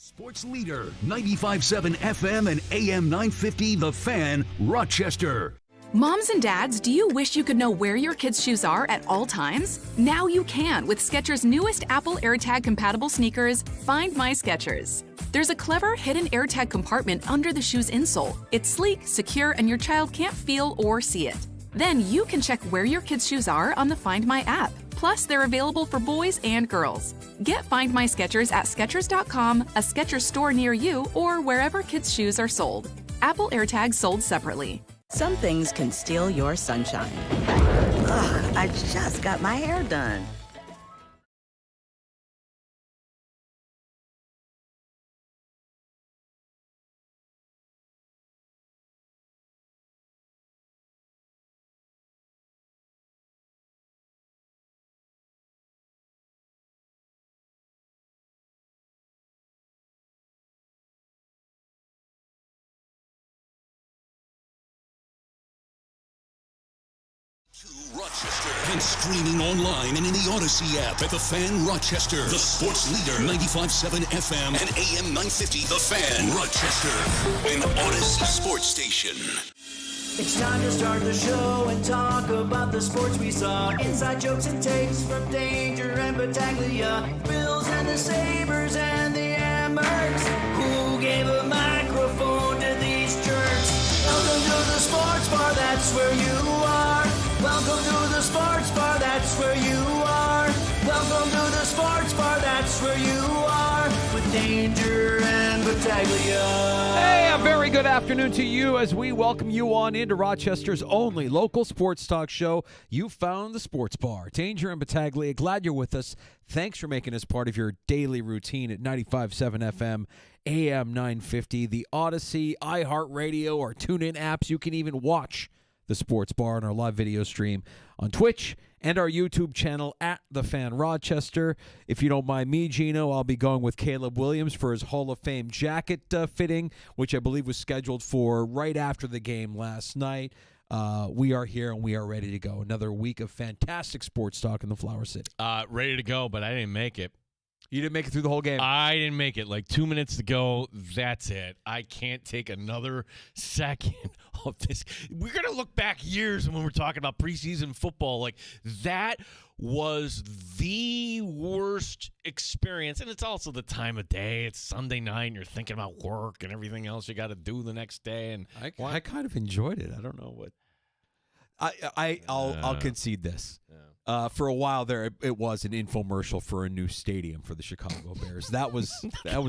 Sports leader, 95.7 FM and AM 950, The Fan, Rochester. Moms and dads, do you wish you could know where your kids' shoes are at all times? Now you can with Skechers' newest Apple AirTag compatible sneakers, Find My Skechers. There's a clever hidden AirTag compartment under the shoe's insole. It's sleek, secure, and your child can't feel or see it. Then you can check where your kids' shoes are on the Find My app. Plus, they're available for boys and girls. Get Find My Skechers at Skechers.com, a Skechers store near you, or wherever kids' shoes are sold. Apple AirTags sold separately. Some things can steal your sunshine. Ugh, I just got my hair done. Rochester and streaming online and in the Odyssey app at The Fan Rochester. The sports leader, 95.7 FM and AM 950, The Fan Rochester, an Odyssey sports station. It's time to start the show and talk about the sports we saw. Inside jokes and takes from Danger and Battaglia. Bills and the Sabres and the Ambers. Who gave a microphone to these jerks? Welcome to the sports bar, that's where you are. Welcome to the sports bar, that's where you are. Welcome to the sports bar, that's where you are. With Danger and Battaglia. Hey, a very good afternoon to you as we welcome you on into Rochester's only local sports talk show. You found the sports bar. Danger and Battaglia, glad you're with us. Thanks for making us part of your daily routine at 95.7 FM, AM 950, the Odyssey, iHeartRadio, or TuneIn apps. You can even watch the Sports Bar on our live video stream on Twitch and our YouTube channel at The Fan Rochester. If you don't mind me, Gino, I'll be going with Caleb Williams for his Hall of Fame jacket fitting, which I believe was scheduled for right after the game last night. We are here and we are ready to go. Another week of fantastic sports talk in the Flower City. Ready to go, but I didn't make it. You didn't make it through the whole game? I didn't make it. Like 2 minutes to go. That's it. I can't take another second of this. We're going to look back years when we're talking about preseason football. Like, that was the worst experience. And it's also the time of day. It's Sunday night and you're thinking about work and everything else you got to do the next day. And I kind of enjoyed it. I don't know what. I'll concede this. Yeah. For a while there, it was an infomercial for a new stadium for the Chicago Bears. That was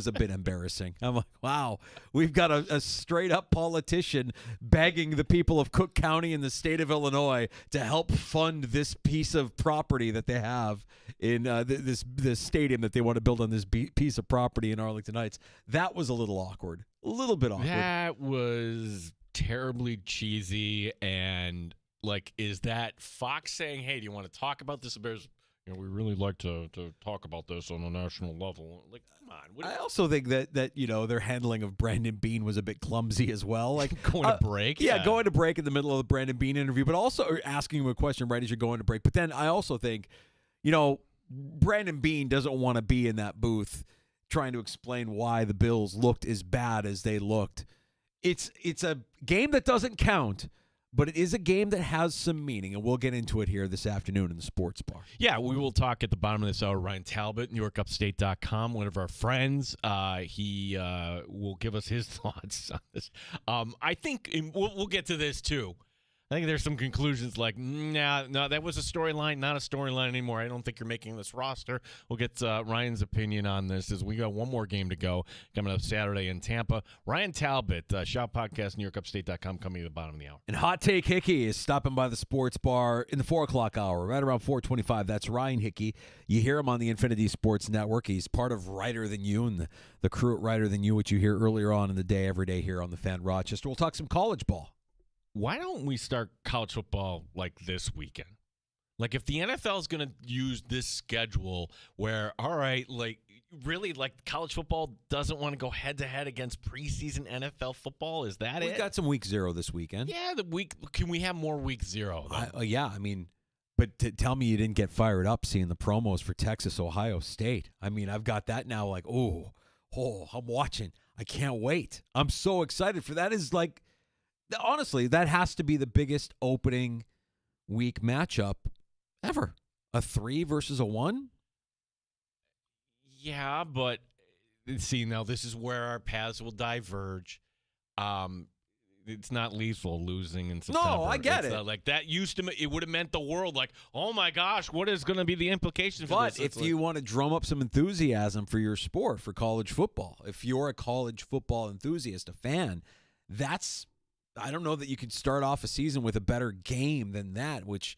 a bit embarrassing. I'm like, wow, we've got a straight up politician begging the people of Cook County in the state of Illinois to help fund this piece of property that they have in this stadium that they want to build on this piece of property in Arlington Heights. That was a little awkward, a little bit awkward. That was terribly cheesy and. Like, is that Fox saying, hey, do you want to talk about this? Bears, we really like to talk about this on a national level. Like, come on. I also think that their handling of Brandon Beane was a bit clumsy as well. Like going to break? Yeah, going to break in the middle of the Brandon Beane interview, but also asking him a question right as you're going to break. But then I also think, Brandon Beane doesn't want to be in that booth trying to explain why the Bills looked as bad as they looked. It's a game that doesn't count. But it is a game that has some meaning, and we'll get into it here this afternoon in the Sports Bar. Yeah, we will talk at the bottom of this hour. Ryan Talbot, NewYorkUpstate.com, one of our friends. He will give us his thoughts on this. I think we'll get to this, too. I think there's some conclusions like, no, that was a storyline, not a storyline anymore. I don't think you're making this roster. We'll get Ryan's opinion on this as we got one more game to go coming up Saturday in Tampa. Ryan Talbot, Shout Podcast, NewYorkUpstate.com, coming to the bottom of the hour. And Hot Take Hickey is stopping by the Sports Bar in the 4 o'clock hour, right around 4:25. That's Ryan Hickey. You hear him on the Infinity Sports Network. He's part of Writer Than You and the crew at Writer Than You, which you hear earlier on in the day, every day here on the Fan Rochester. We'll talk some college ball. Why don't we start college football like this weekend? Like if the NFL is going to use this schedule where, all right, like really like college football doesn't want to go head to head against preseason NFL football. Is that it? We've got some week 0 this weekend. Yeah, can we have more week 0? Yeah, I mean, but to tell me you didn't get fired up seeing the promos for Texas, Ohio State. I mean, I've got that now like, oh, Oh, I'm watching. I can't wait. I'm so excited for that. Is like, honestly, that has to be the biggest opening week matchup ever. A 3 versus a 1? Yeah, but see, now this is where our paths will diverge. It's not lethal losing in September. No, I get It's it. not like that used to. It would have meant the world. Like, oh my gosh, what is going to be the implication for this? But if you want to drum up some enthusiasm for your sport, for college football, if you're a college football enthusiast, a fan, I don't know that you could start off a season with a better game than that, which,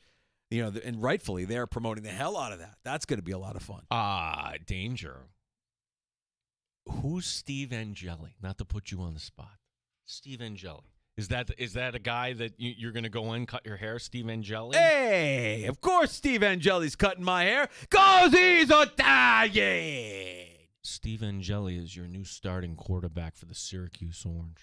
and rightfully they're promoting the hell out of that. That's going to be a lot of fun. Danger. Who's Steve Angeli? Not to put you on the spot. Steve Angeli. Is that a guy that you're going to go in, cut your hair, Steve Angeli? Hey, of course Steve Angeli's cutting my hair because he's Italian. Steve Angeli is your new starting quarterback for the Syracuse Orange.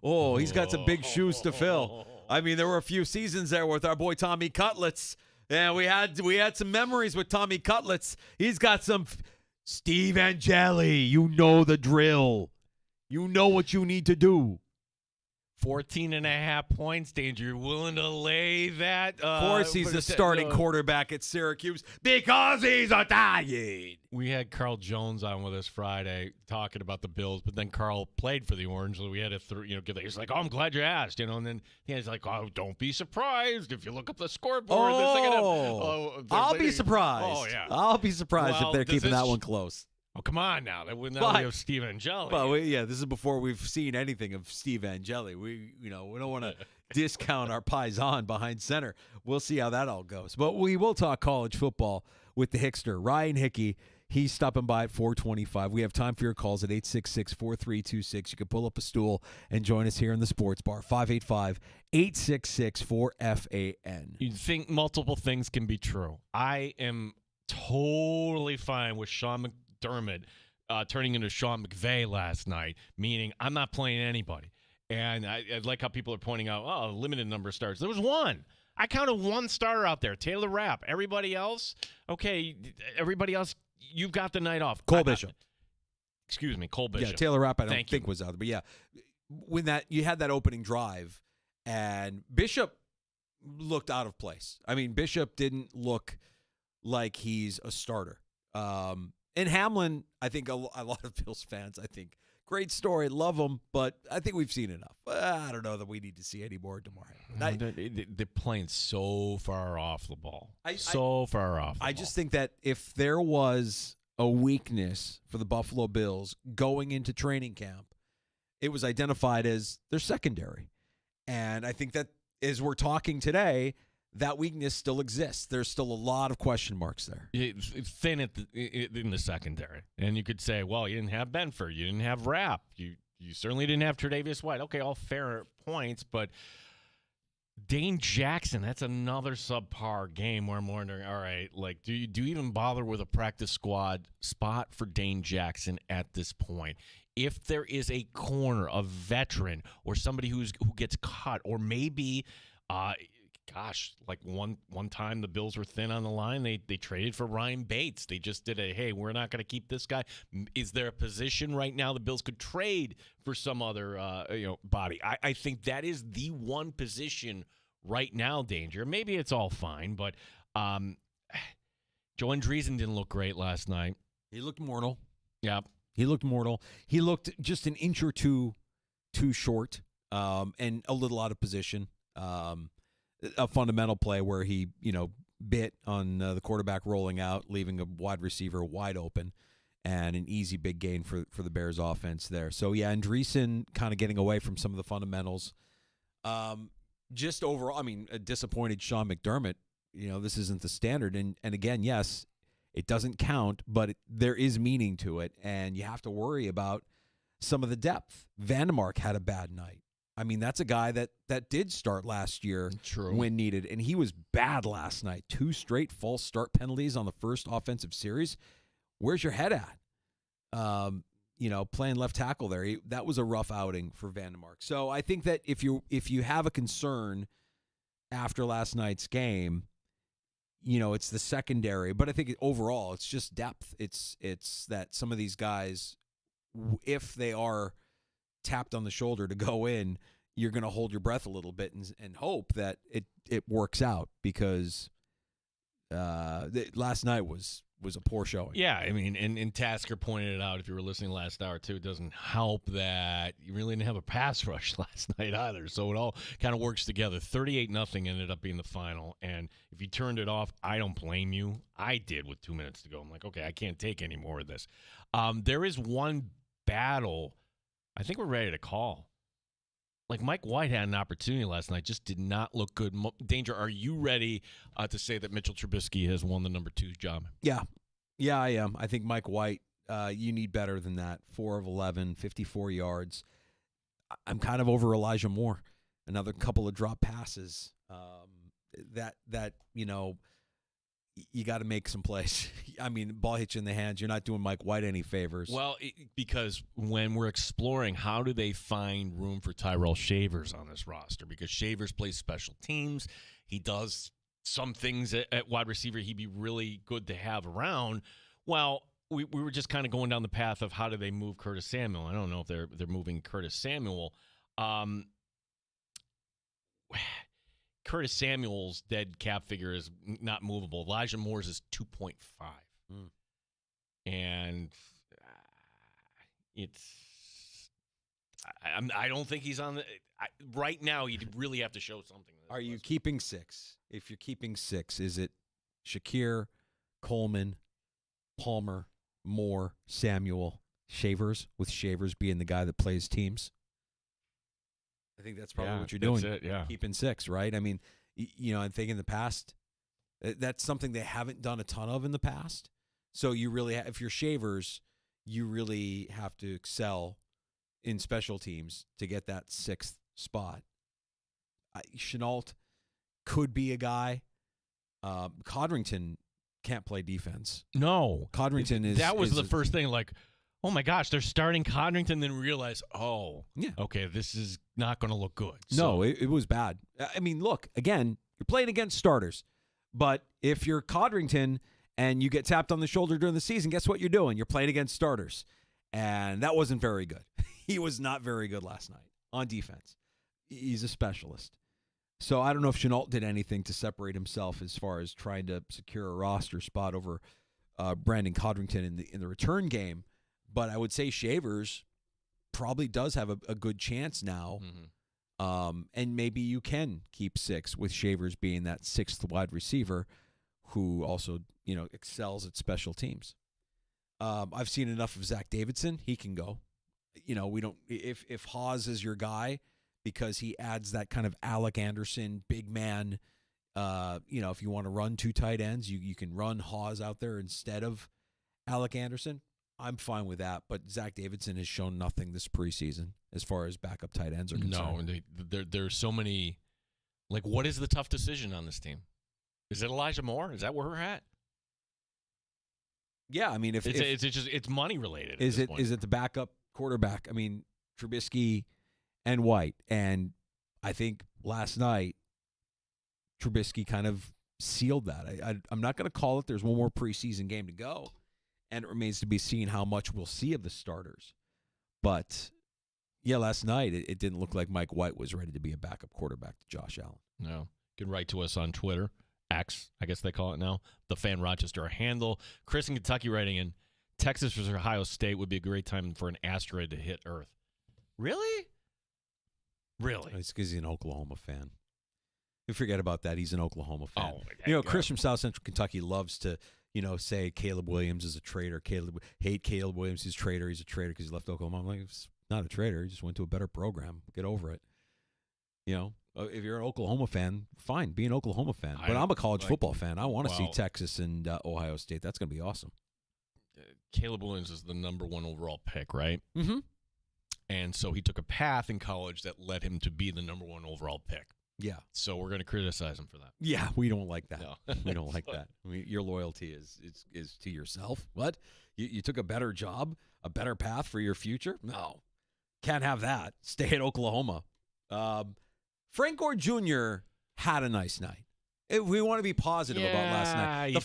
Oh, he's got some big shoes to fill. I mean, there were a few seasons there with our boy Tommy Cutlets. And we had some memories with Tommy Cutlets. He's got some Steve Angeli. You know the drill. You know what you need to do. 14.5 points, Danger. You're willing to lay that? Of course he's the starting quarterback at Syracuse because he's Italian. We had Carl Jones on with us Friday talking about the Bills, but then Carl played for the Orange. So we had to, he's like, oh, I'm glad you asked, and then he's like, oh, don't be surprised if you look up the scoreboard. I'll be surprised. Oh, yeah. I'll be surprised if they're keeping that one close. Oh, come on now. That wouldn't we have Steve Angeli. Well, this is before we've seen anything of Steve Angeli. We don't want to discount our Paisan behind center. We'll see how that all goes. But we will talk college football with the Hickster, Ryan Hickey. He's stopping by at 425. We have time for your calls at 866-4326. You can pull up a stool and join us here in the sports bar, 585-866-4FAN. You'd think multiple things can be true. I am totally fine with Sean McDermott turning into Sean McVay last night, meaning I'm not playing anybody. And I like how people are pointing out, a limited number of starters. There was one. I counted one starter out there, Taylor Rapp. Everybody else, you've got the night off. Cole Bishop. Excuse me, Cole Bishop. Yeah, Taylor Rapp I don't think was out there. But, yeah, when you had that opening drive, and Bishop looked out of place. I mean, Bishop didn't look like he's a starter. And Hamlin, I think a lot of Bills fans, great story, love him, but I think we've seen enough. I don't know that we need to see any more tomorrow. They're playing so far off the ball. I just think that if there was a weakness for the Buffalo Bills going into training camp, it was identified as their secondary. And I think that as we're talking today, that weakness still exists. There's still a lot of question marks there. It's thin in the secondary. And you could say, well, you didn't have Benford. You didn't have Rapp. You certainly didn't have Tre'Davious White. Okay, all fair points, but Dane Jackson, that's another subpar game where I'm wondering, all right, like, do you even bother with a practice squad spot for Dane Jackson at this point? If there is a corner, a veteran, or somebody who gets cut, or maybe like one time the Bills were thin on the line. They traded for Ryan Bates. They just did hey, we're not going to keep this guy. Is there a position right now the Bills could trade for some other body? I think that is the one position right now, Danger. Maybe it's all fine, but Joe Andreessen didn't look great last night. He looked mortal. Yeah. He looked mortal. He looked just an inch or two too short and a little out of position. A fundamental play where he, bit on the quarterback rolling out, leaving a wide receiver wide open, and an easy big gain for the Bears offense there. So, yeah, Andreessen kind of getting away from some of the fundamentals. Just overall, a disappointed Sean McDermott. This isn't the standard. And again, yes, it doesn't count, but there is meaning to it, and you have to worry about some of the depth. Vandemark had a bad night. That's a guy that did start last year when needed, and he was bad last night. 2 straight false start penalties on the first offensive series. Where's your head at? Playing left tackle there. That was a rough outing for Vandemark. So I think that if you have a concern after last night's game, it's the secondary, but I think overall it's just depth. It's that some of these guys, if they are tapped on the shoulder to go in, you're going to hold your breath a little bit and hope that it works out, because last night was a poor showing. Yeah, I mean, and Tasker pointed it out, if you were listening last hour too, it doesn't help that you really didn't have a pass rush last night either. So it all kind of works together. 38-0 ended up being the final. And if you turned it off, I don't blame you. I did with 2 minutes to go. I'm like, okay, I can't take any more of this. There is one battle I think we're ready to call. Like, Mike White had an opportunity last night, just did not look good. Danger, are you ready to say that Mitchell Trubisky has won the number 2 job? Yeah, I am. I think Mike White, you need better than that. 4 of 11, 54 yards. I'm kind of over Elijah Moore. Another couple of drop passes. That you got to make some plays. I mean, ball hits you in the hands. You're not doing Mike White any favors. Well, because when we're exploring how do they find room for Tyrell Shavers on this roster, because Shavers plays special teams. He does some things at wide receiver he'd be really good to have around. Well, we were just kind of going down the path of how do they move Curtis Samuel. I don't know if they're moving Curtis Samuel. Curtis Samuel's dead cap figure is not movable. Elijah Moore's is 2.5. And I don't think he's on the right now. You really have to show something. Are you keeping 6? If you're keeping 6, is it Shakir, Coleman, Palmer, Moore, Samuel, Shavers, with Shavers being the guy that plays teams? I think that's probably what you're doing. That's it, yeah. Keeping 6, right? I mean, I think in the past, that's something they haven't done a ton of in the past. So you really, if you're Shavers, you really have to excel in special teams to get that 6th spot. Chenault could be a guy. Codrington can't play defense. No. Codrington is... That was the first thing, like, oh my gosh, they're starting Codrington, then realize, yeah, okay, this is not going to look good. No, it was bad. I mean, look, again, you're playing against starters, but if you're Codrington and you get tapped on the shoulder during the season, guess what you're doing? You're playing against starters, and that wasn't very good. He was not very good last night on defense. He's a specialist. So I don't know if Chenault did anything to separate himself as far as trying to secure a roster spot over Brandon Codrington in the return game. But I would say Shavers probably does have a good chance now. Mm-hmm. And maybe you can keep 6 with Shavers being that 6th wide receiver who also, excels at special teams. I've seen enough of Zach Davidson. He can go. We don't, if Haas is your guy, because he adds that kind of Alec Anderson, big man, if you want to run 2 tight ends, you can run Haas out there instead of Alec Anderson. I'm fine with that, but Zach Davidson has shown nothing this preseason as far as backup tight ends are concerned. No, there's so many. Like, what is the tough decision on this team? Is it Elijah Moore? Is that where we're at? Yeah, I mean, it's money related. Is it the backup quarterback? I mean, Trubisky and White, and I think last night Trubisky kind of sealed that. I'm not going to call it. There's one more preseason game to go. And it remains to be seen how much we'll see of the starters. But, yeah, last night it didn't look like Mike White was ready to be a backup quarterback to Josh Allen. No. You can write to us on Twitter, X, I guess they call it now, the Fan Rochester handle. Chris in Kentucky writing in, Texas versus Ohio State would be a great time for an asteroid to hit Earth. Really? Really? It's because he's an Oklahoma fan. You forget about that. He's an Oklahoma fan. Oh, Chris from South Central Kentucky loves to say Caleb Williams is a traitor. Hate Caleb Williams. He's a traitor. He's a traitor because he left Oklahoma. I'm like, he's not a traitor. He just went to a better program. Get over it. If you're an Oklahoma fan, fine. Be an Oklahoma fan. But I'm a college football fan. I want to see Texas and Ohio State. That's going to be awesome. Caleb Williams is the number 1 overall pick, right? Mm-hmm. And so he took a path in college that led him to be the number 1 overall pick. Yeah. So we're going to criticize him for that. Yeah, we don't like that. No. We don't like that. I mean, your loyalty is to yourself. What? You took a better job, a better path for your future? No. Can't have that. Stay at Oklahoma. Frank Gore Jr. had a nice night. If we want to be positive about last night. you The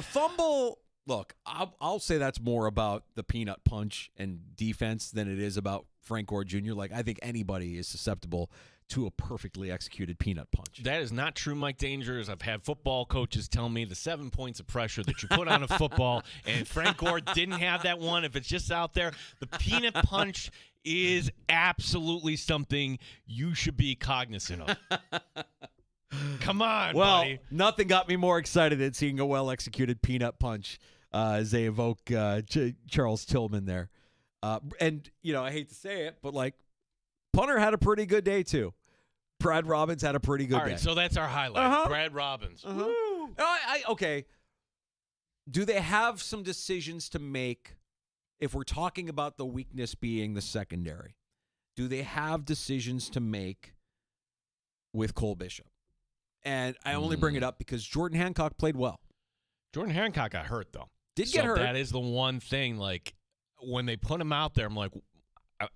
fumble. Look, I'll say that's more about the peanut punch and defense than it is about Frank Gore Jr. Like, I think anybody is susceptible to a perfectly executed peanut punch. That is not true, Mike Dangers. I've had football coaches tell me the 7 points of pressure that you put on a football, and Frank Gore didn't have that one. If it's just out there, the peanut punch is absolutely something you should be cognizant of. Come on, buddy. Nothing got me more excited than seeing a well-executed peanut punch as they evoke Charles Tillman there. And, I hate to say it, but, like, punter had a pretty good day, too. Brad Robbins had a pretty good day. All right, so that's our highlight. Brad Robbins. Woo. Okay. Do they have some decisions to make if we're talking about the weakness being the secondary? Do they have decisions to make with Cole Bishop? And I only bring it up because Jordan Hancock played well. Jordan Hancock got hurt, though. Did get hurt. That is the one thing, like, when they put him out there, I'm like,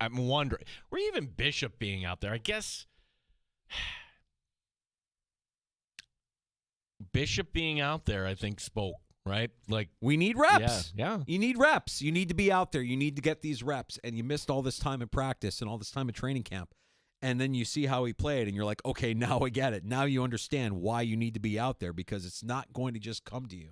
I'm wondering. Or even Bishop being out there. I guess Bishop being out there, I think, spoke, right? Like, we need reps. Yeah. You need reps. You need to be out there. You need to get these reps. And you missed all this time in practice and all this time in training camp. And then you see how he played, and you're like, okay, now I get it. Now you understand why you need to be out there, because it's not going to just come to you.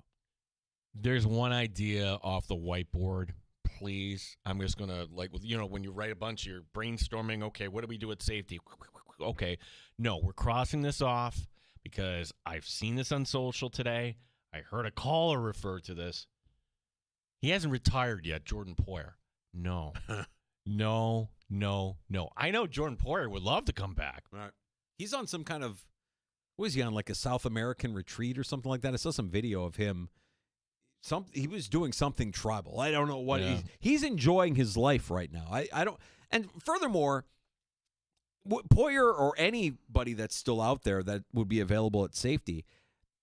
There's one idea off the whiteboard. Please, I'm just going to, like, when you write a bunch, you're brainstorming, okay, what do we do at safety? Okay, no, we're crossing this off because I've seen this on social today. I heard a caller refer to this. He hasn't retired yet, Jordan Poyer. No. No. I know Jordan Poyer would love to come back. All right. He's on some kind of, what is he on, like a South American retreat or something like that? I saw some video of him. He was doing something tribal. I don't know what he's enjoying his life right now. I don't. And furthermore, Poyer or anybody that's still out there that would be available at safety,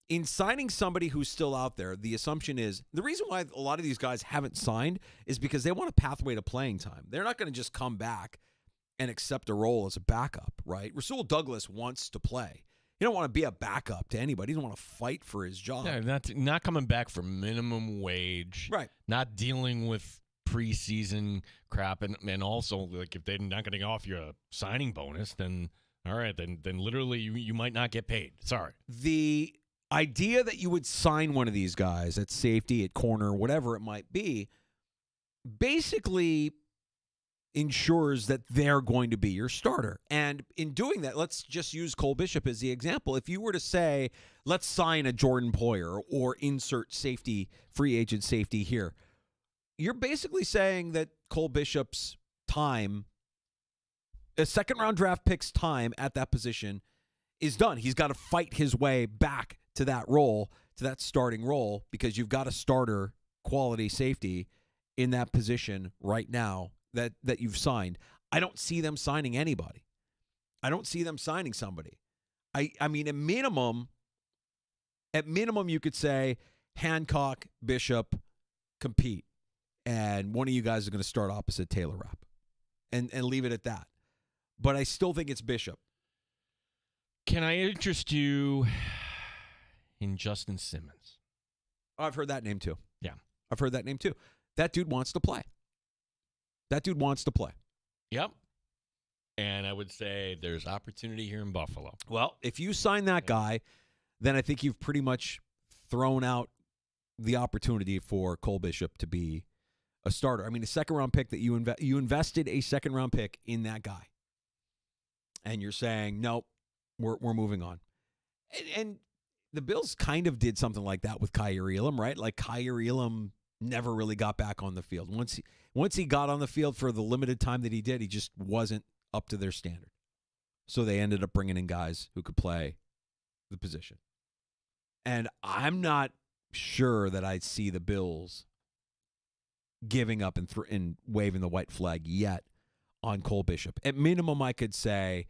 in signing somebody who's still out there, the assumption is the reason why a lot of these guys haven't signed is because they want a pathway to playing time. They're not going to just come back and accept a role as a backup, right? Rasul Douglas wants to play. He don't want to be a backup to anybody. He doesn't want to fight for his job. Yeah, not coming back for minimum wage. Right. Not dealing with preseason crap, and also, like, if they're not going to offer you a signing bonus, then all right, then literally you might not get paid. Sorry. The idea that you would sign one of these guys at safety, at corner, whatever it might be, basically ensures that they're going to be your starter. And in doing that, let's just use Cole Bishop as the example. If you were to say, let's sign a Jordan Poyer or insert safety, free agent safety here, you're basically saying that Cole Bishop's time, a second-round draft pick's time at that position is done. He's got to fight his way back to that role, to that starting role, because you've got a starter quality safety in that position right now that you've signed. I don't see them signing anybody. I don't see them signing somebody. I mean, at minimum, you could say Hancock, Bishop, compete, and one of you guys is going to start opposite Taylor Rapp, and leave it at that. But I still think it's Bishop. Can I interest you in Justin Simmons? Oh, I've heard that name too. Yeah. I've heard that name too. That dude wants to play. Yep. And I would say there's opportunity here in Buffalo. Well, if you sign that guy, then I think you've pretty much thrown out the opportunity for Cole Bishop to be a starter. I mean, a second-round pick that you invested a second-round pick in that guy. And you're saying, nope, we're moving on. And the Bills kind of did something like that with Kaiir Elam, right? Like, Kaiir Elam never really got back on the field. Once he got on the field for the limited time that he did, he just wasn't up to their standard. So they ended up bringing in guys who could play the position. And I'm not sure that I see the Bills giving up and waving the white flag yet on Cole Bishop. At minimum, I could say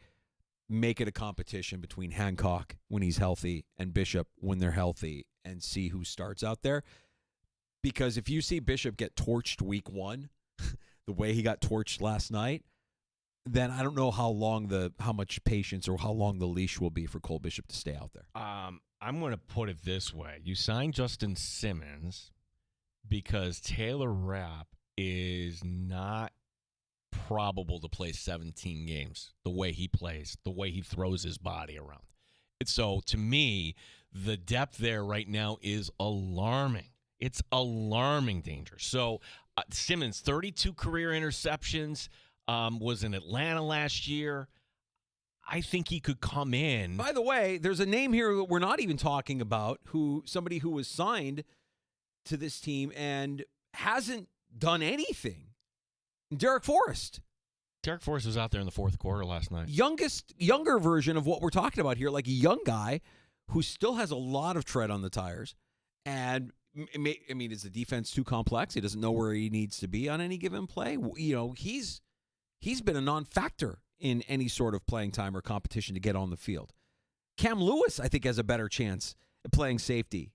make it a competition between Hancock when he's healthy and Bishop when they're healthy, and see who starts out there. Because if you see Bishop get torched week one, the way he got torched last night, then I don't know how much patience or how long the leash will be for Cole Bishop to stay out there. I'm going to put it this way. You signed Justin Simmons because Taylor Rapp is not probable to play 17 games the way he plays, the way he throws his body around. So, to me, the depth there right now is alarming. It's alarming danger. So, Simmons, 32 career interceptions, was in Atlanta last year. I think he could come in. By the way, there's a name here that we're not even talking about, somebody who was signed to this team and hasn't done anything. Derek Forrest. Derek Forrest was out there in the fourth quarter last night. Younger version of what we're talking about here, like a young guy who still has a lot of tread on the tires. And, I mean, is the defense too complex? He doesn't know where he needs to be on any given play. You know, he's been a non-factor in any sort of playing time or competition to get on the field. Cam Lewis, I think, has a better chance at playing safety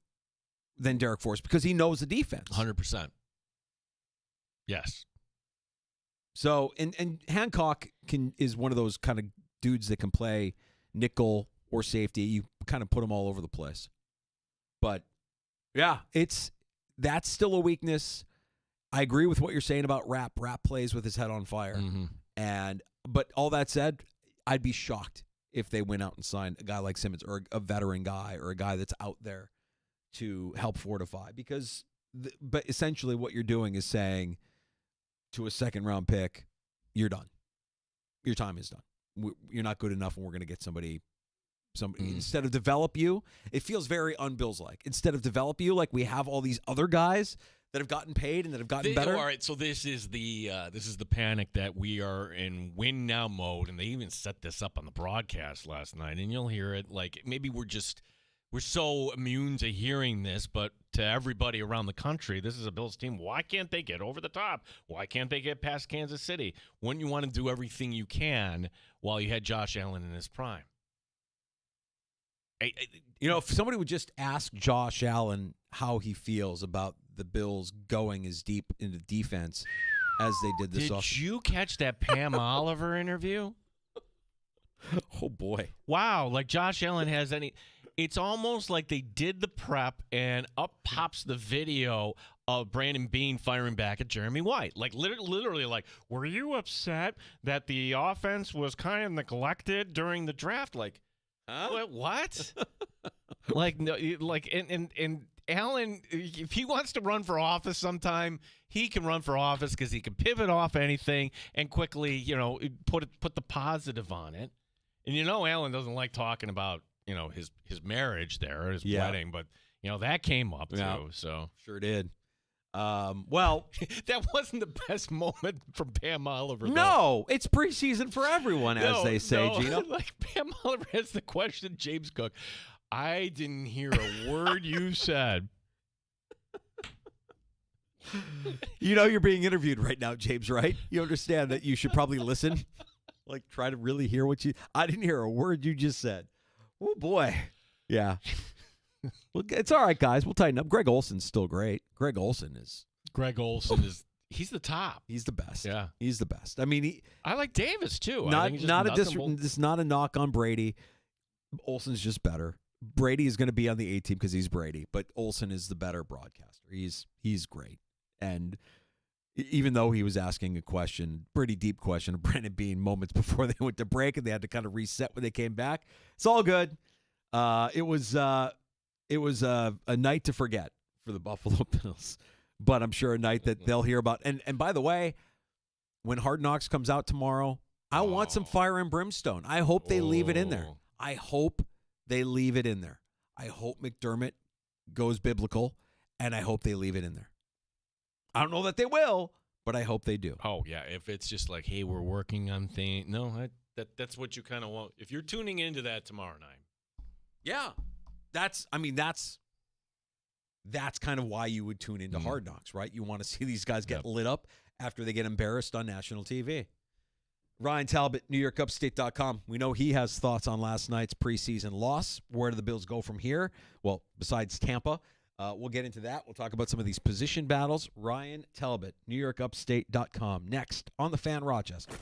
than Derek Forrest because he knows the defense. 100%. Yes. So, and Hancock is one of those kind of dudes that can play nickel or safety. You kind of put them all over the place. But, yeah, that's still a weakness. I agree with what you're saying about Rapp. Rapp plays with his head on fire. Mm-hmm. But all that said, I'd be shocked if they went out and signed a guy like Simmons or a veteran guy or a guy that's out there to help fortify. Because, but essentially what you're doing is saying to a second-round pick, you're done. Your time is done. You're not good enough, and we're going to get somebody instead of develop you. It feels very un-Bills-like. Instead of develop you, like we have all these other guys that have gotten paid and that have gotten better. All right, so this is the panic that we are in win now mode, and they even set this up on the broadcast last night, and you'll hear it. Like maybe we're so immune to hearing this, but to everybody around the country, this is a Bills team. Why can't they get over the top? Why can't they get past Kansas City? Wouldn't you want to do everything you can while you had Josh Allen in his prime? If somebody would just ask Josh Allen how he feels about the Bills going as deep into defense as they did this Did you catch that Pam Oliver interview? Oh, boy. Wow, like Josh Allen has any... It's almost like they did the prep, and up pops the video of Brandon Beane firing back at Jeremy White. Like, literally, like, were you upset that the offense was kind of neglected during the draft? Like, huh? What? Like, no, like, and Allen, if he wants to run for office sometime, he can run for office because he can pivot off anything and quickly, put the positive on it. And Allen doesn't like talking about his marriage there, his wedding, but that came up too. So sure did. Well, that wasn't the best moment from Pam Oliver. No, it's preseason for everyone, as they say, Gino. Like Pam Oliver has the question, James Cook. I didn't hear a word you said. You're being interviewed right now, James, right? You understand that you should probably listen, like try to really hear I didn't hear a word you just said. Oh, boy. Yeah. Well, it's all right, guys. We'll tighten up. Greg Olson's still great. Greg Olson is he's the top. He's the best. Yeah. He's the best. I mean, I like Davis, too. This is not a knock on Brady. Olson's just better. Brady is going to be on the A team because he's Brady, but Olson is the better broadcaster. He's great. And even though he was asking a pretty deep question of Brandon Beane moments before they went to break and they had to kind of reset when they came back, it's all good. It was a night to forget for the Buffalo Bills, but I'm sure a night that they'll hear about. And by the way, when Hard Knocks comes out tomorrow, I want some fire and brimstone. I hope they leave it in there. I hope they leave it in there. I hope McDermott goes biblical, and I hope they leave it in there. I don't know that they will, but I hope they do. Oh, yeah. If it's just like, hey, we're working on things. No, that's what you kind of want. If you're tuning into that tomorrow night. Yeah. That's kind of why you would tune into Hard Knocks, right? You want to see these guys get lit up after they get embarrassed on national TV. Ryan Talbot, NewYorkUpstate.com. We know he has thoughts on last night's preseason loss. Where do the Bills go from here? Well, besides Tampa. We'll get into that. We'll talk about some of these position battles. Ryan Talbot, NewYorkUpstate.com. Next on the Fan Rochester.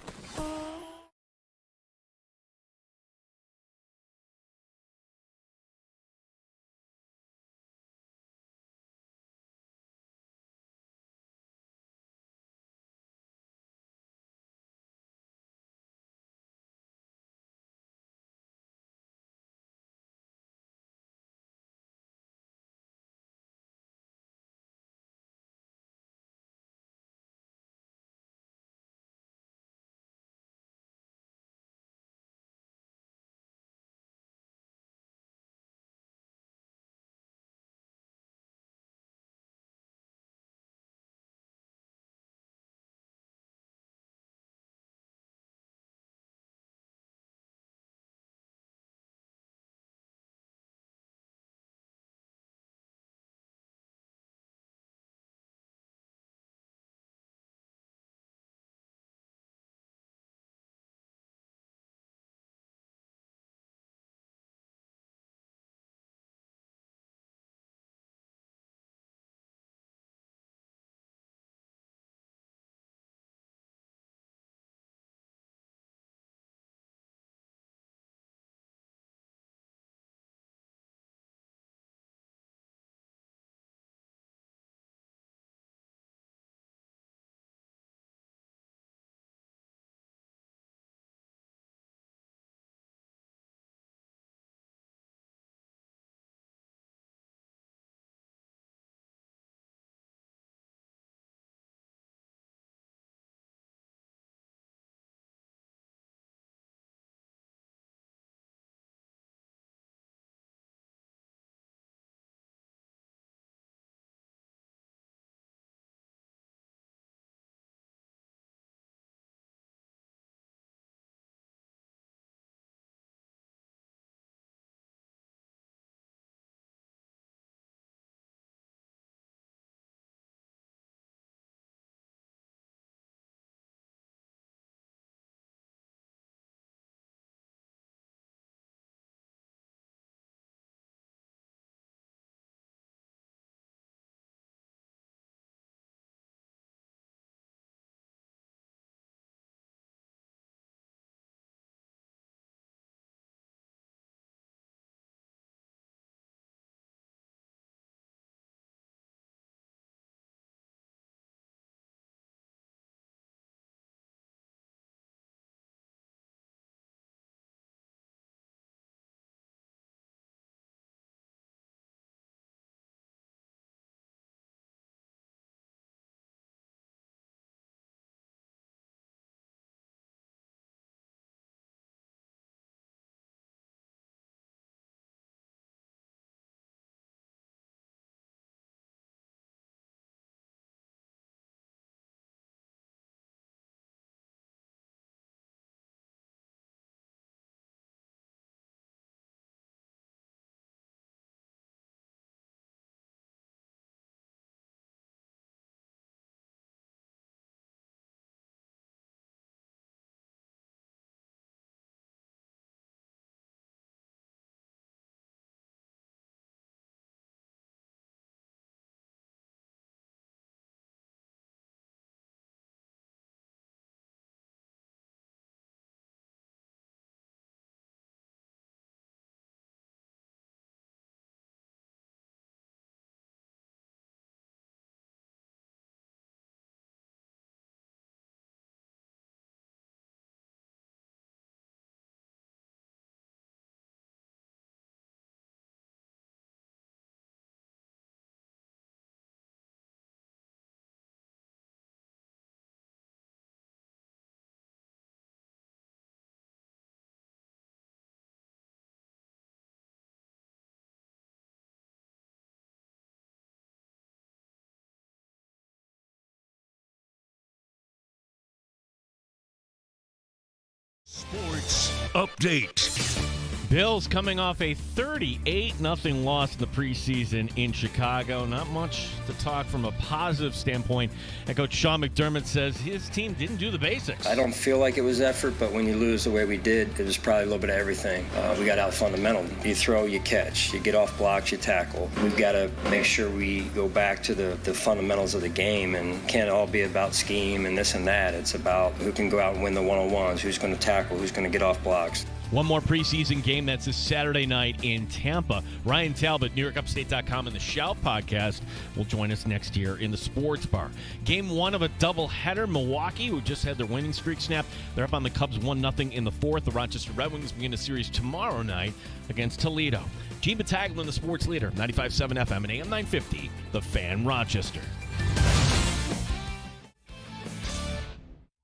Sports Update. Bills coming off a 38-0 loss in the preseason in Chicago. Not much to talk from a positive standpoint. And Coach Sean McDermott says his team didn't do the basics. I don't feel like it was effort, but when you lose the way we did, it was probably a little bit of everything. We got out fundamental. You throw, you catch. You get off blocks, you tackle. We've got to make sure we go back to the fundamentals of the game, and can't all be about scheme and this and that. It's about who can go out and win the one-on-ones, who's going to tackle, who's going to get off blocks. One more preseason game. That's this Saturday night in Tampa. Ryan Talbot, NewYorkUpstate.com, and the Shout podcast will join us next year in the Sports Bar. Game one of a doubleheader. Milwaukee, who just had their winning streak snap, they're up on the Cubs 1-0 in the fourth. The Rochester Red Wings begin a series tomorrow night against Toledo. Gene Battaglin, the sports leader, 95.7 FM and AM 950, The Fan, Rochester.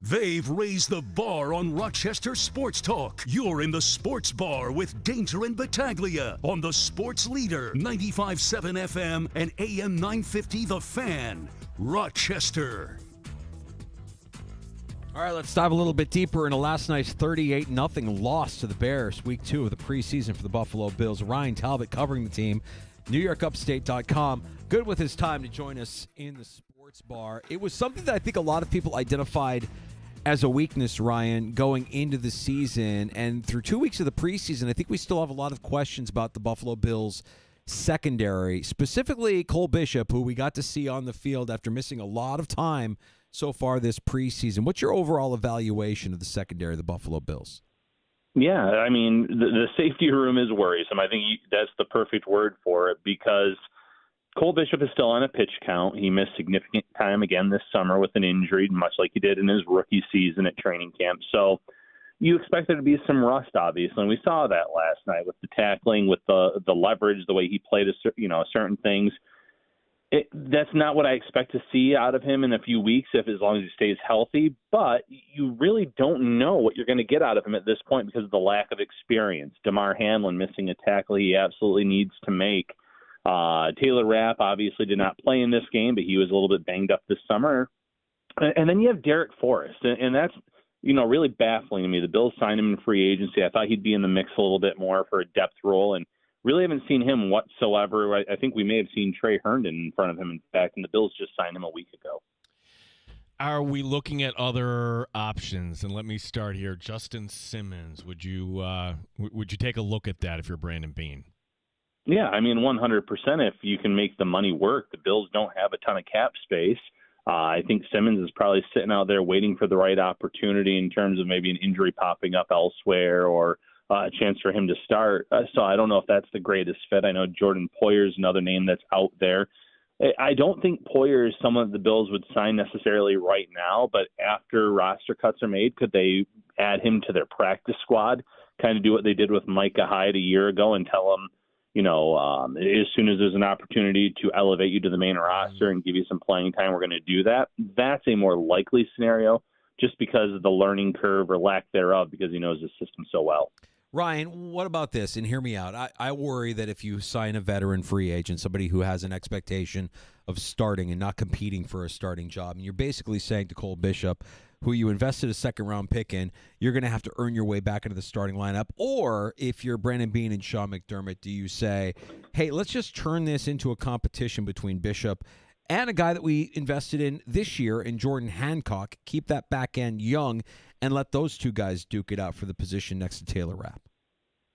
They've raised the bar on Rochester Sports Talk. You're in the Sports Bar with Danger and Battaglia on the Sports Leader, 95.7 FM and AM 950 The Fan, Rochester. All right, let's dive a little bit deeper into last night's 38-0 loss to the Bears, week 2 of the preseason for the Buffalo Bills. Ryan Talbot covering the team, NewYorkUpstate.com. Good with his time to join us in the Sports Bar. It was something that I think a lot of people identified as a weakness, Ryan, going into the season. And through 2 weeks of the preseason, I think we still have a lot of questions about the Buffalo Bills secondary, specifically Cole Bishop, who we got to see on the field after missing a lot of time so far this preseason. What's your overall evaluation of the secondary of the Buffalo Bills? Yeah, I mean, the safety room is worrisome. I think that's the perfect word for it, because Cole Bishop is still on a pitch count. He missed significant time again this summer with an injury, much like he did in his rookie season at training camp. So you expect there to be some rust, obviously, and we saw that last night with the tackling, with the leverage, the way he played, certain things. That's not what I expect to see out of him in a few weeks, as long as he stays healthy. But you really don't know what you're going to get out of him at this point because of the lack of experience. Damar Hamlin missing a tackle he absolutely needs to make. Taylor Rapp obviously did not play in this game, but he was a little bit banged up this summer. And then you have Derek Forrest, and that's really baffling to me. The Bills signed him in free agency. I thought he'd be in the mix a little bit more for a depth role, and really haven't seen him whatsoever. I think we may have seen Trey Herndon in front of him, in fact, and the Bills just signed him a week ago. Are we looking at other options? And let me start here. Justin Simmons, would you take a look at that if you're Brandon Beane? Yeah, I mean, 100%. If you can make the money work, the Bills don't have a ton of cap space. I think Simmons is probably sitting out there waiting for the right opportunity in terms of maybe an injury popping up elsewhere or a chance for him to start. So I don't know if that's the greatest fit. I know Jordan Poyer is another name that's out there. I don't think Poyer is someone that the Bills would sign necessarily right now, but after roster cuts are made, could they add him to their practice squad, kind of do what they did with Micah Hyde a year ago and tell him, as soon as there's an opportunity to elevate you to the main roster and give you some playing time, we're going to do that. That's a more likely scenario just because of the learning curve or lack thereof, because he knows the system so well. Ryan, what about this? And hear me out. I worry that if you sign a veteran free agent, somebody who has an expectation of starting and not competing for a starting job, and you're basically saying to Cole Bishop, who you invested a second-round pick in, you're going to have to earn your way back into the starting lineup. Or if you're Brandon Beane and Sean McDermott, do you say, hey, let's just turn this into a competition between Bishop and a guy that we invested in this year in Jordan Hancock, keep that back end young, and let those two guys duke it out for the position next to Taylor Rapp?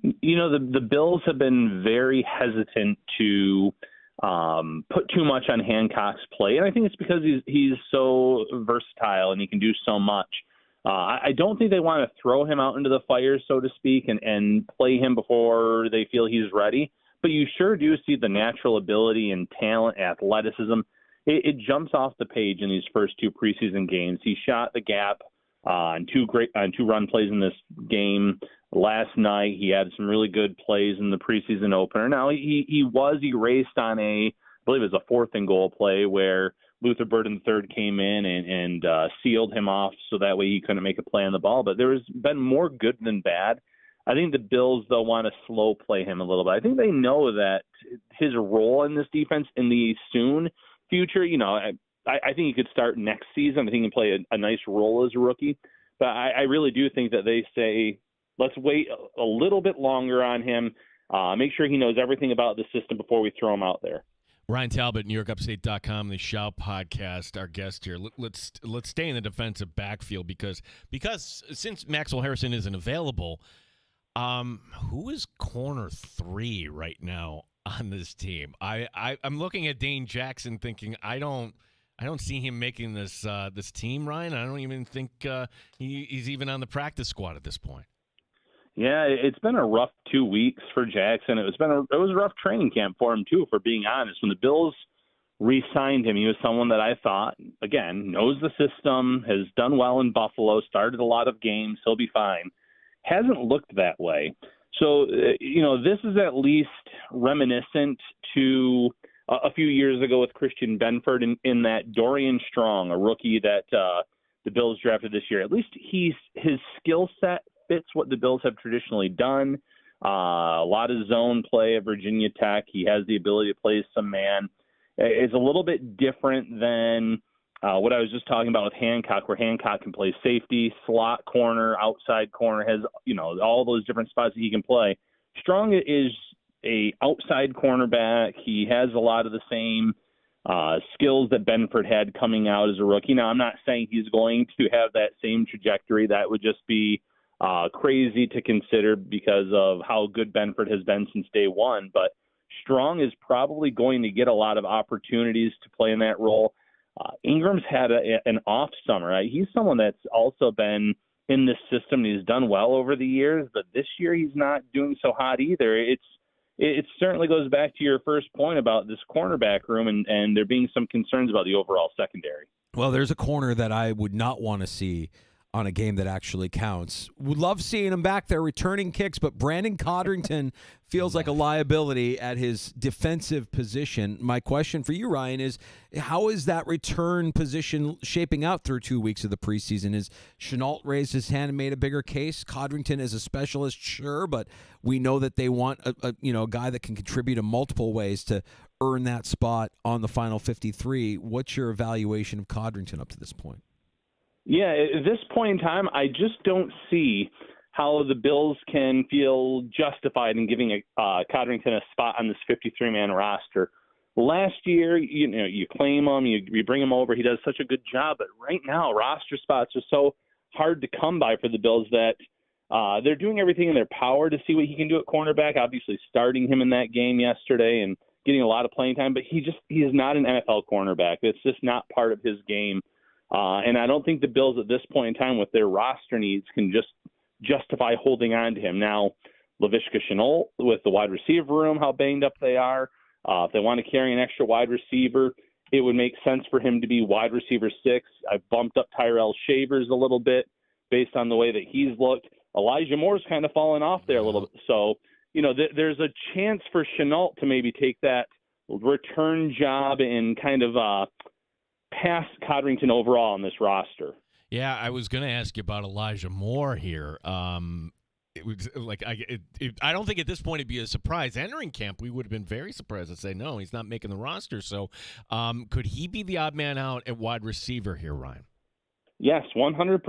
The Bills have been very hesitant to put too much on Hancock's plate, and I think it's because he's so versatile and he can do so much. I don't think they want to throw him out into the fire, so to speak, and play him before they feel he's ready. But you sure do see the natural ability and talent, athleticism. It jumps off the page in these first two preseason games. He shot the gap on two run plays in this game. Last night, he had some really good plays in the preseason opener. Now, he was erased on I believe it was a 4th and goal play where Luther Burden III came in and sealed him off so that way he couldn't make a play on the ball. But there's been more good than bad. I think the Bills, though, want to slow play him a little bit. I think they know that his role in this defense in the soon future, I think he could start next season. I think he can play a nice role as a rookie. But I really do think that they say, let's wait a little bit longer on him, make sure he knows everything about the system before we throw him out there. Ryan Talbot, NewYorkUpstate.com, the Shout podcast, our guest here. Let's stay in the defensive backfield because since Maxwell Harrison isn't available, who is corner 3 right now on this team? I'm looking at Dane Jackson thinking I don't see him making this team, Ryan. I don't even think he's even on the practice squad at this point. Yeah, it's been a rough 2 weeks for Jackson. It was a rough training camp for him too, for being honest. When the Bills re-signed him, he was someone that I thought, again, knows the system, has done well in Buffalo, started a lot of games, he'll be fine. Hasn't looked that way. So, this is at least reminiscent to a few years ago with Christian Benford in that Dorian Strong, a rookie that the Bills drafted this year. At least his skill set fits what the Bills have traditionally done. A lot of zone play at Virginia Tech. He has the ability to play some man. It's a little bit different than what I was just talking about with Hancock, where Hancock can play safety, slot corner, outside corner, has all those different spots that he can play. Strong is a outside cornerback. He has a lot of the same skills that Benford had coming out as a rookie. Now, I'm not saying he's going to have that same trajectory. That would just be crazy to consider because of how good Benford has been since day one. But Strong is probably going to get a lot of opportunities to play in that role. Ingram's had an off summer. He's someone that's also been in this system. He's done well over the years, but this year he's not doing so hot either. It certainly goes back to your first point about this cornerback room and there being some concerns about the overall secondary. Well, there's a corner that I would not want to see on a game that actually counts. Would love seeing him back there returning kicks, but Brandon Codrington feels like a liability at his defensive position. My question for you, Ryan, is how is that return position shaping out through 2 weeks of the preseason? Is Chenault raised his hand and made a bigger case? Codrington is a specialist, sure, but we know that they want a guy that can contribute in multiple ways to earn that spot on the final 53. What's your evaluation of Codrington up to this point? Yeah, at this point in time, I just don't see how the Bills can feel justified in giving Codrington a spot on this 53-man roster. Last year, you claim him, you bring him over, he does such a good job, but right now roster spots are so hard to come by for the Bills that they're doing everything in their power to see what he can do at cornerback, obviously starting him in that game yesterday and getting a lot of playing time, but he is not an NFL cornerback. It's just not part of his game. And I don't think the Bills at this point in time with their roster needs can just justify holding on to him. Now, Laviska Shenault with the wide receiver room, how banged up they are. If they want to carry an extra wide receiver, it would make sense for him to be wide receiver 6. I've bumped up Tyrell Shavers a little bit based on the way that he's looked. Elijah Moore's kind of fallen off there a little bit. So, there's a chance for Shenault to maybe take that return job and kind of past Codrington overall on this roster. Yeah, I was going to ask you about Elijah Moore here. It was like I don't think at this point it'd be a surprise. Entering camp, we would have been very surprised to say no, he's not making the roster. So, could he be the odd man out at wide receiver here, Ryan? Yes, 100%.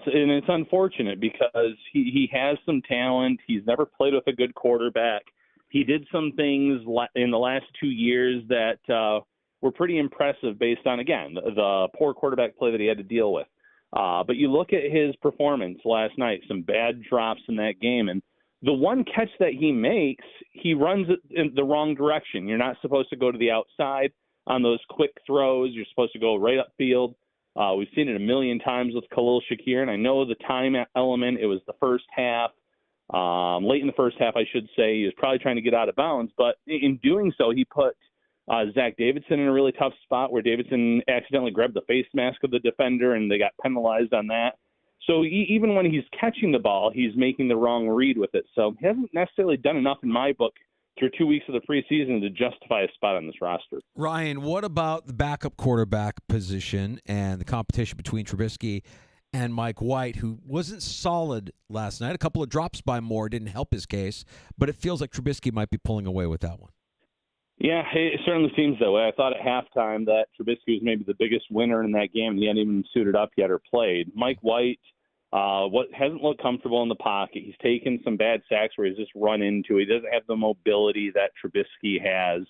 It's unfortunate because he has some talent. He's never played with a good quarterback. He did some things in the last 2 years that were pretty impressive based on, again, the poor quarterback play that he had to deal with. But you look at his performance last night, some bad drops in that game, and the one catch that he makes, he runs it in the wrong direction. You're not supposed to go to the outside on those quick throws. You're supposed to go right upfield. We've seen it a million times with Khalil Shakir, and I know the time element, it was the first half. Late in the first half, I should say, he was probably trying to get out of bounds, but in doing so, he put Zach Davidson in a really tough spot where Davidson accidentally grabbed the face mask of the defender and they got penalized on that. So even when he's catching the ball, he's making the wrong read with it. So he hasn't necessarily done enough in my book through 2 weeks of the preseason to justify a spot on this roster. Ryan, what about the backup quarterback position and the competition between Trubisky and Mike White, who wasn't solid last night? A couple of drops by Moore didn't help his case, but it feels like Trubisky might be pulling away with that one. Yeah, it certainly seems that way. I thought at halftime that Trubisky was maybe the biggest winner in that game, and he hadn't even suited up yet or played. Mike White What hasn't looked comfortable in the pocket. He's taken some bad sacks where he's just run into. He doesn't have the mobility that Trubisky has.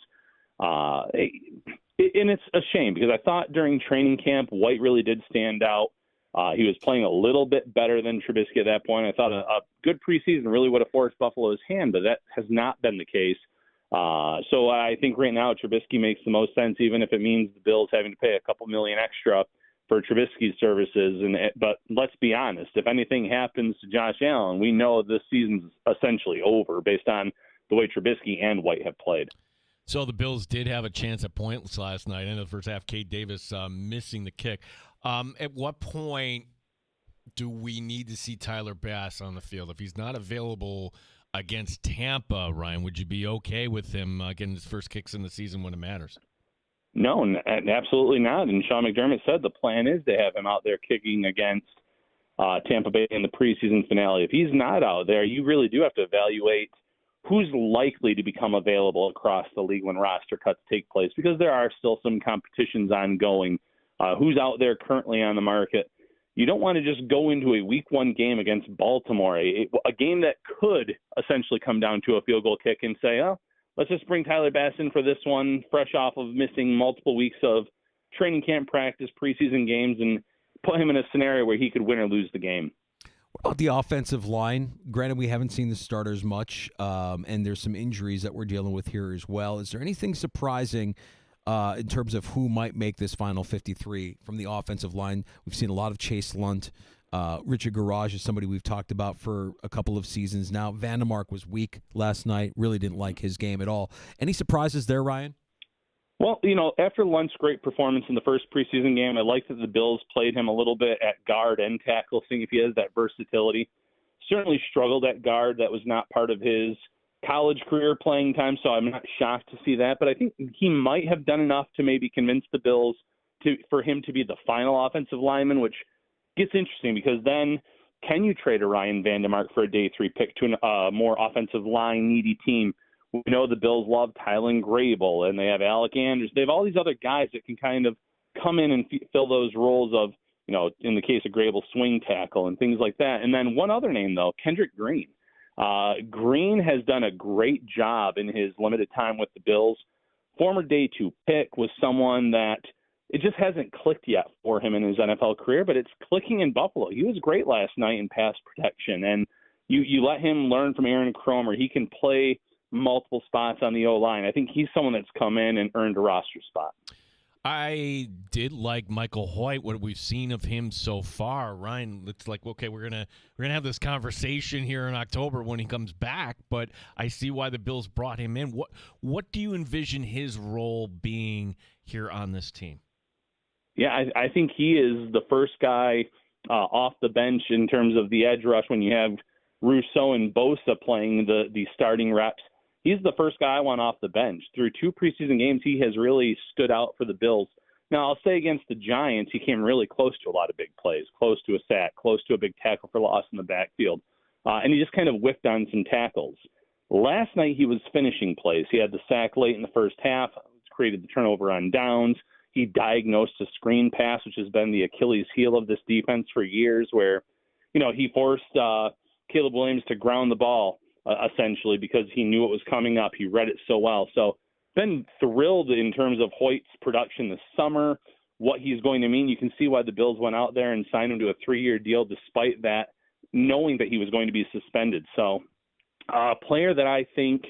And it's a shame because I thought during training camp, White really did stand out. He was playing a little bit better than Trubisky at that point. I thought a good preseason really would have forced Buffalo's hand, but that has not been the case. So I think right now Trubisky makes the most sense, even if it means the Bills having to pay a couple million extra for Trubisky's services. But let's be honest, if anything happens to Josh Allen, we know this season's essentially over based on the way Trubisky and White have played. So the Bills did have a chance at points last night. In the first half, Cade Davis missing the kick. At what point do we need to see Tyler Bass on the field? If he's not available against Tampa, Ryan, would you be okay with him getting his first kicks in the season when it matters? No, absolutely not. And Sean McDermott said the plan is to have him out there kicking against Tampa Bay in the preseason finale. If he's not out there, you really do have to evaluate who's likely to become available across the league when roster cuts take place, because there are still some competitions ongoing. Who's out there currently on the market? You don't want to just go into a week one game against Baltimore, a game that could essentially come down to a field goal kick and say, oh, let's just bring Tyler Bass in for this one, fresh off of missing multiple weeks of training camp practice, preseason games, and put him in a scenario where he could win or lose the game. What about the offensive line? Granted, we haven't seen the starters much, and there's some injuries that we're dealing with here as well. Is there anything surprising in terms of who might make this final 53 from the offensive line? We've seen a lot of Chase Lunt. Richard Garage is somebody we've talked about for a couple of seasons now. Vandemark was weak last night. Really didn't like his game at all. Any surprises there, Ryan? Well, after Lunt's great performance in the first preseason game, I like that the Bills played him a little bit at guard and tackle, seeing if he has that versatility. Certainly struggled at guard. That was not part of his college career playing time, so I'm not shocked to see that. But I think he might have done enough to maybe convince the Bills for him to be the final offensive lineman, which gets interesting because then can you trade a Ryan Vandemark for a day 3 pick to a more offensive line needy team? We know the Bills love Tylen Grable, and they have Alec Andrews. They have all these other guys that can kind of come in and fill those roles of, in the case of Grable, swing tackle and things like that. And then one other name, though, Kendrick Green. Green has done a great job in his limited time with the Bills. Former day 2 pick, was someone that it just hasn't clicked yet for him in his NFL career, but it's clicking in Buffalo. He was great last night in pass protection, and you let him learn from Aaron Cromer. He can play multiple spots on the O-line. I think he's someone that's come in and earned a roster spot. I did like Michael Hoyt, what we've seen of him so far. Ryan, it's like, okay, we're gonna have this conversation here in October when he comes back, but I see why the Bills brought him in. What do you envision his role being here on this team? Yeah, I think he is the first guy off the bench in terms of the edge rush when you have Rousseau and Bosa playing the starting reps. He's the first guy I want off the bench. Through 2 preseason games, he has really stood out for the Bills. Now, I'll say against the Giants, he came really close to a lot of big plays, close to a sack, close to a big tackle for loss in the backfield. And he just kind of whiffed on some tackles. Last night, he was finishing plays. He had the sack late in the first half, created the turnover on downs. He diagnosed a screen pass, which has been the Achilles heel of this defense for years, where, he forced Caleb Williams to ground the ball, essentially, because he knew it was coming up. He read it so well. So been thrilled in terms of Hoyt's production this summer, what he's going to mean. You can see why the Bills went out there and signed him to a 3-year deal despite that, knowing that he was going to be suspended. So a player that I think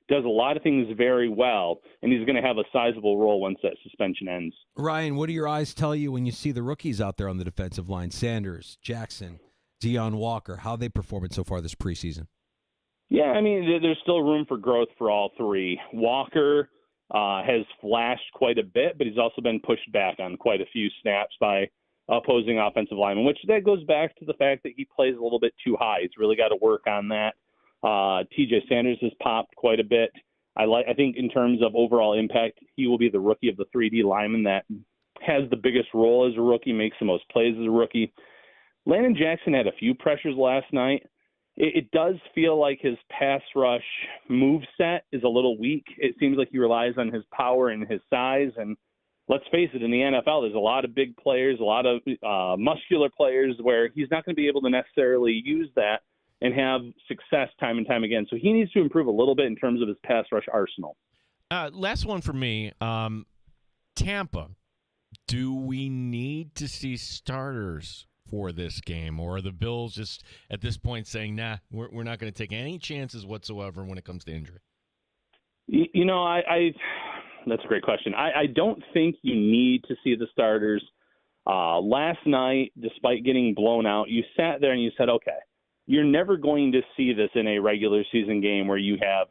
does a lot of things very well, and he's going to have a sizable role once that suspension ends. Ryan, what do your eyes tell you when you see the rookies out there on the defensive line? Sanders, Jackson, Deion Walker, how they performing so far this preseason? Yeah, I mean, there's still room for growth for all 3. Walker has flashed quite a bit, but he's also been pushed back on quite a few snaps by opposing offensive linemen, which that goes back to the fact that he plays a little bit too high. He's really got to work on that. TJ Sanders has popped quite a bit. I think in terms of overall impact, he will be the rookie of the 3D lineman that has the biggest role as a rookie, makes the most plays as a rookie. Landon Jackson had a few pressures last night. It does feel like his pass rush move set is a little weak. It seems like he relies on his power and his size, and let's face it, in the NFL, there's a lot of big players, a lot of muscular players where he's not going to be able to necessarily use that and have success time and time again. So he needs to improve a little bit in terms of his pass rush arsenal. Last one for me. Tampa, do we need to see starters for this game? Or are the Bills just at this point saying, nah, we're not going to take any chances whatsoever when it comes to injury? You know, that's a great question. I don't think you need to see the starters. Last night, despite getting blown out, you sat there and you said, okay, you're never going to see this in a regular season game where you have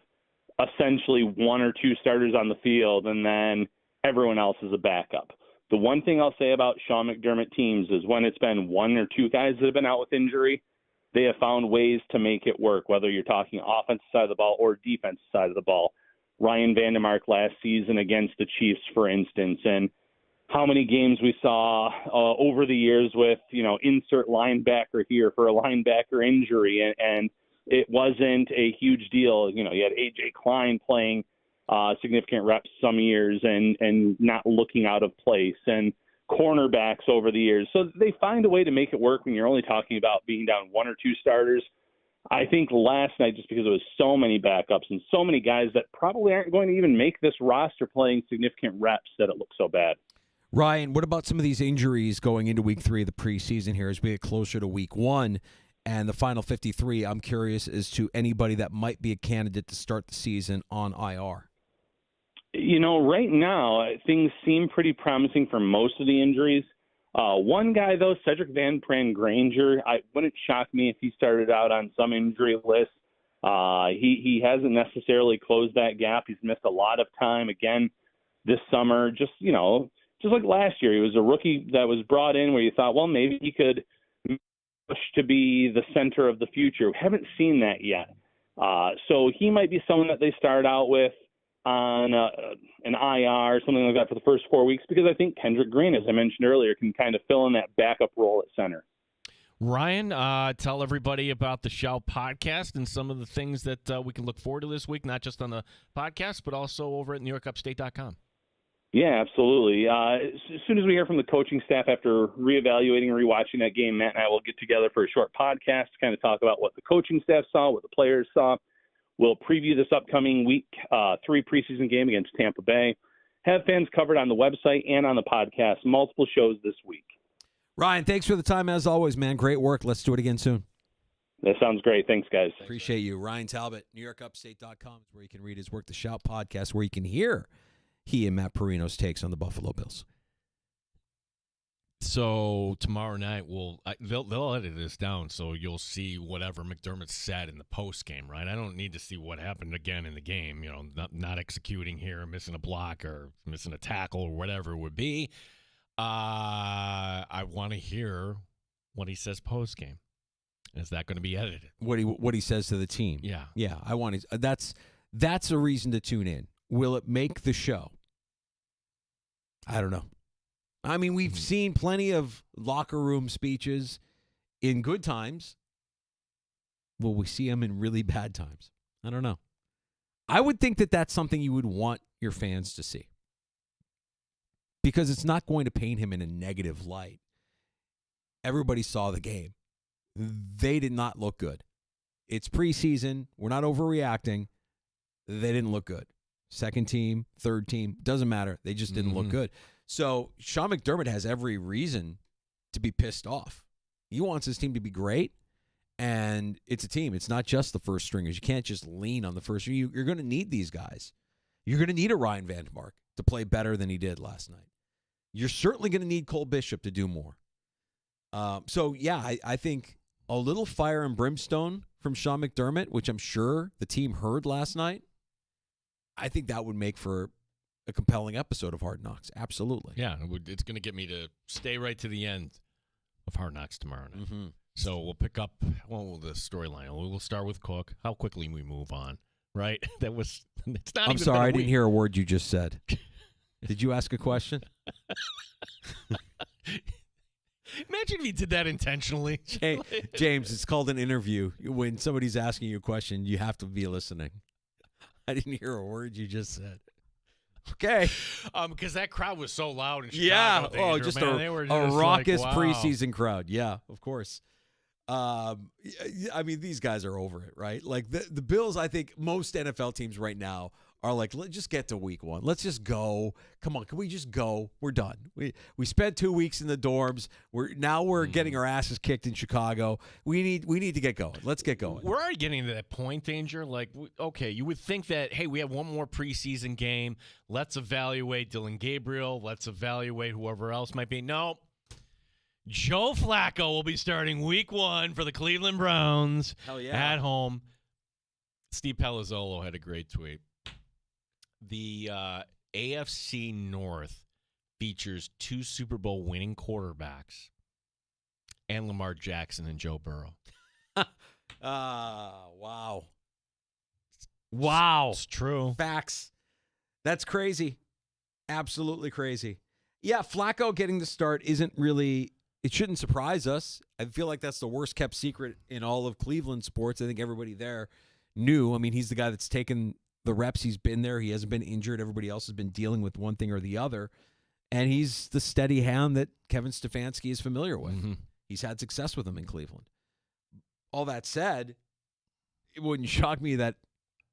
essentially one or two starters on the field and then everyone else is a backup. The one thing I'll say about Sean McDermott teams is when it's been one or two guys that have been out with injury, they have found ways to make it work, whether you're talking offensive side of the ball or defensive side of the ball. Ryan Vandermark last season against the Chiefs, for instance, and how many games we saw over the years with, insert linebacker here for a linebacker injury, and it wasn't a huge deal. You had A.J. Klein playing significant reps some years and not looking out of place, and cornerbacks over the years. So they find a way to make it work when you're only talking about being down one or two starters. I think last night, just because it was so many backups and so many guys that probably aren't going to even make this roster playing significant reps, that it looks so bad. Ryan, what about some of these injuries going into week 3 of the preseason here as we get closer to week 1 and the final 53? I'm curious as to anybody that might be a candidate to start the season on IR. Right now, things seem pretty promising for most of the injuries. One guy, though, Cedric Van Pran Granger, I wouldn't shock me if he started out on some injury list. He hasn't necessarily closed that gap. He's missed a lot of time again this summer. Just like last year, he was a rookie that was brought in where you thought, well, maybe he could push to be the center of the future. We haven't seen that yet. So he might be someone that they start out with on an IR, something like that for the first 4 weeks, because I think Kendrick Green, as I mentioned earlier, can kind of fill in that backup role at center. Ryan, tell everybody about the Shout podcast and some of the things that we can look forward to this week, not just on the podcast, but also over at NewYorkUpstate.com. Yeah, absolutely. As soon as we hear from the coaching staff after reevaluating and rewatching that game, Matt and I will get together for a short podcast to kind of talk about what the coaching staff saw, what the players saw. We'll preview this upcoming week 3 preseason game against Tampa Bay. Have fans covered on the website and on the podcast. Multiple shows this week. Ryan, thanks for the time as always, man. Great work. Let's do it again soon. That sounds great. Thanks, guys. Appreciate you. Ryan Talbot, NewYorkUpstate.com is where you can read his work, the Shout podcast, where you can hear he and Matt Perino's takes on the Buffalo Bills. So tomorrow night, they'll edit this down, so you'll see whatever McDermott said in the post game, right? I don't need to see what happened again in the game. Not executing here, missing a block or missing a tackle or whatever it would be. I want to hear what he says post game. Is that going to be edited? What he says to the team? Yeah. I want to. That's a reason to tune in. Will it make the show? I don't know. I mean, we've seen plenty of locker room speeches in good times. Will we see them in really bad times? I don't know. I would think that that's something you would want your fans to see, because it's not going to paint him in a negative light. Everybody saw the game. They did not look good. It's preseason. We're not overreacting. They didn't look good. Second team, third team, doesn't matter. They just didn't look good. So Sean McDermott has every reason to be pissed off. He wants his team to be great, and it's a team. It's not just the first stringers. You can't just lean on the first string. You're going to need these guys. You're going to need a Ryan Vandermark to play better than he did last night. You're certainly going to need Cole Bishop to do more. I think a little fire and brimstone from Sean McDermott, which I'm sure the team heard last night, I think that would make for a compelling episode of Hard Knocks. Absolutely. Yeah, it's going to get me to stay right to the end of Hard Knocks tomorrow night. Mm-hmm. So we'll pick up the storyline. We'll start with Cook. How quickly we move on, right? It's not. I'm sorry, I didn't hear a word you just said. Did you ask a question? Imagine if he did that intentionally. James, it's called an interview. When somebody's asking you a question, you have to be listening. I didn't hear a word you just said. Okay. Because that crowd was so loud in Chicago. Yeah. with Oh, Andrew, just man. a They were raucous like, wow. preseason crowd. Yeah, of course. I mean, these guys are over it, right? Like the Bills, I think most NFL teams right now are like, let's just get to week 1. Let's just go. Come on, can we just go? We're done. We spent 2 weeks in the dorms. We're getting our asses kicked in Chicago. We need to get going. Let's get going. We're already getting to that point, Danger. Like, okay, you would think that, hey, we have one more preseason game. Let's evaluate Dylan Gabriel. Let's evaluate whoever else might be. No. Joe Flacco will be starting week 1 for the Cleveland Browns. Hell yeah. At home. Steve Palazzolo had a great tweet. The AFC North features 2 Super Bowl winning quarterbacks and Lamar Jackson and Joe Burrow. Wow. Wow. It's true. Facts. That's crazy. Absolutely crazy. Yeah, Flacco getting the start isn't really, it shouldn't surprise us. I feel like that's the worst kept secret in all of Cleveland sports. I think everybody there knew. I mean, he's the guy that's taken the reps. He's been there. He hasn't been injured. Everybody else has been dealing with one thing or the other. And he's the steady hand that Kevin Stefanski is familiar with. Mm-hmm. He's had success with him in Cleveland. All that said, it wouldn't shock me that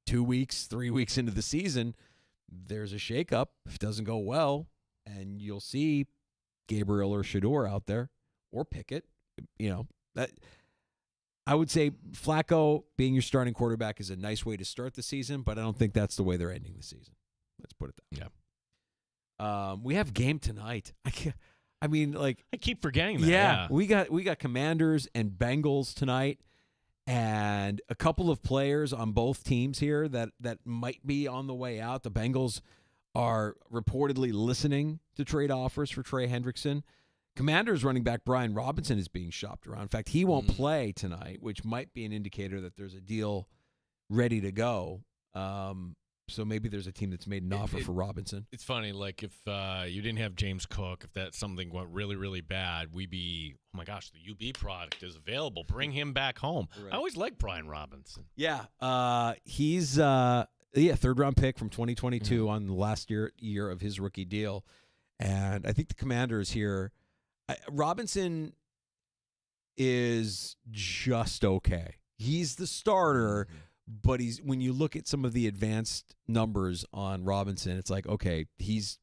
2 weeks, 3 weeks into the season, there's a shakeup. If it doesn't go well, and you'll see Gabriel or Shador out there, or Pickett. You know, that I would say Flacco being your starting quarterback is a nice way to start the season, but I don't think that's the way they're ending the season. Let's put it that way. Yeah. We have game tonight. I keep forgetting that. Yeah, we got Commanders and Bengals tonight, and a couple of players on both teams here that might be on the way out. The Bengals are reportedly listening to trade offers for Trey Hendrickson. Commanders running back Brian Robinson is being shopped around. In fact, he won't play tonight, which might be an indicator that there's a deal ready to go. So maybe there's a team that's made an offer for Robinson. It's funny, like if you didn't have James Cook, if that something went really, really bad, we'd be, oh my gosh, the UB product is available. Bring him back home. Right. I always liked Brian Robinson. Yeah, he's third-round pick from 2022 on the last year of his rookie deal. And I think the Commanders here, Robinson is just okay. He's the starter, but when you look at some of the advanced numbers on Robinson, it's like, okay, he's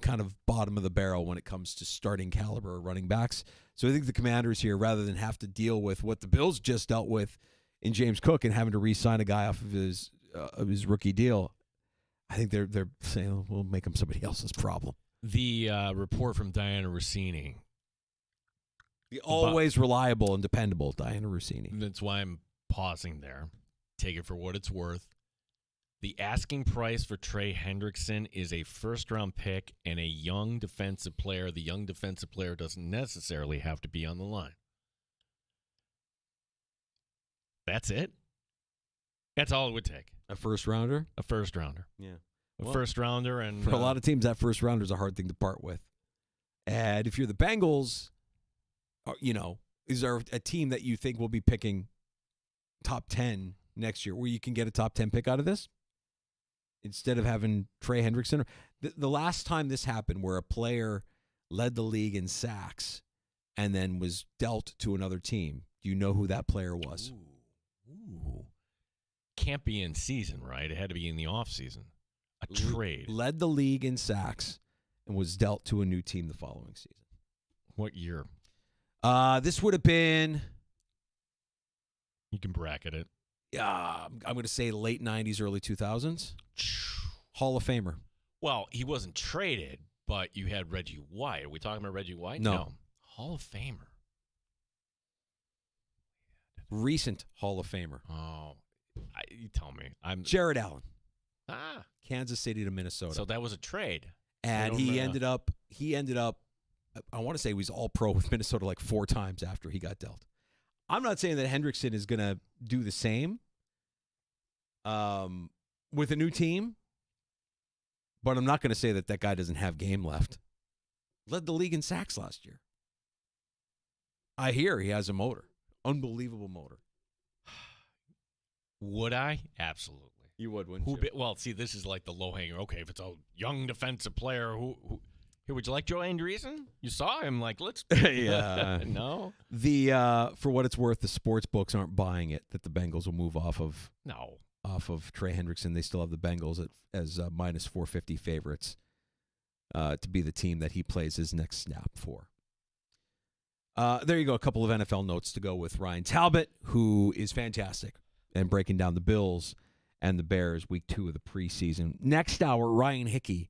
kind of bottom of the barrel when it comes to starting caliber running backs. So I think the Commanders here, rather than have to deal with what the Bills just dealt with in James Cook and having to re-sign a guy off of his rookie deal, I think they're saying, we'll make him somebody else's problem. The report from Diana Rossini. The always reliable and dependable Diana Rossini. That's why I'm pausing there. Take it for what it's worth. The asking price for Trey Hendrickson is a first-round pick and a young defensive player. The young defensive player doesn't necessarily have to be on the line. That's it. That's all it would take. A first-rounder? A first-rounder. Yeah. A first-rounder. And for a lot of teams, that first-rounder is a hard thing to part with. And if you're the Bengals, is there a team that you think will be picking top 10 next year where you can get a top 10 pick out of this instead of having Trey Hendrickson? The last time this happened where a player led the league in sacks and then was dealt to another team, do you know who that player was? Ooh. Can't be in season, right? It had to be in the offseason. A trade. Led the league in sacks and was dealt to a new team the following season. What year? This would have been... You can bracket it. I'm going to say late 90s, early 2000s. Hall of Famer. Well, he wasn't traded, but you had Reggie White. Are we talking about Reggie White? No. Hall of Famer. Recent Hall of Famer. Oh, you tell me. Jared Allen. Kansas City to Minnesota. So that was a trade. And he ended up, I want to say he was all pro with Minnesota like 4 times after he got dealt. I'm not saying that Hendrickson is going to do the same with a new team, but I'm not going to say that guy doesn't have game left. Led the league in sacks last year. I hear he has a motor. Unbelievable motor. Would I? Absolutely. You would, wouldn't you? Well, see, this is like the low hanger. Okay, if it's a young defensive player, who here, would you like Joe Andreessen? You saw him. Like, let's. Yeah. No. For what it's worth, the sports books aren't buying it that the Bengals will move off of Trey Hendrickson. They still have the Bengals as minus 450 favorites to be the team that he plays his next snap for. There you go. A couple of NFL notes to go with Ryan Talbot, who is fantastic and breaking down the Bills and the Bears week 2 of the preseason. Next hour, Ryan Hickey,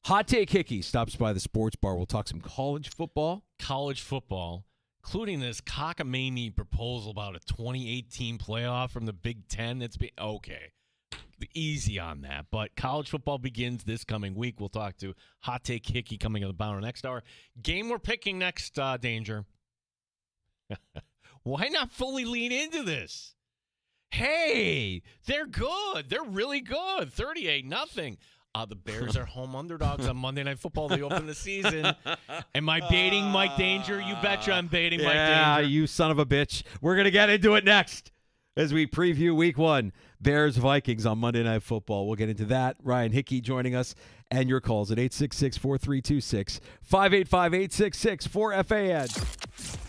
Hot Take Hickey, stops by the sports bar. We'll talk some college football. College football, including this cockamamie proposal about a 2018 playoff from the Big Ten. Okay. Easy on that. But college football begins this coming week. We'll talk to Hot Take Hickey coming on the bound next hour. Game we're picking next, Danger. Why not fully lean into this? Hey, they're good. They're really good. 38-0. The Bears are home underdogs on Monday Night Football. They open the season. Am I baiting Mike Danger? You betcha I'm baiting Mike Danger. Yeah, you son of a bitch. We're going to get into it next as we preview week 1. Bears-Vikings on Monday Night Football. We'll get into that. Ryan Hickey joining us. And your calls at 866-4326, 585-866-4FAN.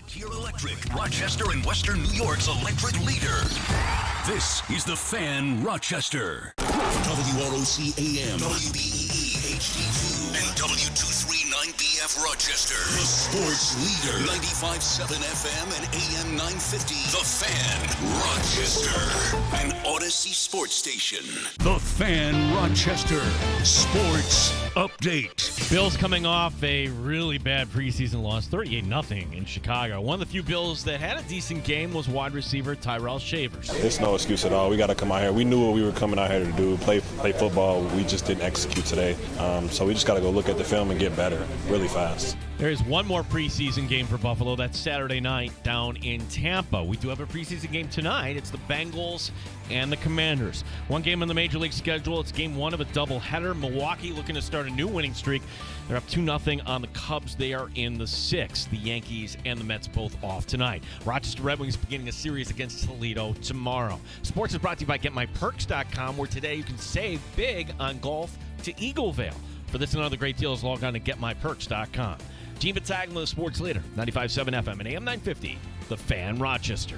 Frontier Electric, Rochester and Western New York's electric leader. This is The Fan Rochester. WROC AM, WBEE HD2, and W239BF Rochester. The sports leader. 95.7 FM and AM 950. The Fan Rochester. An Odyssey sports station. The Fan Rochester. Sports update. Bills coming off a really bad preseason loss, 38-0 in Chicago. One of the few Bills that had a decent game was wide receiver Tyrell Shavers. It's no excuse at all. We got to come out here. We knew what we were coming out here to do, play football. We just didn't execute today. So we just got to go look at the film and get better really fast. There is one more preseason game for Buffalo. That's Saturday night down in Tampa. We do have a preseason game tonight. It's the Bengals and the Commanders. One game on the Major League schedule. It's game one of a doubleheader. Milwaukee looking to start a new winning streak. They're up 2-0 on the Cubs. They are in the sixth. The Yankees and the Mets both off tonight. Rochester Red Wings beginning a series against Toledo tomorrow. Sports is brought to you by GetMyPerks.com, where today you can save big on golf to Eaglevale. For this and other great deals, log on to GetMyPerks.com. Gene Battaglia, the sports leader, 95.7 FM and AM 950, The Fan Rochester.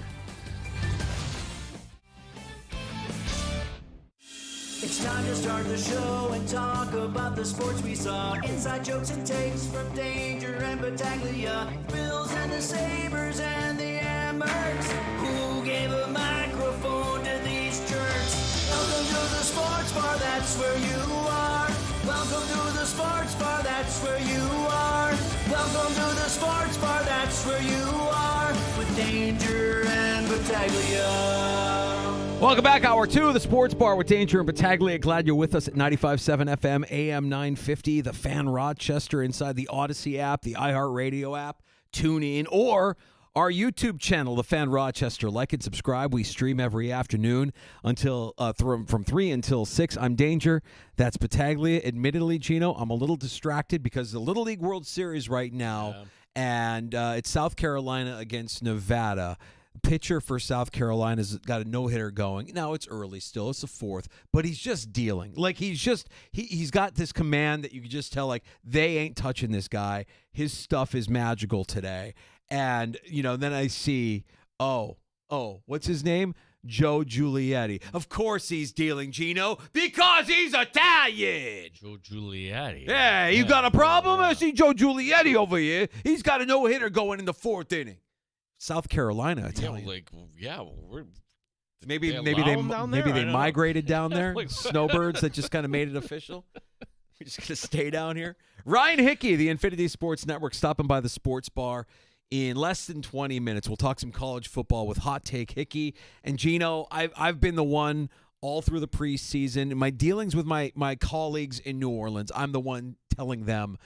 It's time to start the show and talk about the sports we saw. Inside jokes and takes from Danger and Battaglia. Bills and the Sabres and the Ambers. Who gave a microphone to these jerks? Welcome to the sports bar, that's where you are. Welcome to the sports bar, that's where you are. Welcome to the sports bar, that's where you are. With Danger and Battaglia. Welcome back, Hour 2 of the Sports Bar with Danger and Battaglia. Glad you're with us at 95.7 FM, AM 950, The Fan Rochester, inside the Odyssey app, the iHeartRadio app, tune in, or our YouTube channel, The Fan Rochester. Like and subscribe. We stream every afternoon until from 3 until 6. I'm Danger. That's Battaglia. Admittedly, Gino, I'm a little distracted because the Little League World Series right now, and it's South Carolina against Nevada. Pitcher for South Carolina's got a no-hitter going. Now, it's early still. It's the fourth. But he's just dealing. Like, he's got this command that you can just tell, like, they ain't touching this guy. His stuff is magical today. And, then I see, what's his name? Joe Giulietti. Of course he's dealing, Gino, because he's Italian. Joe Giulietti. Yeah, you got a problem? I see Joe Giulietti over here. He's got a no-hitter going in the fourth inning. South Carolina, Italian. We're maybe they they migrated down there. Snowbirds that just kind of made it official. We're just gonna stay down here. Ryan Hickey, the Infinity Sports Network, stopping by the Sports Bar in less than 20 minutes. We'll talk some college football with Hot Take Hickey and Gino. I've been the one all through the preseason in my dealings with my colleagues in New Orleans. I'm the one telling them,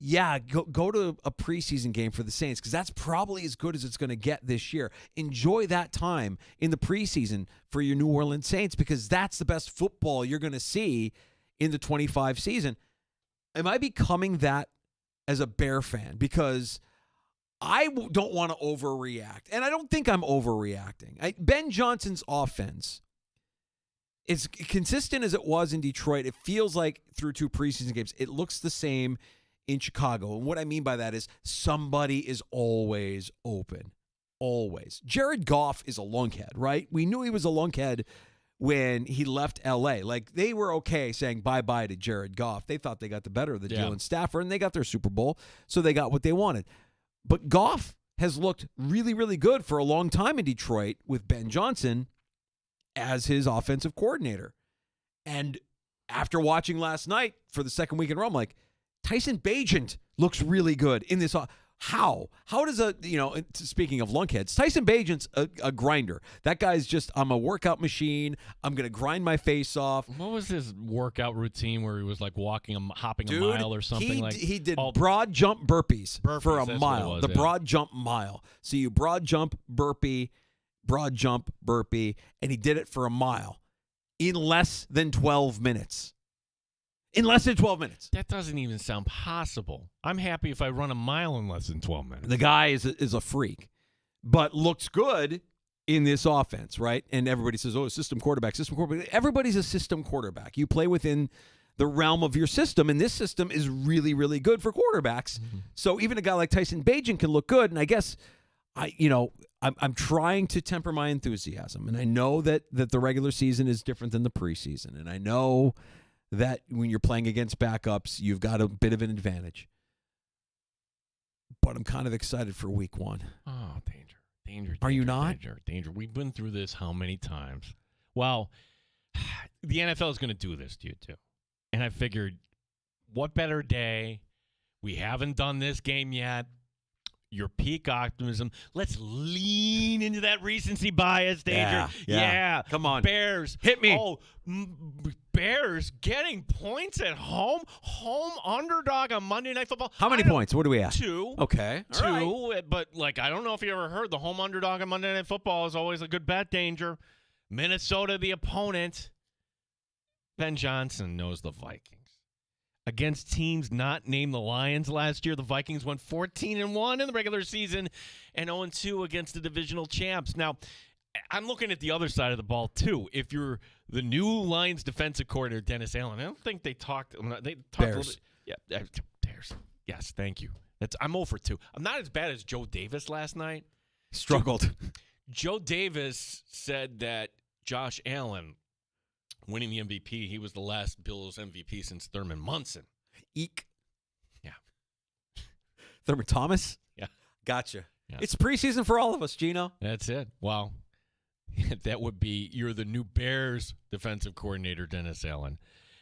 yeah, go to a preseason game for the Saints because that's probably as good as it's going to get this year. Enjoy that time in the preseason for your New Orleans Saints because that's the best football you're going to see in the 25 season. Am I becoming that as a Bear fan? Because I don't want to overreact, and I don't think I'm overreacting. Ben Johnson's offense is consistent as it was in Detroit. It feels like through two preseason games, it looks the same in Chicago. And what I mean by that is somebody is always open. Always. Jared Goff is a lunkhead, right? We knew he was a lunkhead when he left L.A. Like, they were okay saying bye-bye to Jared Goff. They thought they got the better of the deal in Stafford, and they got their Super Bowl, so they got what they wanted. But Goff has looked really, really good for a long time in Detroit with Ben Johnson as his offensive coordinator. And after watching last night for the second week in a row, I'm like, Tyson Bagent looks really good in this. How does speaking of lunkheads, Tyson Bagent's a grinder. That guy's just, I'm a workout machine. I'm going to grind my face off. What was his workout routine where he was like hopping a mile or something? He did broad jump burpees for a mile. Broad jump mile. So you broad jump burpee, and he did it for a mile in less than 12 minutes. In less than 12 minutes. That doesn't even sound possible. I'm happy if I run a mile in less than 12 minutes. The guy is a freak, but looks good in this offense, right? And everybody says, system quarterback. Everybody's a system quarterback. You play within the realm of your system, and this system is really, really good for quarterbacks. Mm-hmm. So even a guy like Tyson Bagent can look good, and I guess I'm trying to temper my enthusiasm, and I know that the regular season is different than the preseason, and I know that when you're playing against backups, you've got a bit of an advantage. But I'm kind of excited for week 1. Oh, danger. Are you not? Danger. We've been through this how many times? Well, the NFL is going to do this to you too. And I figured, what better day? We haven't done this game yet. Your peak optimism. Let's lean into that recency bias, Danger. Yeah. Come on. Bears. Hit me. Oh, Bears getting points at home. Home underdog on Monday Night Football. How many points? What do we have? 2. Okay. All right. But, I don't know if you ever heard the home underdog on Monday Night Football is always a good bet, Danger. Minnesota, the opponent. Ben Johnson knows the Vikings. Against teams not named the Lions last year, the Vikings went 14-1 in the regular season and 0-2 against the divisional champs. Now, I'm looking at the other side of the ball, too. If you're the new Lions defensive coordinator, Dennis Allen, I don't think they talked. They talked Bears. a little bit. Yeah, Bears. Yes, thank you. I'm 0 for 2. I'm not as bad as Joe Davis last night. Struggled. Joe Davis said that Josh Allen winning the MVP, he was the last Bills MVP since Thurman Munson. Eek. Yeah. Thurman Thomas? Yeah. Gotcha. Yeah. It's preseason for all of us, Gino. That's it. Wow. That would be, you're the new Bears defensive coordinator, Dennis Allen.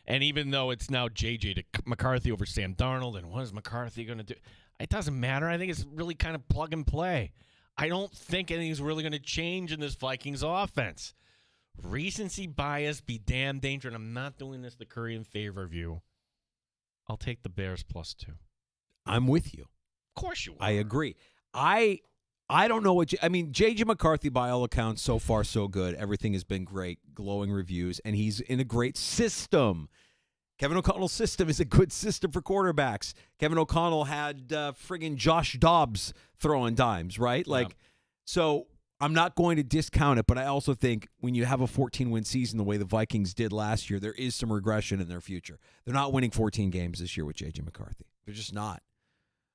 And even though it's now J.J. to McCarthy over Sam Darnold, and what is McCarthy going to do? It doesn't matter. I think it's really kind of plug and play. I don't think anything's really going to change in this Vikings offense. Recency bias be damn dangerous. And I'm not doing this the Curry in favor of you. I'll take the Bears +2. I'm with you. Of course you are. I agree. I don't know what J.J. McCarthy, by all accounts, so far so good. Everything has been great, glowing reviews, and he's in a great system. Kevin O'Connell's system is a good system for quarterbacks. Kevin O'Connell had friggin' Josh Dobbs throwing dimes, right? So I'm not going to discount it, but I also think when you have a 14-win season the way the Vikings did last year, there is some regression in their future. They're not winning 14 games this year with J.J. McCarthy. They're just not.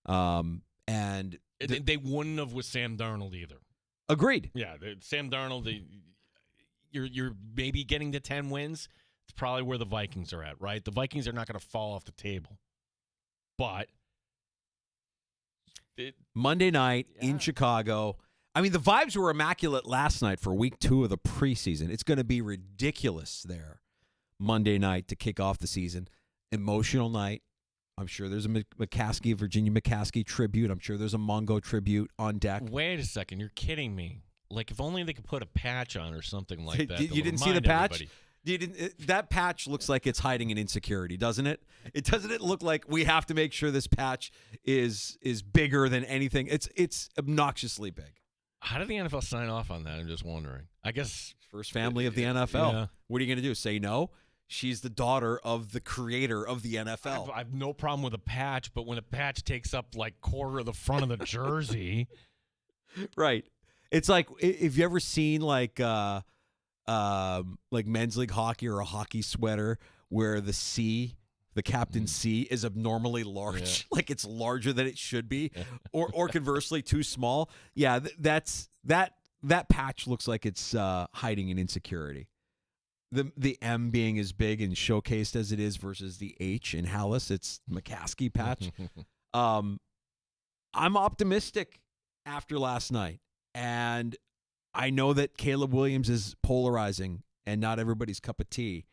And they wouldn't have with Sam Darnold either. Agreed. Yeah, Sam Darnold, you're maybe getting to 10 wins. It's probably where the Vikings are at, right? The Vikings are not going to fall off the table. But Monday night in Chicago. I mean, the vibes were immaculate last night for week 2 of the preseason. It's going to be ridiculous there Monday night to kick off the season. Emotional night. I'm sure there's a Virginia McCaskey tribute. I'm sure there's a Mongo tribute on deck. Wait a second. You're kidding me. If only they could put a patch on or something like that. You didn't see the patch? That patch looks like it's hiding an insecurity, doesn't it? Doesn't it look like we have to make sure this patch is bigger than anything? It's obnoxiously big. How did the NFL sign off on that? I'm just wondering. I guess first family of the NFL. Yeah. What are you going to do? Say no? She's the daughter of the creator of the NFL. I have no problem with a patch, but when a patch takes up quarter of the front of the jersey, right? It's like if you ever seen like men's league hockey or a hockey sweater where the C, the captain C, is abnormally large, like it's larger than it should be, or conversely too small. Yeah, that patch looks like it's hiding an insecurity. The M being as big and showcased as it is versus the H in Hallis, it's McCaskey patch. I'm optimistic after last night, and I know that Caleb Williams is polarizing and not everybody's cup of tea,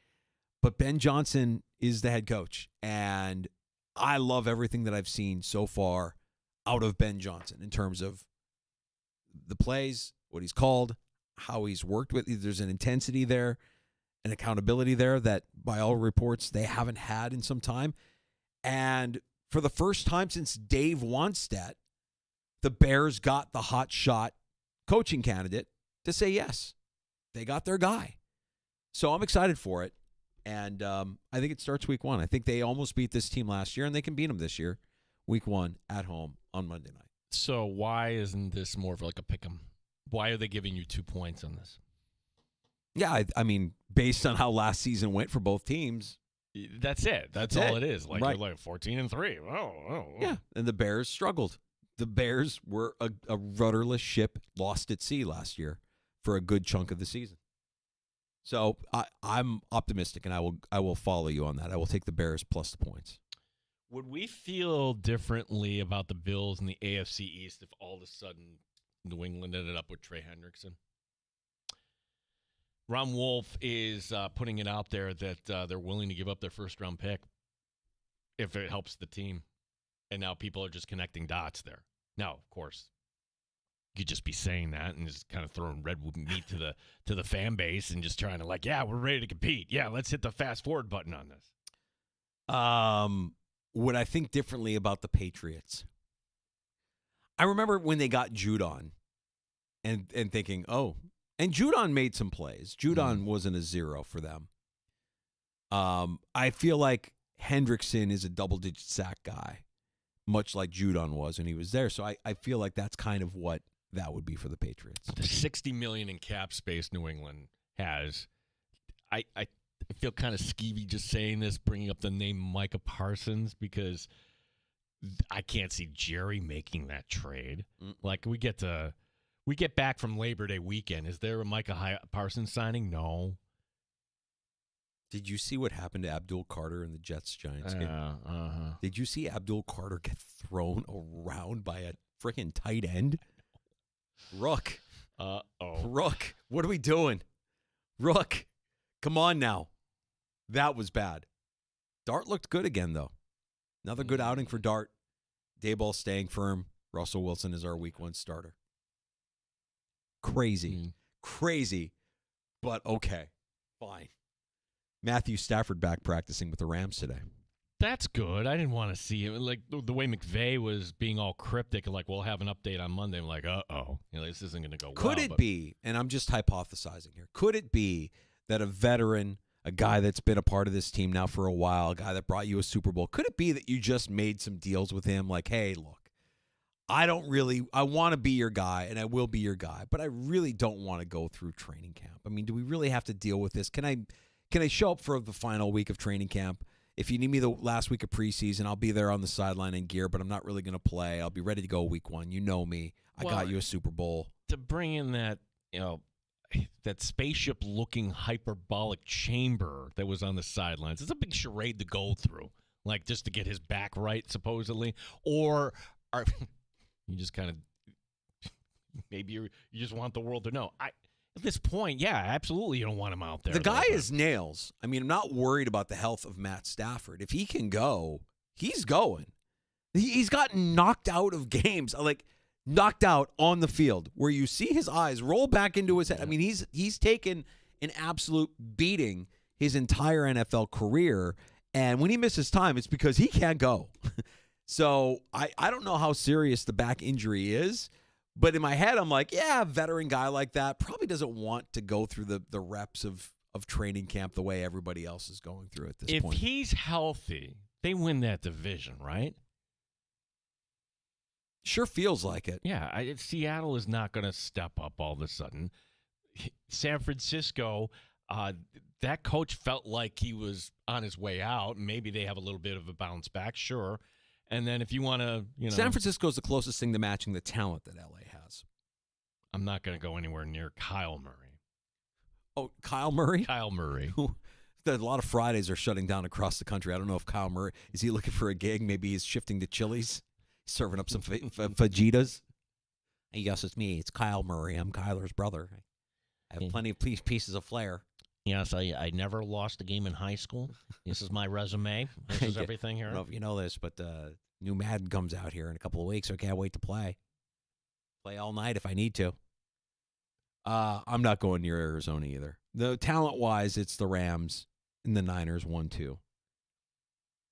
but Ben Johnson is the head coach, and I love everything that I've seen so far out of Ben Johnson in terms of the plays, what he's called, how he's worked with. There's an intensity there, an accountability there that, by all reports, they haven't had in some time. And for the first time since Dave Wannstedt, the Bears got the hot shot coaching candidate to say yes. They got their guy. So I'm excited for it. And I think it starts week 1. I think they almost beat this team last year, and they can beat them this year, week 1 at home on Monday night. So why isn't this more of a pick 'em? Why are they giving you 2 points on this? Yeah, I mean, based on how last season went for both teams. That's it. That's all it is. Right. You're 14-3. Oh. Yeah, and the Bears struggled the Bears were a rudderless ship lost at sea last year for a good chunk of the season. So I'm optimistic, and I will follow you on that. I will take the Bears plus the points. Would we feel differently about the Bills in the AFC East if all of a sudden New England ended up with Trey Hendrickson? Ron Wolf is putting it out there that they're willing to give up their first-round pick if it helps the team. And now people are just connecting dots there. Now, of course, you could just be saying that and just kind of throwing red meat to the fan base and just trying to we're ready to compete. Yeah, let's hit the fast-forward button on this. Would I think differently about the Patriots? I remember when they got Judon and thinking, and Judon made some plays. Judon wasn't a zero for them. I feel like Hendrickson is a double-digit sack guy, much like Judon was when he was there. So I feel like that's kind of what that would be for the Patriots. The $60 million in cap space New England has, I feel kind of skeevy just saying this, bringing up the name Micah Parsons, because I can't see Jerry making that trade. Like, we get back from Labor Day weekend. Is there a Micah Parsons signing? No. Did you see what happened to Abdul Carter in the Jets-Giants game? Did you see Abdul Carter get thrown around by a freaking tight end? Rook. Rook, what are we doing? Rook, come on now. That was bad. Dart looked good again, though. Another good outing for Dart. Daboll staying firm. Russell Wilson is our week 1 starter. Crazy. Crazy, but okay. Fine. Matthew Stafford back practicing with the Rams today. That's good. I didn't want to see him. Like, the way McVay was being all cryptic, we'll have an update on Monday. I'm like, this isn't going to go well. Could it be, and I'm just hypothesizing here, could it be that a veteran, a guy that's been a part of this team now for a while, a guy that brought you a Super Bowl, could it be that you just made some deals with him? Like, hey, look, I want to be your guy, and I will be your guy, but I really don't want to go through training camp. I mean, do we really have to deal with this? Can I show up for the final week of training camp? If you need me the last week of preseason, I'll be there on the sideline in gear, but I'm not really going to play. I'll be ready to go week 1. You know me. I got you a Super Bowl. To bring in that, that spaceship-looking hyperbolic chamber that was on the sidelines, it's a big charade to go through, just to get his back right, supposedly. Or you just kind of maybe you just want the world to know. At this point, yeah, absolutely you don't want him out there. The guy is nails. I mean, I'm not worried about the health of Matt Stafford. If he can go, he's going. He's gotten knocked out of games, knocked out on the field, where you see his eyes roll back into his head. I mean, he's taken an absolute beating his entire NFL career, and when he misses time, it's because he can't go. So I don't know how serious the back injury is. But in my head, I'm like, yeah, a veteran guy like that probably doesn't want to go through the reps of training camp the way everybody else is going through at this point. If he's healthy, they win that division, right? Sure feels like it. Yeah, Seattle is not going to step up all of a sudden. San Francisco, that coach felt like he was on his way out. Maybe they have a little bit of a bounce back, sure. And then if you want to, San Francisco is the closest thing to matching the talent that LA has. I'm not going to go anywhere near Kyle Murray. Oh, Kyle Murray? Kyle Murray. A lot of Fridays are shutting down across the country. I don't know if Kyle Murray, is he looking for a gig? Maybe he's shifting to Chili's, serving up some fajitas. Hey, yes, it's me. It's Kyle Murray. I'm Kyler's brother. I have plenty of pieces of flair. Yes, I never lost a game in high school. This is my resume. This is everything here. I don't know if you know this, but new Madden comes out here in a couple of weeks. I can't wait to play. Play all night if I need to. I'm not going near Arizona either. The talent-wise, it's the Rams and the Niners 1-2.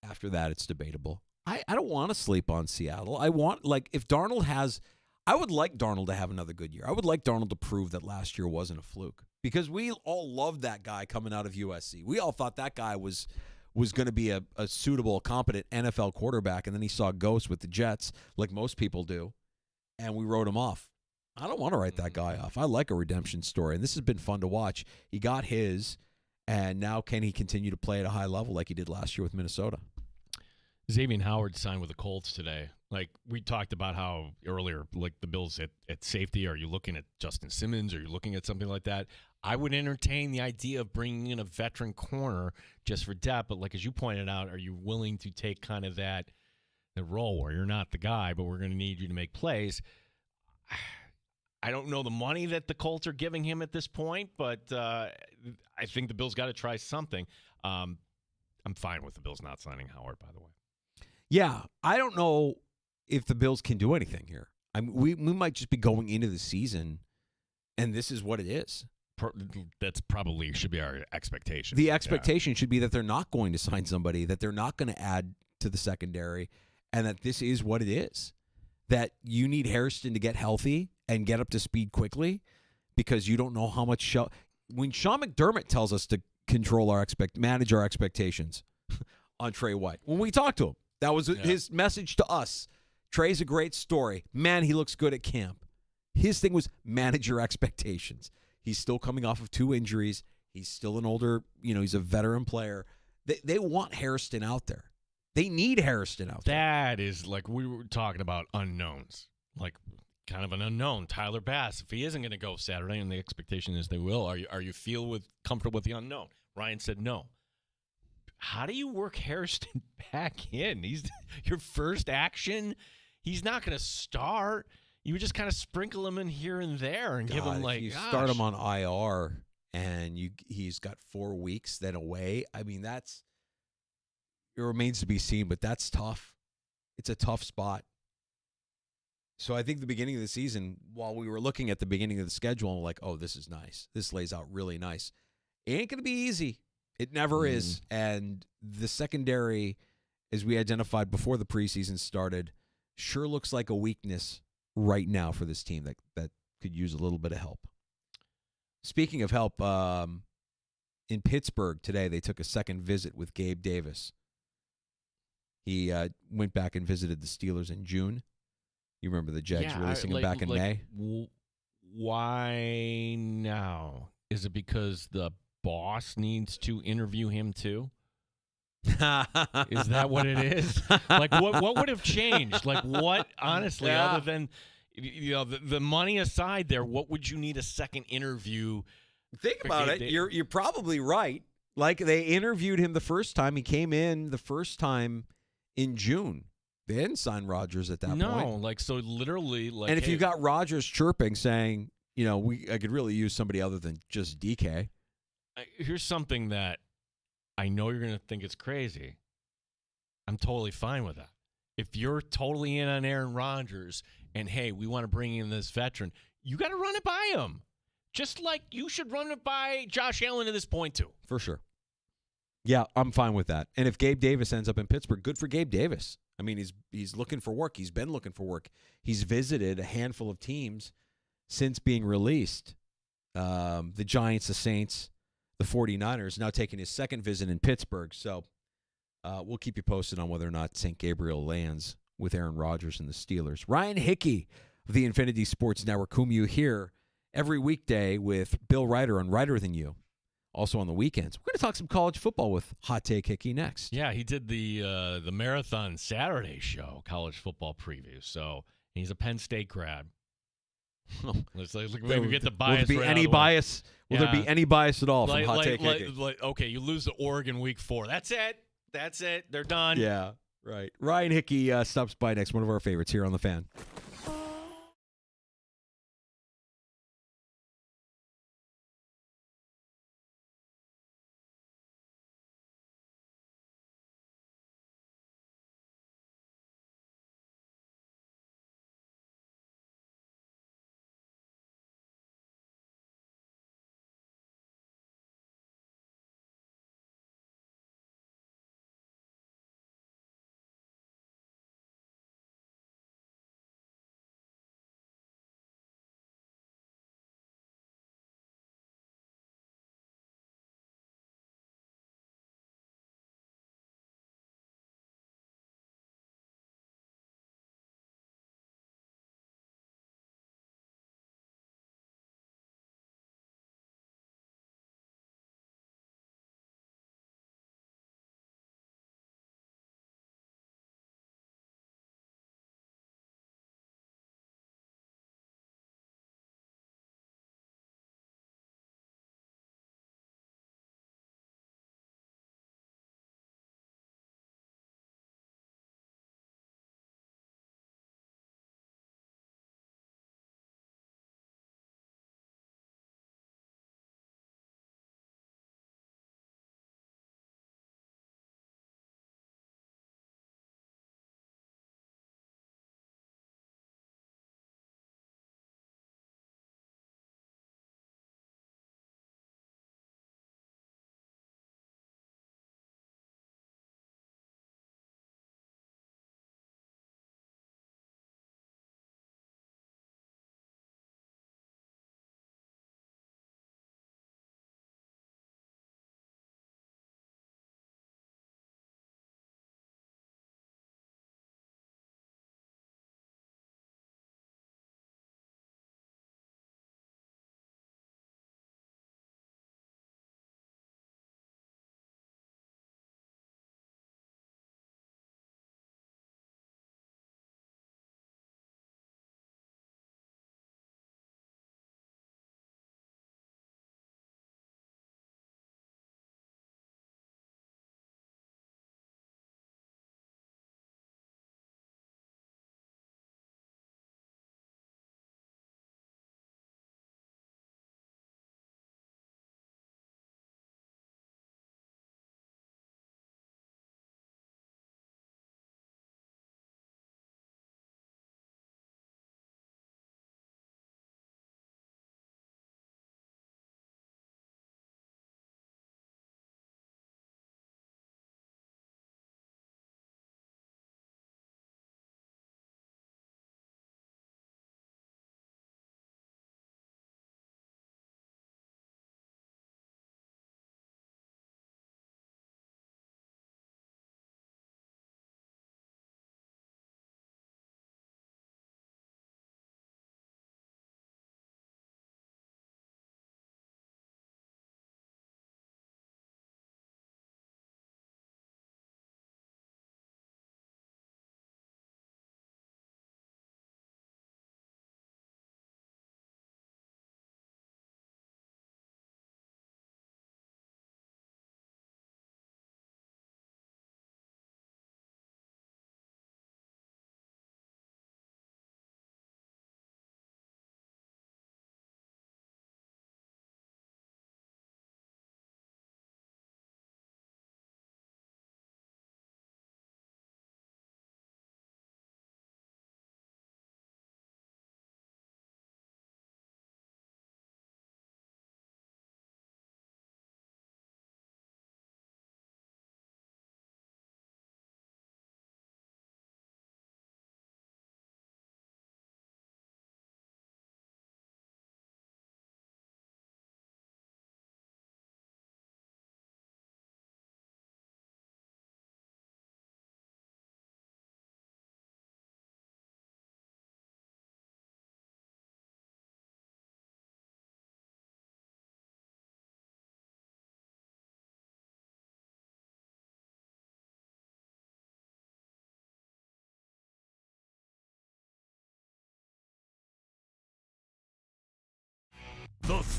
After that, it's debatable. I don't want to sleep on Seattle. I want, if Darnold has, I would like Darnold to have another good year. I would like Darnold to prove that last year wasn't a fluke. Because we all loved that guy coming out of USC. We all thought that guy was going to be a suitable, competent NFL quarterback, and then he saw ghosts with the Jets, like most people do, and we wrote him off. I don't want to write that guy off. I like a redemption story, and this has been fun to watch. He got his, and now can he continue to play at a high level like he did last year with Minnesota? Xavier Howard signed with the Colts today. Like, we talked about how earlier, like, the Bills at safety, are you looking at Justin Simmons? Are you looking at something like that? I would entertain the idea of bringing in a veteran corner just for depth. But, like, as you pointed out, are you willing to take kind of the role where you're not the guy, but we're going to need you to make plays? I don't know the money that the Colts are giving him at this point, but I think the Bills got to try something. I'm fine with the Bills not signing Howard, by the way. Yeah, I don't know if the Bills can do anything here. I mean, we might just be going into the season, and this is what it is. That's probably should be our expectation. The expectation should be that they're not going to sign somebody, that they're not going to add to the secondary, and that this is what it is. That you need Hairston to get healthy and get up to speed quickly because you don't know how much when Sean McDermott tells us to manage our expectations on Trey White. When we talked to him, that was his message to us. Trey's a great story. Man, he looks good at camp. His thing was manage your expectations. He's still coming off of 2 injuries. He's still an older, he's a veteran player. They want Hairston out there. They need Hairston out there. That is, like, we were talking about unknowns. Like, kind of an unknown. Tyler Bass, if he isn't going to go Saturday, and the expectation is they will, are you comfortable with the unknown? Ryan said no. How do you work Hairston back in? He's your first action. He's not going to start. You would just kind of sprinkle him in here and there and give him if you start him on IR and he's got 4 weeks then away. I mean, it remains to be seen, but that's tough. It's a tough spot. So I think the beginning of the season, while we were looking at the beginning of the schedule, and we're like, oh, this is nice. This lays out really nice. It ain't going to be easy. It never is. And the secondary, as we identified before the preseason started, sure looks like a weakness right now for this team that could use a little bit of help. Speaking of help, in Pittsburgh today, they took a second visit with Gabe Davis. He went back and visited the Steelers in June. You remember the Jags releasing him back in May? Why now? Is it because the boss needs to interview him too? Is that what it is? Like, what would have changed? Like, what, honestly, other than the money aside there, what would you need a second interview? Think about it. You're probably right. Like, they interviewed him the first time. He came in the first time in June. They didn't sign Rodgers at that point. No, like, so literally, like, and if you got Rodgers chirping saying, I could really use somebody other than just DK. Here's something that I know you're going to think it's crazy. I'm totally fine with that. If you're totally in on Aaron Rodgers and, hey, we want to bring in this veteran, you got to run it by him. Just like you should run it by Josh Allen at this point, too. For sure. Yeah, I'm fine with that. And if Gabe Davis ends up in Pittsburgh, good for Gabe Davis. I mean, he's looking for work. He's been looking for work. He's visited a handful of teams since being released. The Giants, the Saints, the 49ers, now taking his second visit in Pittsburgh. So we'll keep you posted on whether or not St. Gabriel lands with Aaron Rodgers and the Steelers. Ryan Hickey of the Infinity Sports Network, whom you hear every weekday with Bill Ryder on Ryder Than You. Also on the weekends. We're going to talk some college football with Hot Take Hickey next. Yeah, he did the Marathon Saturday show, college football preview. So he's a Penn State grad. Let's maybe get the bias. Will there be any bias? Will there be any bias at all from Hot Take Hickey? Okay, you lose to Oregon week 4. That's it. They're done. Yeah, right. Ryan Hickey stops by next. One of our favorites here on The Fan.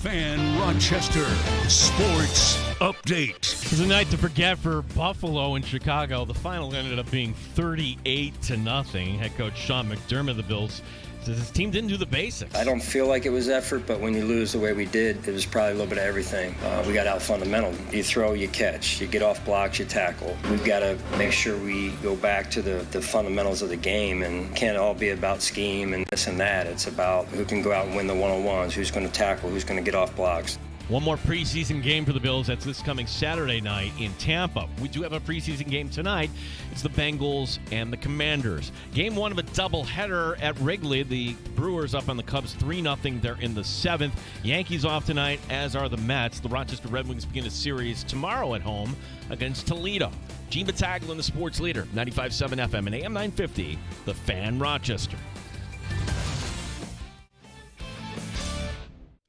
Fan Rochester Sports Update. It was a night to forget for Buffalo and Chicago. The final ended up being 38-0. Head coach Sean McDermott of the Bills says his team didn't do the basics. I don't feel like it was effort, but when you lose the way we did, it was probably a little bit of everything. We got out fundamental. You throw, you catch. You get off blocks, you tackle. We've got to make sure we go back to the fundamentals of the game, and can't all be about scheme and this and that. It's about who can go out and win the one-on-ones, who's going to tackle, who's going to get off blocks. One more preseason game for the Bills. That's this coming Saturday night in Tampa. We do have a preseason game tonight. It's the Bengals and the Commanders. Game one of a doubleheader at Wrigley. The Brewers up on the Cubs 3-0. They're in the 7th. Yankees off tonight, as are the Mets. The Rochester Red Wings begin a series tomorrow at home against Toledo. Gene Battaglia, the sports leader, 95.7 FM and AM 950, The Fan Rochester.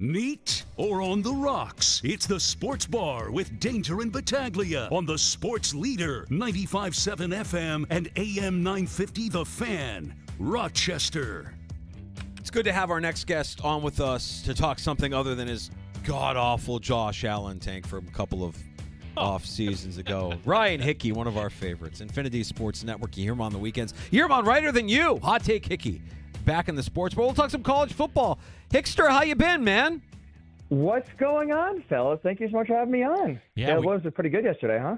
Neat or on the rocks? It's the Sports Bar with Danger and Battaglia on the Sports Leader, 95.7 FM and AM 950 The Fan, Rochester. It's good to have our next guest on with us to talk something other than his god-awful Josh Allen tank from a couple of off seasons ago. Ryan Hickey, one of our favorites. Infinity Sports Network. You hear him on the weekends. You hear him on Writer Than You. Hot Take Hickey. Back in the sports bar. We'll talk some college football. Hickster, how you been, man? What's going on, fellas? Thank you so much for having me on. Yeah, it was pretty good yesterday, huh?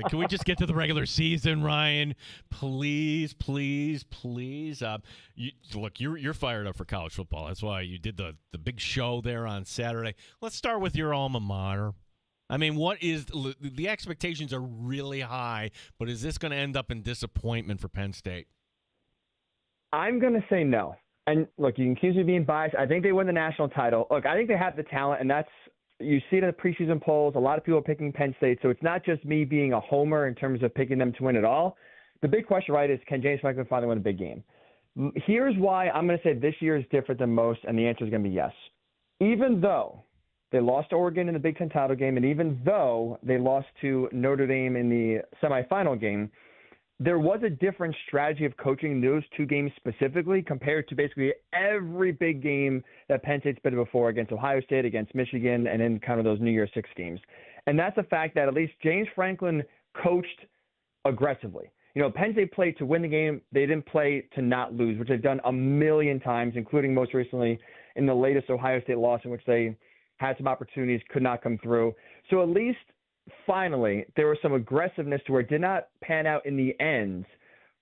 Can we just get to the regular season, Ryan? Please. You're fired up for college football. That's why you did the big show there on Saturday. Let's start with your alma mater. I mean, what is the expectations are really high, but is this going to end up in disappointment for Penn State? I'm going to say no. And look, you can accuse me of being biased. I think they win the national title. Look, I think they have the talent, and you see it in the preseason polls. A lot of people are picking Penn State, so it's not just me being a homer in terms of picking them to win it all. The big question, right, is can James Franklin finally win a big game? Here's why I'm going to say this year is different than most, and the answer is going to be yes. Even though they lost to Oregon in the Big Ten title game, and even though they lost to Notre Dame in the semifinal game, there was a different strategy of coaching those two games specifically compared to basically every big game that Penn State's been before against Ohio State, against Michigan, and then kind of those New Year's Six games. And that's the fact that at least James Franklin coached aggressively. You know, Penn State played to win the game. They didn't play to not lose, which they've done a million times, including most recently in the latest Ohio State loss in which they had some opportunities, could not come through. So at least finally there was some aggressiveness to where it did not pan out in the end.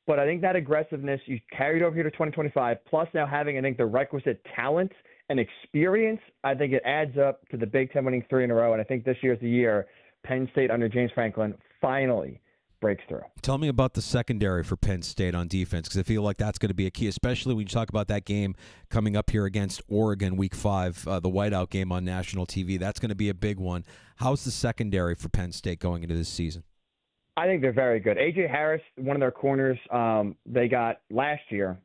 But I think that aggressiveness you carried over here to 2025, plus now having, I think, the requisite talent and experience, I think it adds up to the Big Ten winning 3 in a row. And I think this year's the year Penn State under James Franklin finally breaks through. Tell me about the secondary for Penn State on defense, because I feel like that's going to be a key, especially when you talk about that game coming up here against Oregon Week 5, the whiteout game on national TV. That's going to be a big one. How's the secondary for Penn State going into this season? I think they're very good. A.J. Harris, one of their corners they got last year,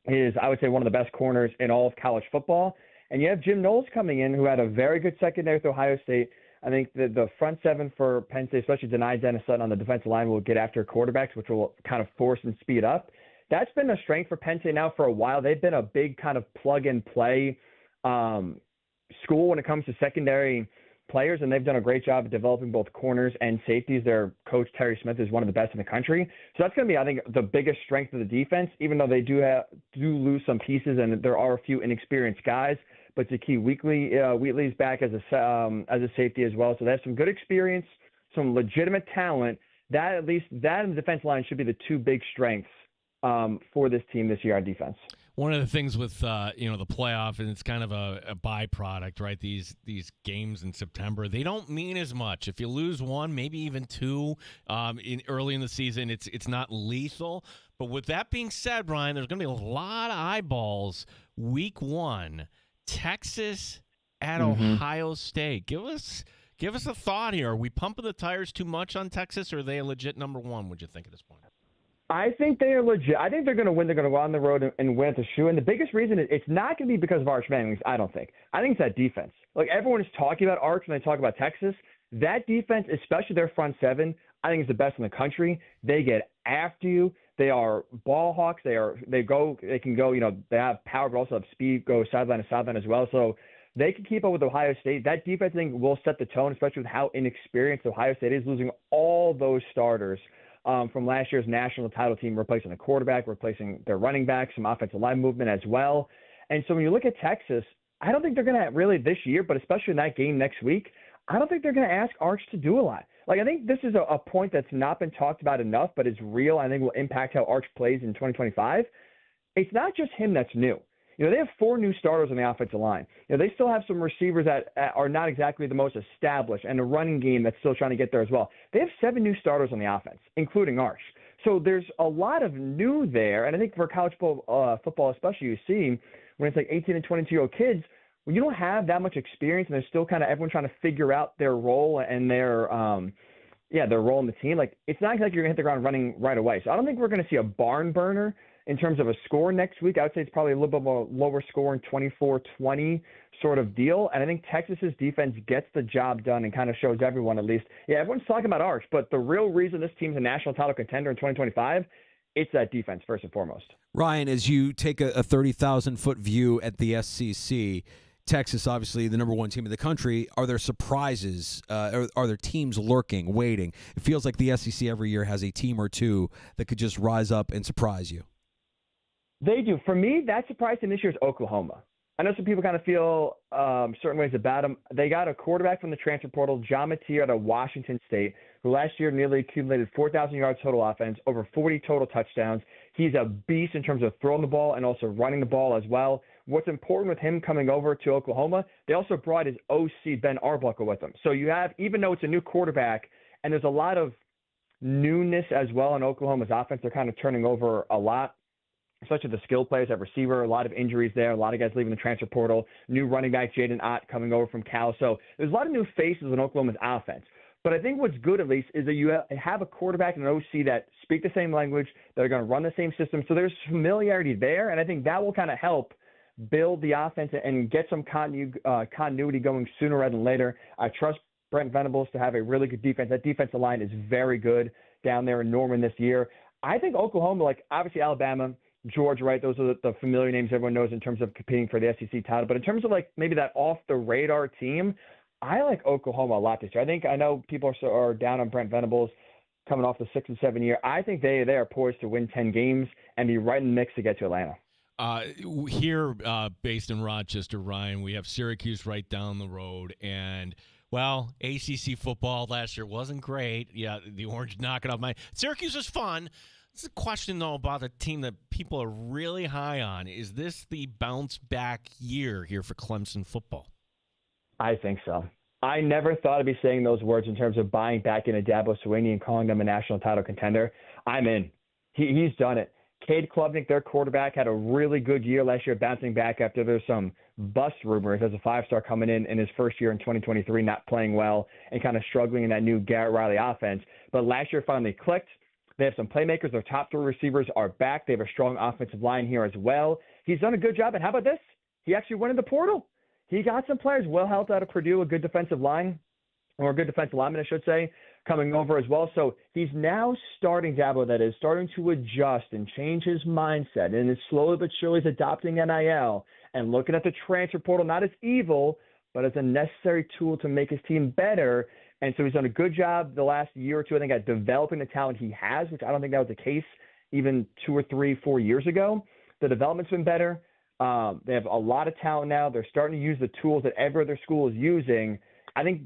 is, I would say, one of the best corners in all of college football. And you have Jim Knowles coming in, who had a very good secondary with Ohio State. I think the front seven for Penn State, especially Denai Dennis Sutton on the defensive line, will get after quarterbacks, which will kind of force and speed up. That's been a strength for Penn State now for a while. They've been a big kind of plug-and-play school when it comes to secondary players, and they've done a great job of developing both corners and safeties. Their coach, Terry Smith, is one of the best in the country. So that's going to be, I think, the biggest strength of the defense, even though they do lose some pieces and there are a few inexperienced guys. But to keep Wheatley's back as a safety as well. So they have some good experience, some legitimate talent. That and the defense line should be the two big strengths for this team this year on defense. One of the things with the playoff, and it's kind of a byproduct, right? These games in September, they don't mean as much. If you lose one, maybe even two early in the season, it's not lethal. But with that being said, Brian, there's going to be a lot of eyeballs week 1. Texas at Ohio State. Give us a thought here. Are we pumping the tires too much on Texas, or are they a legit number 1, would you think, at this point? I think they are legit. I think they're going to win. They're going to go on the road and win at the shoe. And the biggest reason is it's not going to be because of Arch Manning, I don't think. I think it's that defense. Like, everyone is talking about Arch when they talk about Texas. That defense, especially their front seven, I think is the best in the country. They get after you. They are ball hawks. They can go, they have power, but also have speed, go sideline to sideline as well. So they can keep up with Ohio State. That defense, I think, will set the tone, especially with how inexperienced Ohio State is, losing all those starters from last year's national title team, replacing the quarterback, replacing their running back, some offensive line movement as well. And so when you look at Texas, I don't think they're going to really this year, but especially in that game next week, I don't think they're going to ask Arch to do a lot. Like, I think this is a point that's not been talked about enough, but is real. I think will impact how Arch plays in 2025. It's not just him that's new. They have 4 new starters on the offensive line. They still have some receivers that are not exactly the most established, and a running game that's still trying to get there as well. They have 7 new starters on the offense, including Arch. So there's a lot of new there, and I think for college football especially, you see when it's like 18 and 22-year-old kids, when you don't have that much experience and there's still kind of everyone trying to figure out their role and their role in the team, like it's not like you're going to hit the ground running right away. So I don't think we're going to see a barn burner in terms of a score next week. I would say it's probably a little bit more lower scoring, 24-20 sort of deal. And I think Texas's defense gets the job done and kind of shows everyone at least. Yeah, everyone's talking about Arch, but the real reason this team's a national title contender in 2025, it's that defense first and foremost. Ryan, as you take a 30,000-foot view at the SEC, Texas, obviously the number 1 team in the country. Are there surprises? Are there teams lurking, waiting? It feels like the SEC every year has a team or two that could just rise up and surprise you. They do. For me, that surprise in this year is Oklahoma. I know some people kind of feel certain ways about them. They got a quarterback from the transfer portal, John Mateer out of Washington State, who last year nearly accumulated 4,000 yards total offense, over 40 total touchdowns. He's a beast in terms of throwing the ball and also running the ball as well. What's important with him coming over to Oklahoma, they also brought his OC, Ben Arbuckle, with him. So you have, even though it's a new quarterback, and there's a lot of newness as well in Oklahoma's offense, they're kind of turning over a lot, especially the skill players at receiver, a lot of injuries there, a lot of guys leaving the transfer portal, new running back Jaden Ott coming over from Cal. So there's a lot of new faces in Oklahoma's offense. But I think what's good, at least, is that you have a quarterback and an OC that speak the same language, that are going to run the same system. So there's familiarity there, and I think that will kind of help build the offense and get some continuity going sooner rather than later. I trust Brent Venables to have a really good defense. That defensive line is very good down there in Norman this year. I think Oklahoma, like obviously Alabama, Georgia, right? Those are the familiar names everyone knows in terms of competing for the SEC title. But in terms of like maybe that off-the-radar team, I like Oklahoma a lot this year. I know people are down on Brent Venables coming off the 6 and 7 year. I think they are poised to win 10 games and be right in the mix to get to Atlanta. Here, based in Rochester, Ryan, we have Syracuse right down the road. And, well, ACC football last year wasn't great. Yeah, the Orange knocking off Syracuse was fun. This is a question, though, about a team that people are really high on. Is this the bounce-back year here for Clemson football? I think so. I never thought I'd be saying those words in terms of buying back into Dabo Swinney and calling them a national title contender. I'm in. He's done it. Cade Klubnik, their quarterback, had a really good year last year, bouncing back after there's some bust rumors as a 5-star coming in his first year in 2023, not playing well and kind of struggling in that new Garrett Riley offense. But last year finally clicked. They have some playmakers. Their top 3 receivers are back. They have a strong offensive line here as well. He's done a good job. And how about this? He actually went in the portal. He got some players well helped out of Purdue, a good defensive line, or a good defensive lineman, I should say, coming over as well. So he's now starting to adjust and change his mindset, and is slowly but surely adopting NIL and looking at the transfer portal not as evil, but as a necessary tool to make his team better. And so he's done a good job the last year or two, I think, at developing the talent he has, which I don't think that was the case even 2 or 3, 4 years ago. The development's been better. They have a lot of talent now. They're starting to use the tools that every other school is using. I think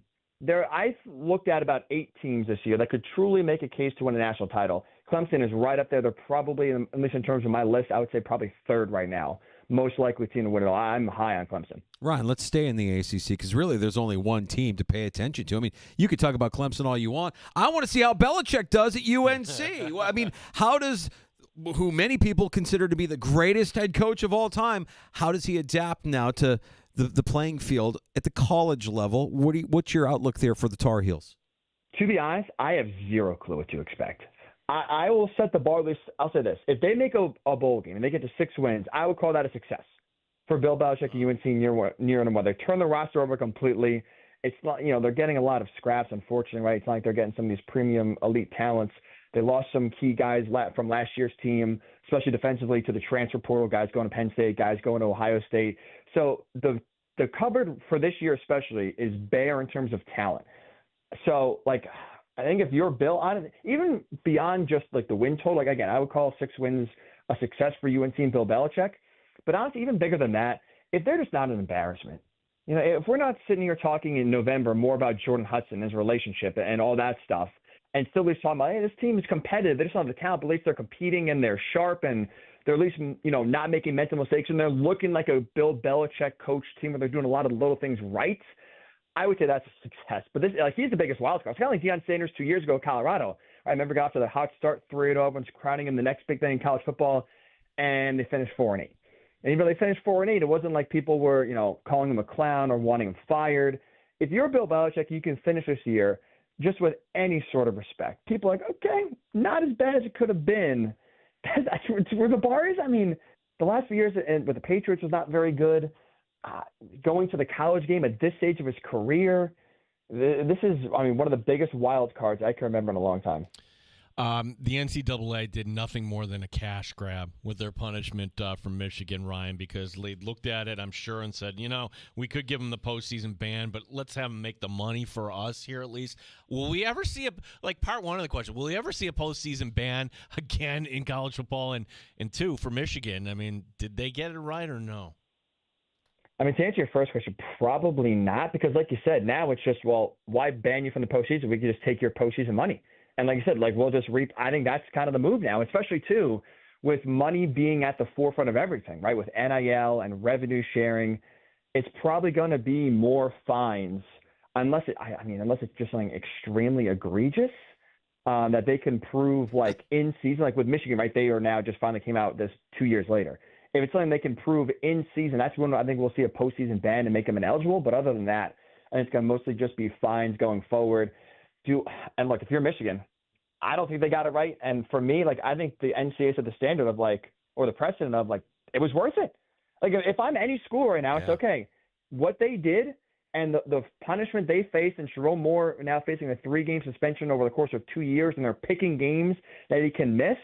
I've looked at about 8 teams this year that could truly make a case to win a national title. Clemson is right up there. They're probably, at least in terms of my list, I would say probably 3rd right now. Most likely team to win it all. I'm high on Clemson. Ryan, let's stay in the ACC because really there's only one team to pay attention to. I mean, you could talk about Clemson all you want. I want to see how Belichick does at UNC. I mean, how does who many people consider to be the greatest head coach of all time, how does he adapt now to the playing field at the college level? What's your outlook there for the Tar Heels? To be honest, I have zero clue what to expect. I will set the bar. I'll say this. If they make a bowl game and they get to 6 wins, I would call that a success for Bill Belichick and UNC near and well. They turn the roster over completely. It's not, they're getting a lot of scraps, unfortunately, right? It's not like they're getting some of these premium elite talents They lost some key guys from last year's team, especially defensively, to the transfer portal, guys going to Penn State, guys going to Ohio State. So the cupboard for this year especially is bare in terms of talent. So, like, I think if you're Bill, even beyond just, like, the win total, like, again, I would call 6 wins a success for UNC and Bill Belichick. But honestly, even bigger than that, if they're just not an embarrassment, you know, if we're not sitting here talking in November more about Jordan Hudson and his relationship and all that stuff, and still we're talking about, hey, this team is competitive. They just don't have the talent, but at least they're competing and they're sharp and they're at least, you know, not making mental mistakes and they're looking like a Bill Belichick coach team where they're doing a lot of little things right. I would say that's a success. But this, like, he's the biggest wild card. It's kind of like Deion Sanders 2 years ago at Colorado. I remember got to the hot start, 3-0, everyone's crowning him the next big thing in college football, and they finished 4-8. And even though they finished 4-8, it wasn't like people were, you know, calling him a clown or wanting him fired. If you're Bill Belichick, you can finish this year just with any sort of respect. People are like, okay, not as bad as it could have been. That's where the bar is. I mean, the last few years with the Patriots was not very good. Going to the college game at this stage of his career, this is, I mean, one of the biggest wild cards I can remember in a long time. The NCAA did nothing more than a cash grab with their punishment from Michigan, Ryan, because they looked at it, I'm sure, and said, you know, we could give them the postseason ban, but let's have them make the money for us here at least. Will we ever see part one of the question, will we ever see a postseason ban again in college football? And two, for Michigan, I mean, did they get it right or no? I mean, to answer your first question, probably not, because like you said, now it's just, well, why ban you from the postseason? We can just take your postseason money. And like you said, like, we'll just reap. I think that's kind of the move now, especially, too, with money being at the forefront of everything, right? With NIL and revenue sharing, it's probably going to be more fines unless it's just something extremely egregious that they can prove, like, in season. Like with Michigan, right? They are now just finally came out this 2 years later. If it's something they can prove in season, that's when I think we'll see a postseason ban and make them ineligible. But other than that, I think it's going to mostly just be fines going forward. And look, if you're Michigan, I don't think they got it right. And for me, like, I think the NCAA set the standard of, like, or the precedent of, like, it was worth it. Like, if I'm any school right now, it's okay. What they did and the punishment they faced, and Jerome Moore now facing a 3-game suspension over the course of 2 years, and they're picking games that he can miss,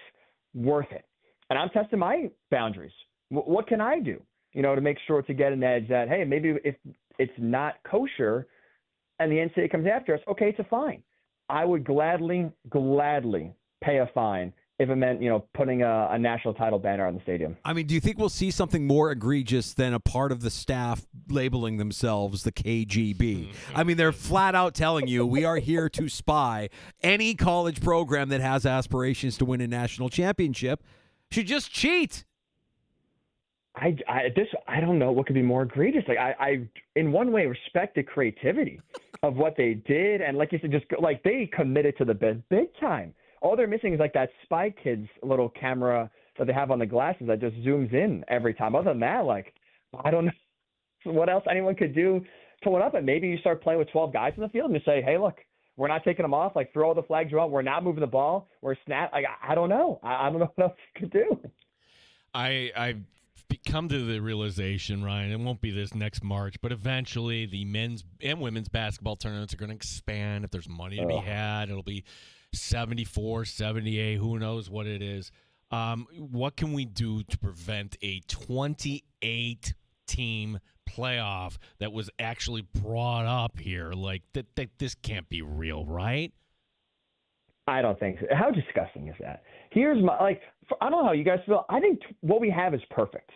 worth it. And I'm testing my boundaries. What can I do, you know, to make sure to get an edge that, hey, maybe if it's not kosher and the NCAA comes after us, okay, it's a fine. I would gladly pay a fine if it meant, you know, putting a national title banner on the stadium. I mean, do you think we'll see something more egregious than a part of the staff labeling themselves the KGB? I mean, they're flat out telling you, we are here to spy. Any college program that has aspirations to win a national championship should just cheat. I don't know what could be more egregious. Like, I in one way respect the creativity of what they did, and like you said, just like they committed to the big time. All they're missing is like that Spy Kids little camera that they have on the glasses that just zooms in every time. Other than that, like, I don't know what else anyone could do to one up. And maybe you start playing with 12 guys in the field and you say, hey, look, we're not taking them off. Like, throw all the flags you want. We're not moving the ball. We're snap. Like, I don't know. I don't know what else you could do. I've come to the realization, Ryan, it won't be this next March, but eventually the men's and women's basketball tournaments are going to expand. If there's money to be had, it'll be 74, 78, who knows what it is. What can we do to prevent a 28-team playoff that was actually brought up here? Like, that this can't be real, right? I don't think so. How disgusting is that? Here's my, like, I don't know how you guys feel. I think what we have is perfect.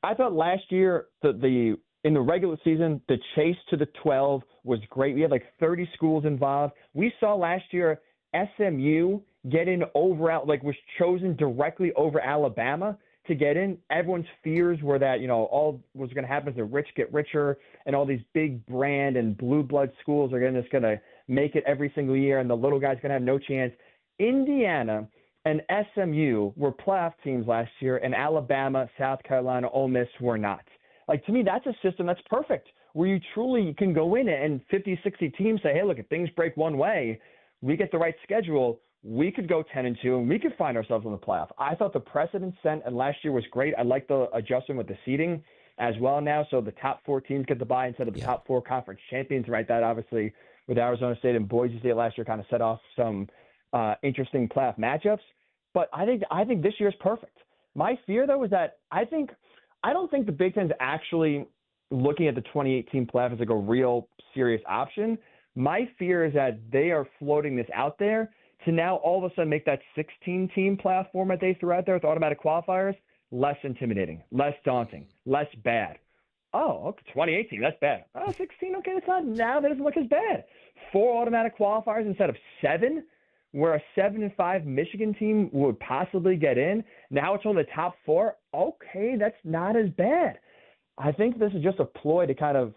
I thought last year in the regular season, the chase to the 12 was great. We had like 30 schools involved. We saw last year SMU get in was chosen directly over Alabama to get in. Everyone's fears were that, you know, all was going to happen is the rich get richer and all these big brand and blue blood schools are just going to make it every single year and the little guy's going to have no chance. Indiana and SMU were playoff teams last year, and Alabama, South Carolina, Ole Miss were not. Like, to me, that's a system that's perfect, where you truly can go in and 50, 60 teams say, hey, look, if things break one way, we get the right schedule, we could go 10-2, and we could find ourselves in the playoff. I thought the precedent set and last year was great. I like the adjustment with the seeding as well now, so the top 4 teams get the bye instead of the top 4 conference champions, right? That obviously with Arizona State and Boise State last year kind of set off some interesting playoff matchups. But I think this year is perfect. My fear, though, is that I don't think the Big Ten's actually looking at the 2018 playoff as like a real serious option. My fear is that they are floating this out there to now all of a sudden make that 16-team playoff format they threw out there with automatic qualifiers less intimidating, less daunting, less bad. Oh, okay, 2018, that's bad. Oh, 16, okay, that's not now. That doesn't look as bad. 4 automatic qualifiers instead of 7, where a 7-5 Michigan team would possibly get in. Now it's only the top 4. Okay, that's not as bad. I think this is just a ploy to kind of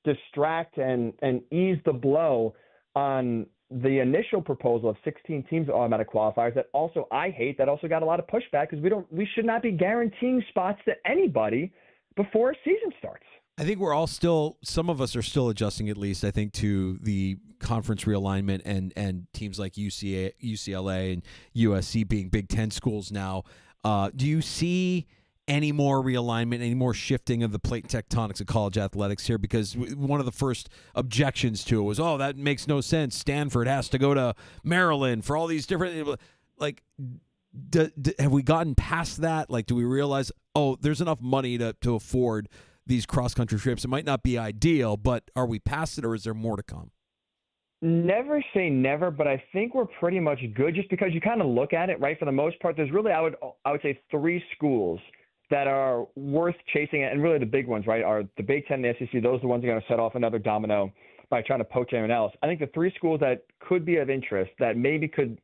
distract and ease the blow on the initial proposal of 16 teams with automatic qualifiers that also I hate, that also got a lot of pushback because we should not be guaranteeing spots to anybody before a season starts. I think we're all some of us are still adjusting, at least, I think, to the conference realignment and teams like UCLA and USC being Big Ten schools now. Do you see any more realignment, any more shifting of the plate tectonics of college athletics here? Because one of the first objections to it was, oh, that makes no sense. Stanford has to go to Maryland for all these different, like, have we gotten past that? Like, do we realize, oh, there's enough money to afford these cross-country trips? It might not be ideal, but are we past it, or is there more to come? Never say never, but I think we're pretty much good just because you kind of look at it, right? For the most part, there's really, I would say 3 schools that are worth chasing, and really the big ones, right, are the Big Ten and the SEC. Those are the ones that are going to set off another domino by trying to poach anyone else. I think the 3 schools that could be of interest that maybe could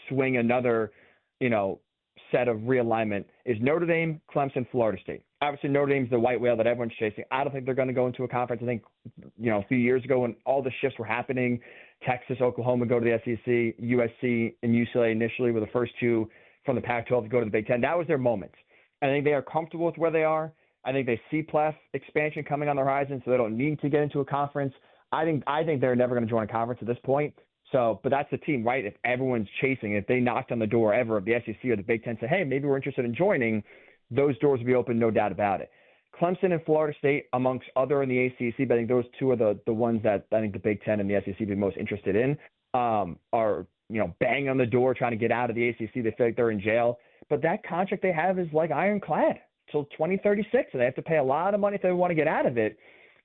swing another, set of realignment is Notre Dame, Clemson, Florida State. Obviously, Notre Dame's the white whale that everyone's chasing. I don't think they're going to go into a conference. I think, a few years ago when all the shifts were happening, Texas, Oklahoma go to the SEC, USC and UCLA initially were the first 2 from the Pac-12 to go to the Big Ten. That was their moment. I think they are comfortable with where they are. I think they see playoff expansion coming on the horizon, so they don't need to get into a conference. I think they're never going to join a conference at this point. So, but that's the team, right? If everyone's chasing, if they knocked on the door ever of the SEC or the Big Ten, say, hey, maybe we're interested in joining, those doors will be open, no doubt about it. Clemson and Florida State, amongst other in the ACC, but I think those 2 are the ones that I think the Big Ten and the SEC would be most interested in, are, banging on the door trying to get out of the ACC. They feel like they're in jail. But that contract they have is like ironclad till 2036, and they have to pay a lot of money if they want to get out of it.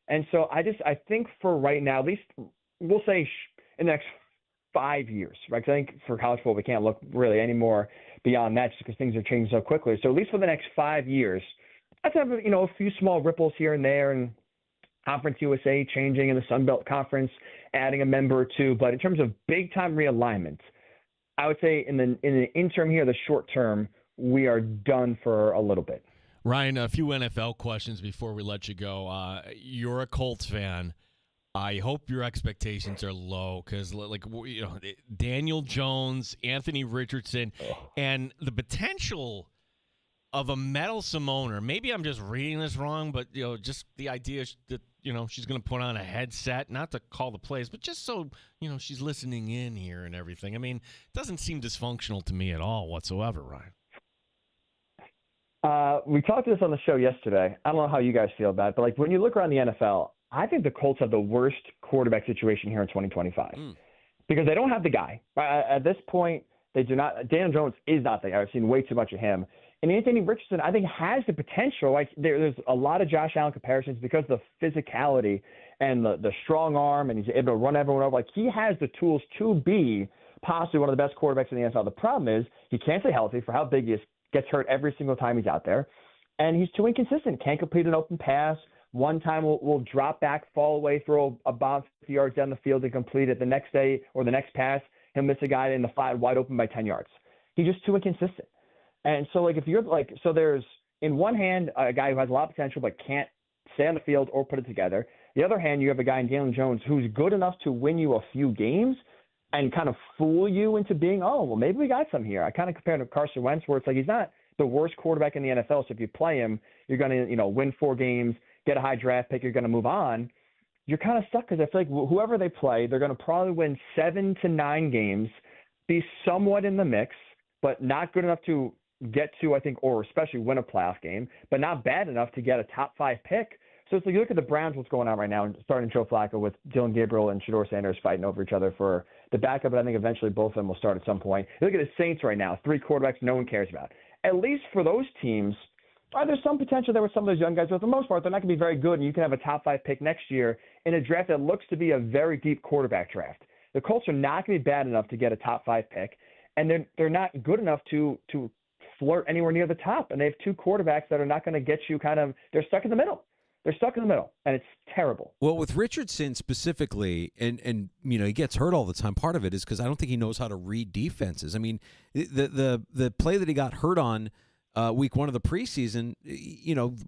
And so I think for right now, at least we'll say in the next 5 years, right? Because I think for college football, we can't look really any more beyond that just because things are changing so quickly. So at least for the next 5 years, I'd have, a few small ripples here and there, and Conference USA changing in the Sun Belt Conference, adding a member or 2. But in terms of big-time realignment, I would say in the interim here, the short term, we are done for a little bit. Ryan, a few NFL questions before we let you go. You're a Colts fan. I hope your expectations are low because, Daniel Jones, Anthony Richardson, and the potential of a meddlesome owner. Maybe I'm just reading this wrong, but, just the idea that, she's going to put on a headset, not to call the plays, but just so, she's listening in here and everything. I mean, it doesn't seem dysfunctional to me at all whatsoever, Ryan. We talked to this on the show yesterday. I don't know how you guys feel about it, but when you look around the NFL, I think the Colts have the worst quarterback situation here in 2025 because they don't have the guy. At this point, they do not. Daniel Jones is not the guy. I've seen way too much of him. And Anthony Richardson, I think, has the potential. There's a lot of Josh Allen comparisons because of the physicality and the strong arm, and he's able to run everyone over. He has the tools to be possibly one of the best quarterbacks in the NFL. The problem is he can't stay healthy for how big he is. Gets hurt every single time he's out there, and he's too inconsistent. Can't complete an open pass. One time will drop back, fall away, throw a bomb 50 yards down the field and complete it. The next day or the next pass, he'll miss a guy in the flat wide open by 10 yards. He's just too inconsistent. And so, if you're so there's in one hand a guy who has a lot of potential but can't stay on the field or put it together. The other hand, you have a guy in Daniel Jones who's good enough to win you a few games and kind of fool you into being, maybe we got some here. I kind of compare him to Carson Wentz, where it's he's not the worst quarterback in the NFL. So if you play him, you're going to, win 4 games, get a high draft pick, you're going to move on. You're kind of stuck because I feel like whoever they play, they're going to probably win 7 to 9 games, be somewhat in the mix, but not good enough to get to, I think, or especially win a playoff game, but not bad enough to get a top 5 pick So it's like you look at the Browns, what's going on right now, and starting Joe Flacco with Dylan Gabriel and Shador Sanders fighting over each other for the backup, but I think eventually both of them will start at some point. You look at the Saints right now, 3 quarterbacks no one cares about. At least for those teams, there's some potential there with some of those young guys, but for the most part, they're not going to be very good, and you can have a top 5 pick next year in a draft that looks to be a very deep quarterback draft. The Colts are not going to be bad enough to get a top 5 pick, and they're not good enough to flirt anywhere near the top. And they have 2 quarterbacks that are not going to get you they're stuck in the middle. They're stuck in the middle, and it's terrible. Well, with Richardson specifically, and he gets hurt all the time. Part of it is because I don't think he knows how to read defenses. I mean, the play that he got hurt on week 1 of the preseason,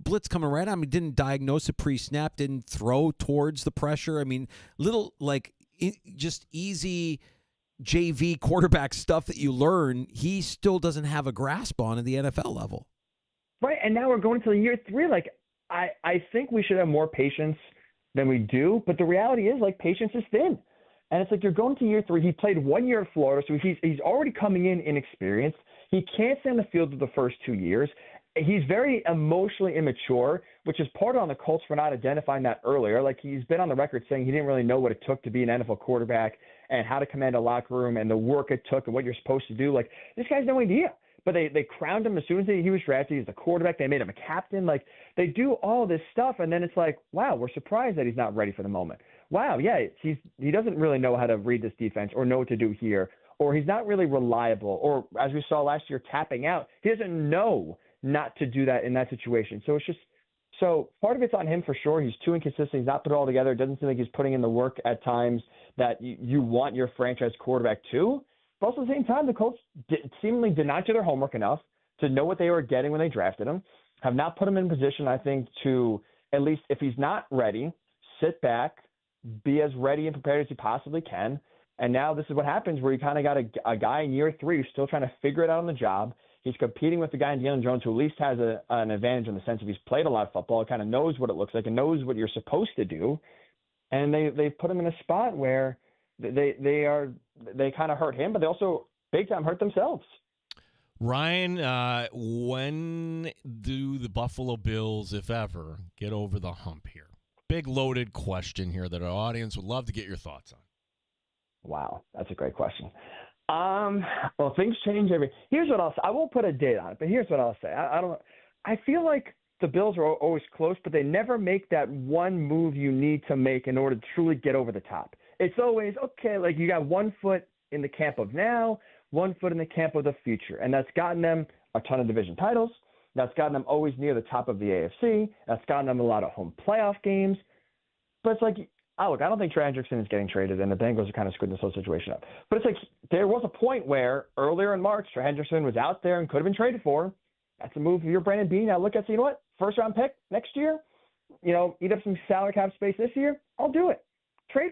blitz coming right on him, he didn't diagnose it pre-snap, didn't throw towards the pressure. I mean, little just easy JV quarterback stuff that you learn, he still doesn't have a grasp on at the NFL level. Right, and now we're going to year 3. I think we should have more patience than we do, but the reality is, patience is thin. And it's you're going to year 3. He played 1 year at Florida, so he's already coming in inexperienced. He can't stay on the field for the first 2 years. He's very emotionally immature, which is part on the Colts for not identifying that earlier. He's been on the record saying he didn't really know what it took to be an NFL quarterback and how to command a locker room and the work it took and what you're supposed to do. This guy's no idea. But they crowned him as soon as he was drafted. He's the quarterback. They made him a captain. They do all this stuff, and then it's wow, we're surprised that he's not ready for the moment. Wow, yeah, he doesn't really know how to read this defense or know what to do here, or he's not really reliable, or as we saw last year, tapping out. He doesn't know not to do that in that situation. So it's just part of it's on him for sure. He's too inconsistent. He's not put it all together. It doesn't seem like he's putting in the work at times that you want your franchise quarterback to. But also at the same time, the Colts seemingly did not do their homework enough to know what they were getting when they drafted him, have not put him in position, I think, to at least, if he's not ready, sit back, be as ready and prepared as he possibly can. And now this is what happens where you kind of got a guy in year 3 who's still trying to figure it out on the job. He's competing with the guy in Deion Jones who at least has an advantage in the sense of he's played a lot of football, kind of knows what it looks like and knows what you're supposed to do. And they put him in a spot where they kind of hurt him, but they also big time hurt themselves. Ryan, when do the Buffalo Bills, if ever, get over the hump here? Big loaded question here that our audience would love to get your thoughts on. Wow, that's a great question. Well, things change here's what I'll say. I won't put a date on it, but here's what I'll say. I feel like the Bills are always close, but they never make that one move you need to make in order to truly get over the top. It's always, okay, you got 1 foot in the camp of now, 1 foot in the camp of the future. And that's gotten them a ton of division titles. That's gotten them always near the top of the AFC. That's gotten them a lot of home playoff games. But it's I don't think Trey Hendrickson is getting traded, and the Bengals are kind of screwing this whole situation up. But it's there was a point where earlier in March, Trey Hendrickson was out there and could have been traded for. That's a move. If you're Brandon Beane, now look at, you know what, first-round pick next year, eat up some salary cap space this year, I'll do it. Trade,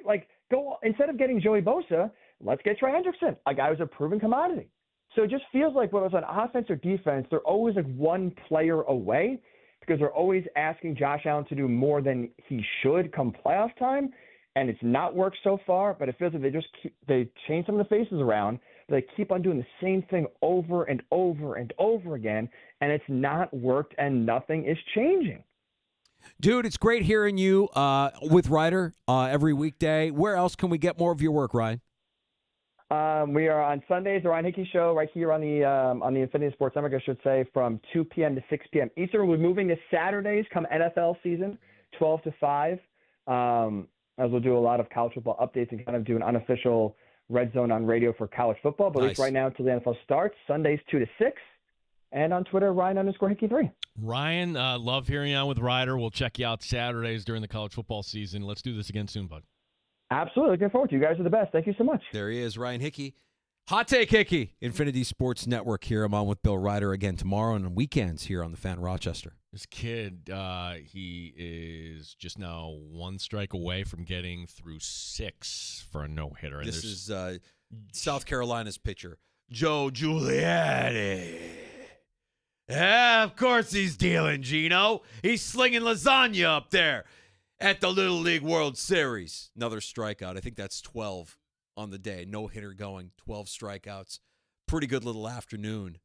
go instead of getting Joey Bosa, let's get Trey Hendrickson, a guy who's a proven commodity. So it just feels like whether it's on offense or defense, they're always one player away because they're always asking Josh Allen to do more than he should come playoff time. And it's not worked so far, but it feels like they change some of the faces around, but they keep on doing the same thing over and over and over again, and it's not worked and nothing is changing. Dude, it's great hearing you with Ryder every weekday. Where else can we get more of your work, Ryan? We are on Sundays, the Ryan Hickey Show, right here on the Infinity Sports Network, I should say, from 2 p.m. to 6 p.m. Eastern. We're moving to Saturdays come NFL season, 12 to 5, as we'll do a lot of college football updates and kind of do an unofficial red zone on radio for college football. But at least right now until the NFL starts, Sundays 2 to 6. And on Twitter, Ryan_Hickey3. Ryan, love hearing you on with Ryder. We'll check you out Saturdays during the college football season. Let's do this again soon, bud. Absolutely. Looking forward to it. You guys are the best. Thank you so much. There he is, Ryan Hickey. Hot Take Hickey, Infinity Sports Network here. I'm on with Bill Ryder again tomorrow and on weekends here on the Fan Rochester. This kid, he is just now 1 strike away from getting through 6 for a no-hitter. And this is South Carolina's pitcher, Joe Giuliani. Yeah, of course he's dealing, Gino. He's slinging lasagna up there at the Little League World Series. Another strikeout. I think that's 12 on the day. No hitter going, 12 strikeouts. Pretty good little afternoon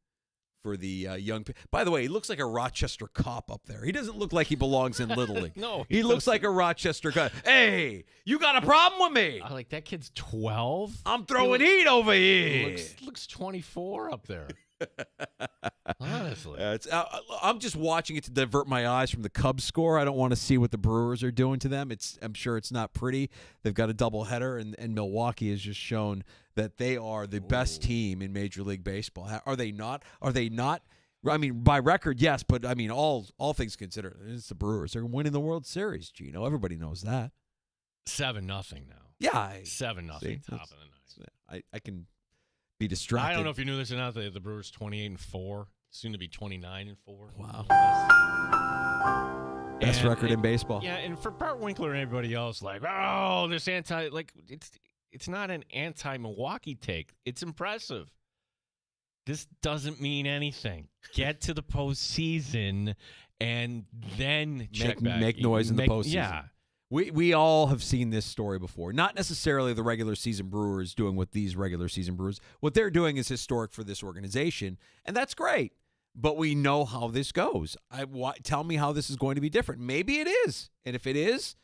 for the young. By the way, he looks like a Rochester cop up there. He doesn't look like he belongs in Little League. No, he looks like a Rochester cop. Hey, you got a problem with me? I like that kid's 12. I'm throwing heat over here. Looks 24 up there. Honestly, I'm just watching it to divert my eyes from the Cubs score. I don't want to see what the Brewers are doing to them. I'm sure it's not pretty. They've got a doubleheader, and Milwaukee has just shown that they are the best team in Major League Baseball. Are they not? Are they not? I mean, by record, yes, but I mean, all things considered, it's the Brewers. They're winning do the World Series, Gino. Everybody knows that. 7-0 now. Yeah, 7-0. Top of the ninth. I can be distracted. I don't know if you knew this or not. The Brewers 28-4, soon to be 29-4. Wow. Best record in baseball. Yeah, and for Bart Winkler and everybody else, like, oh, this it's not an anti-Milwaukee take. It's impressive. This doesn't mean anything. Get to the postseason and then check back. Make noise in the postseason. Yeah. We all have seen this story before. Not necessarily the regular season Brewers doing what these regular season Brewers. What they're doing is historic for this organization, and that's great. But we know how this goes. Tell me how this is going to be different. Maybe it is, and if it is,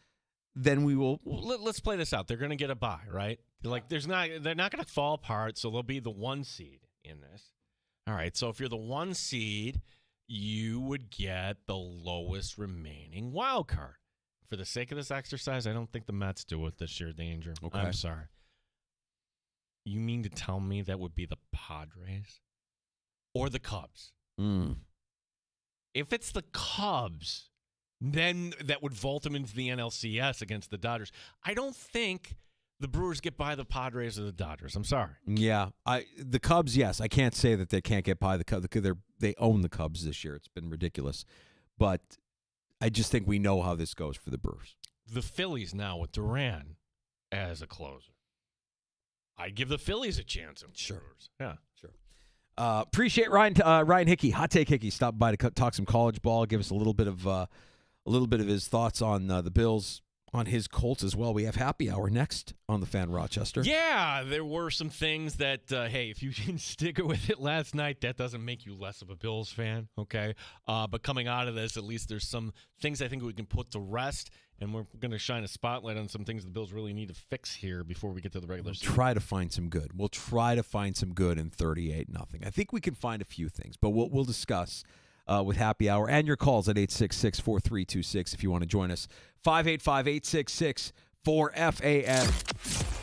then we will. Let's play this out. They're going to get a bye, right? They're not going to fall apart, so they'll be the 1 seed in this. All right. So if you're the 1 seed, you would get the lowest remaining wild card. For the sake of this exercise, I don't think the Mets do it this year, Danger. Okay. I'm sorry. You mean to tell me that would be the Padres or the Cubs? If it's the Cubs, then that would vault them into the NLCS against the Dodgers. I don't think the Brewers get by the Padres or the Dodgers. I'm sorry. Yeah, the Cubs, yes. I can't say that they can't get by the Cubs. They own the Cubs this year. It's been ridiculous. But I just think we know how this goes for the Brewers. The Phillies now with Duran as a closer. I give the Phillies a chance. Sure. Brewers. Yeah. Sure. Appreciate Ryan Hickey, Hot Take Hickey, stopped by to talk some college ball, give us a little bit of his thoughts on the Bills, on his Colts as well. We have happy hour next on the Fan Rochester. Yeah, there were some things that, hey, if you didn't stick with it last night, that doesn't make you less of a Bills fan, okay? But coming out of this, at least there's some things I think we can put to rest, and we're going to shine a spotlight on some things the Bills really need to fix here before we get to the regular season. Try to find some good. We'll try to find some good in 38-0. I think we can find a few things, but we'll discuss with happy hour and your calls at 866-4326 if you want to join us. 585-866-4FAN.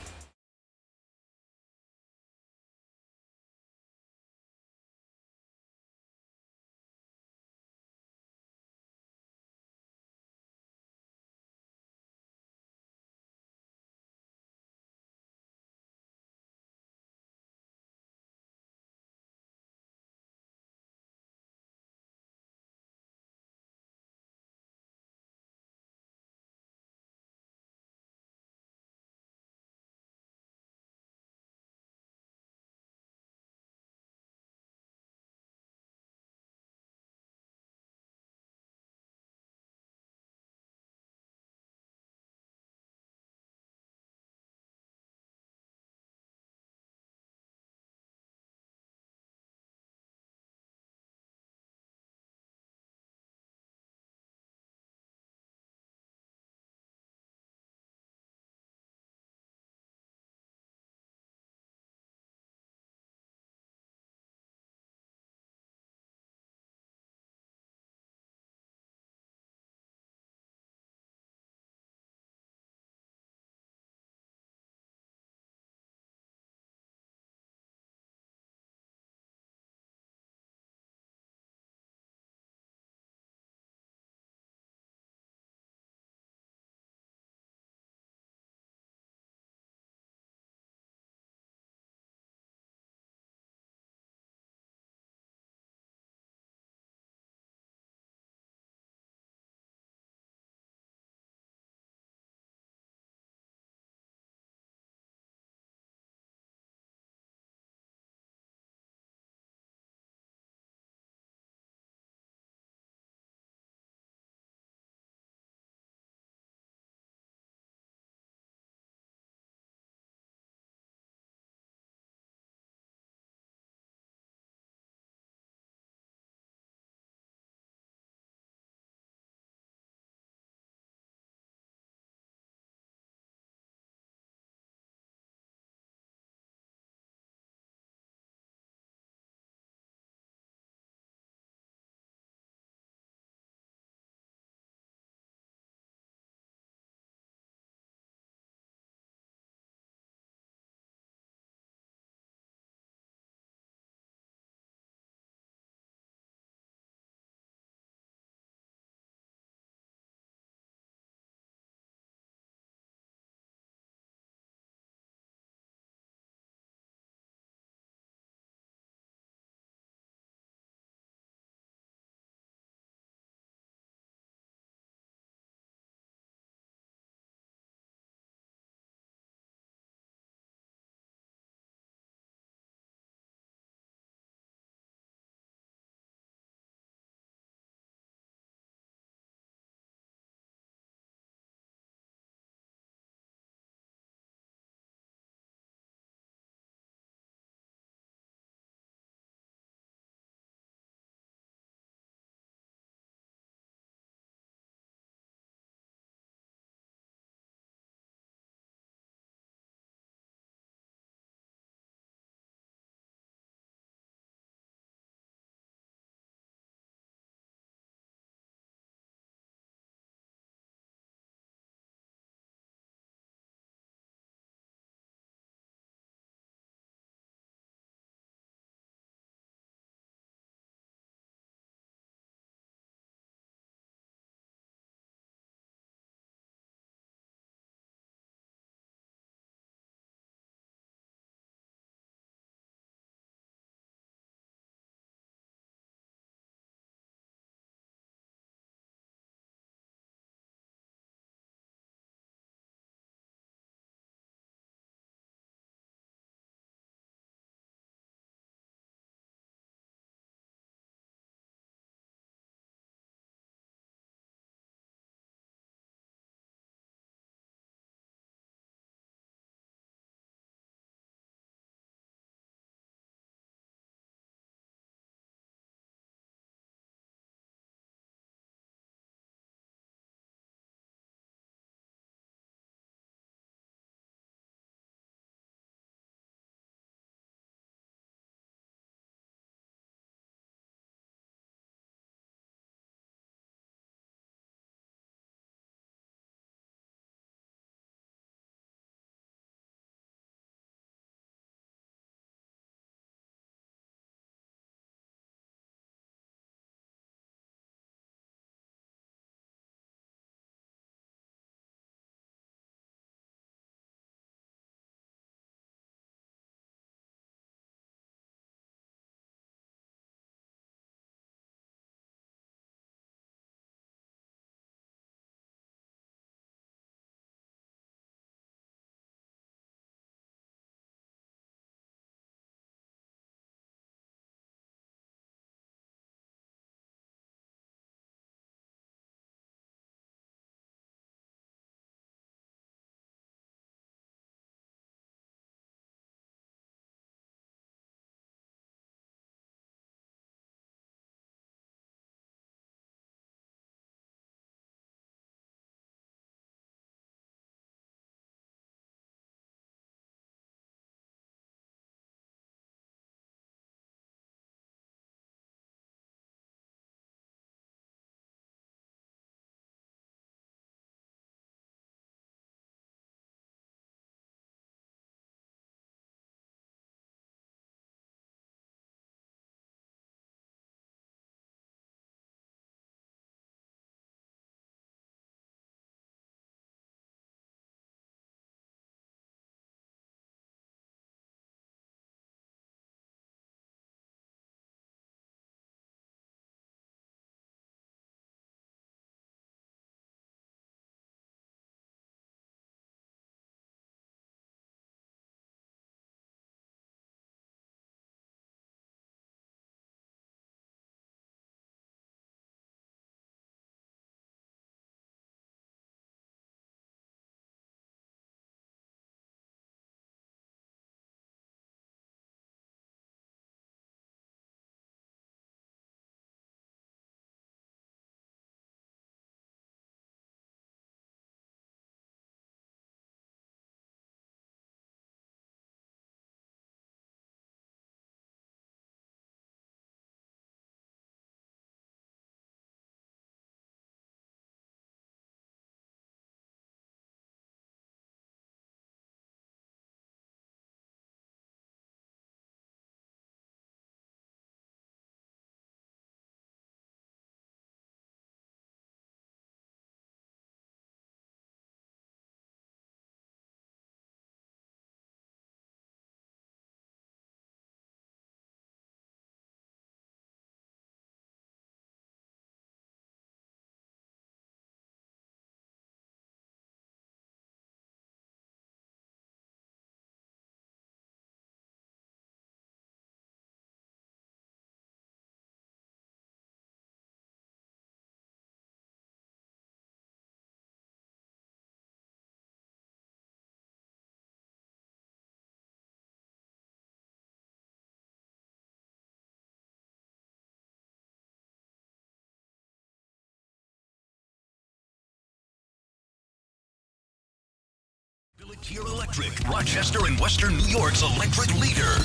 Tier Electric, Rochester and Western New York's electric leader.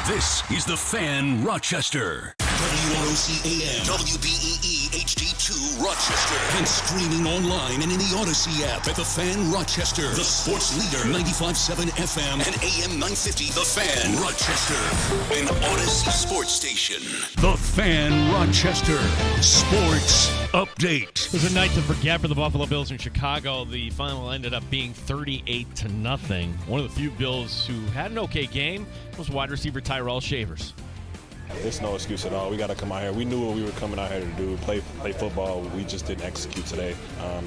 This is The Fan Rochester. WOCAM, WBEE HD2 Rochester. And streaming online and in the Odyssey app at The Fan Rochester. The sports leader, 95.7 FM and AM 950 The Fan Rochester. An Odyssey sports station. The Fan Rochester Sports Update. It was a night to forget for the Buffalo Bills in Chicago. The final ended up being 38-0. One of the few Bills who had an okay game was wide receiver Tyrell Shavers. It's no excuse at all. We got to come out here. We knew what we were coming out here to do, play football. We just didn't execute today.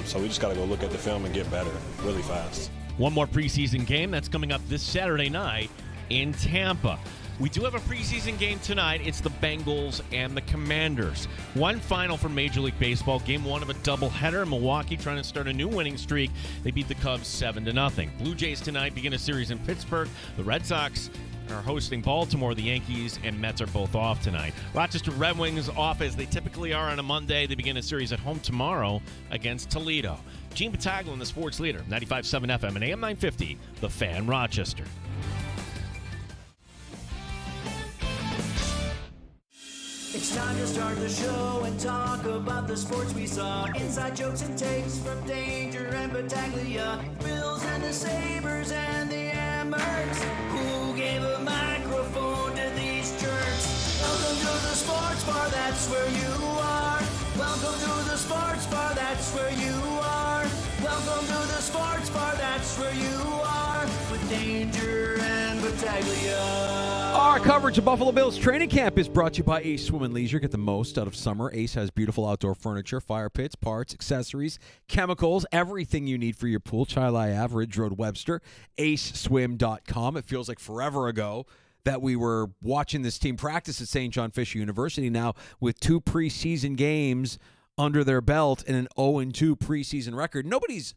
So we just got to go look at the film and get better really fast. One more preseason game that's coming up this Saturday night in Tampa. We do have a preseason game tonight. It's the Bengals and the Commanders. One final for Major League Baseball. Game one of a doubleheader. Milwaukee trying to start a new winning streak. They beat the Cubs 7-0. Blue Jays tonight begin a series in Pittsburgh. The Red Sox are hosting Baltimore. The Yankees and Mets are both off tonight. Rochester Red Wings off as they typically are on a Monday. They begin a series at home tomorrow against Toledo. Gene Battaglia, the sports leader, 95.7 FM and AM 950, The Fan Rochester. It's time to start the show and talk about the sports we saw. Inside jokes and takes from Danger and Battaglia. Bills and the Sabres and the Amherst. Who gave a microphone to these jerks? Welcome to the sports bar, that's where you are. Welcome to the sports bar, that's where you are. Welcome to the sports bar, that's where you are. With Danger and Battaglia. Our coverage of Buffalo Bills training camp is brought to you by Ace Swim and Leisure. Get the most out of summer. Ace has beautiful outdoor furniture, fire pits, parts, accessories, chemicals, everything you need for your pool. Chilai Ave, Ridge Road, Webster, aceswim.com. It feels like forever ago that we were watching this team practice at St. John Fisher University now with 2 preseason games under their belt and an 0-2 preseason record. Nobody's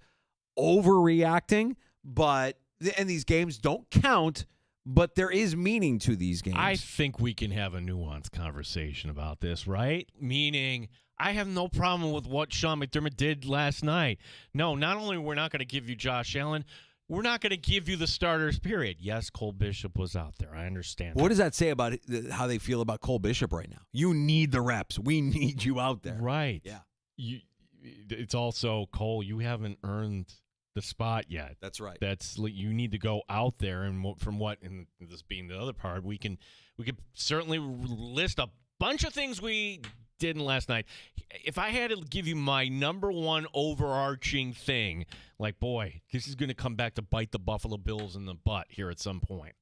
overreacting, and these games don't count, but there is meaning to these games. I think we can have a nuanced conversation about this, right? Meaning, I have no problem with what Sean McDermott did last night. No, not only we're not going to give you Josh Allen, we're not going to give you the starters, period. Yes, Cole Bishop was out there. I understand. What does that say about how they feel about Cole Bishop right now? You need the reps. We need you out there. Right. Yeah. It's also, Cole, you haven't earned the spot yet. That's right. You need to go out there, and and this being the other part, we could certainly list a bunch of things we did last night. If I had to give you my number one overarching thing, like, boy, this is going to come back to bite the Buffalo Bills in the butt here at some point.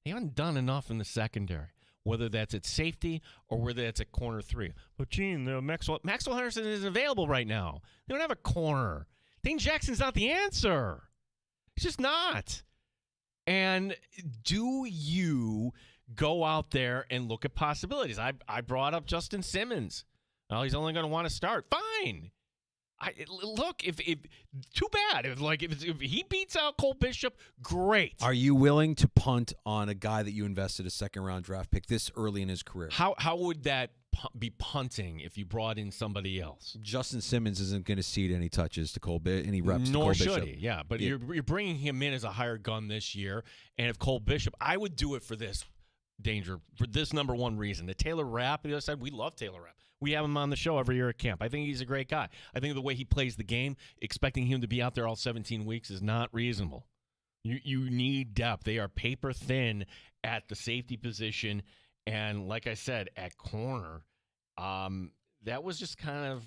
They haven't done enough in the secondary, whether that's at safety or whether that's at corner 3. But, Gene, Maxwell Henderson isn't available right now. They don't have a corner. Dane Jackson's not the answer. It's just not. And do you go out there and look at possibilities? I brought up Justin Simmons. Well, he's only going to want to start. Fine. Look, if too bad. If he beats out Cole Bishop, great. Are you willing to punt on a guy that you invested a second-round draft pick this early in his career? How would that be punting if you brought in somebody else? Justin Simmons isn't going to cede any touches to Cole Bishop, any reps to Cole Nor Bishop. should he, yeah. But you're bringing him in as a hired gun this year. And if Cole Bishop, I would do it for this, Danger, for this number one reason. The Taylor Rapp, the other side, we love Taylor Rapp. We have him on the show every year at camp. I think he's a great guy. I think the way he plays the game, expecting him to be out there all 17 weeks is not reasonable. You need depth. They are paper thin at the safety position. And like I said, at corner, that was just kind of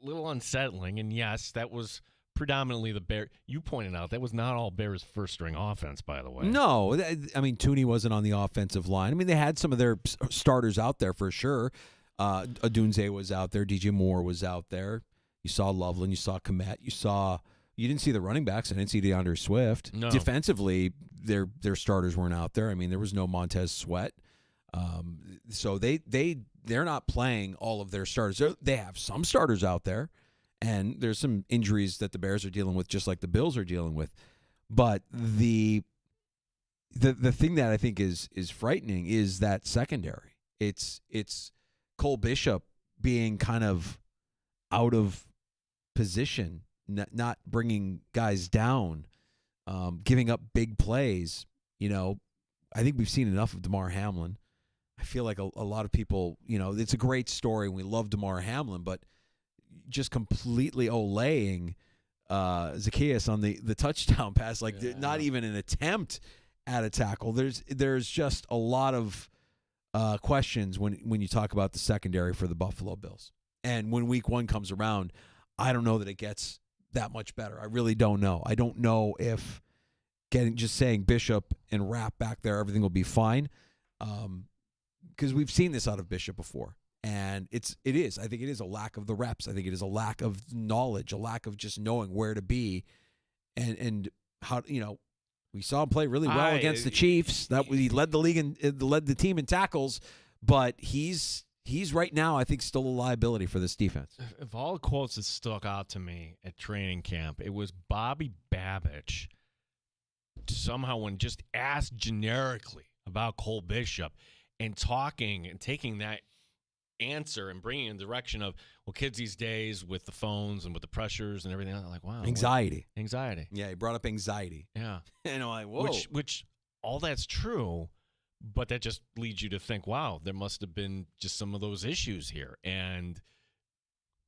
a little unsettling. And yes, that was predominantly the Bears. You pointed out that was not all Bears' first-string offense, by the way. No. I mean, Tooney wasn't on the offensive line. I mean, they had some of their starters out there for sure. Adunze was out there. DJ Moore was out there. You saw Loveland. You saw Komet. You didn't see the running backs. I didn't see DeAndre Swift. No. Defensively, their starters weren't out there. I mean, there was no Montez Sweat. So they're not playing all of their starters. They have some starters out there, and there's some injuries that the Bears are dealing with, just like the Bills are dealing with. But the thing that I think is frightening is that secondary. It's Cole Bishop being kind of out of position, not bringing guys down giving up big plays. I think we've seen enough of DeMar Hamlin. I feel like a lot of people, it's a great story and we love DeMar Hamlin, but just completely olaying Zacchaeus on the touchdown pass, not even an attempt at a tackle. There's just a lot of questions when you talk about the secondary for the Buffalo Bills. And when week 1 comes around, I don't know that it gets that much better. I really don't know. I don't know if just saying Bishop and Rapp back there, everything will be fine. Because we've seen this out of Bishop before. And it is. I think it is a lack of the reps. I think it is a lack of knowledge, a lack of just knowing where to be and how, we saw him play really well against the Chiefs. He led the league and led the team in tackles, but he's right now, I think, still a liability for this defense. If all the quotes that stuck out to me at training camp, it was Bobby Babich somehow when just asked generically about Cole Bishop and talking and taking that answer and bringing in the direction of, well, kids these days with the phones and with the pressures and everything, I'm like, wow. Anxiety. Yeah, he brought up anxiety. Yeah. And I'm like, whoa. Which all that's true, but that just leads you to think, wow, there must have been just some of those issues here. And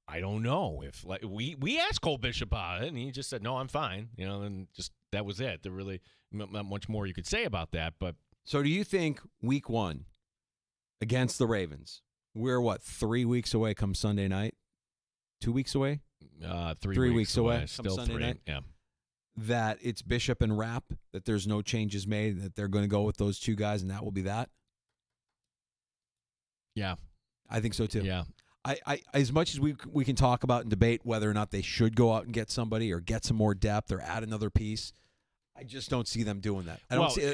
I don't know if we asked Cole Bishop about it and he just said, no, I'm fine. And just that was it. There really not much more you could say about that. But so do you think week 1 against the Ravens, we're 3 weeks away come Sunday night? 2 weeks away? 3 weeks away. Still Sunday 3 night. Yeah. That it's Bishop and Rapp, that there's no changes made, that they're going to go with those 2 guys, and that will be that? Yeah. I think so, too. Yeah. I as much as we can talk about and debate whether or not they should go out and get somebody or get some more depth or add another piece, I just don't see them doing that.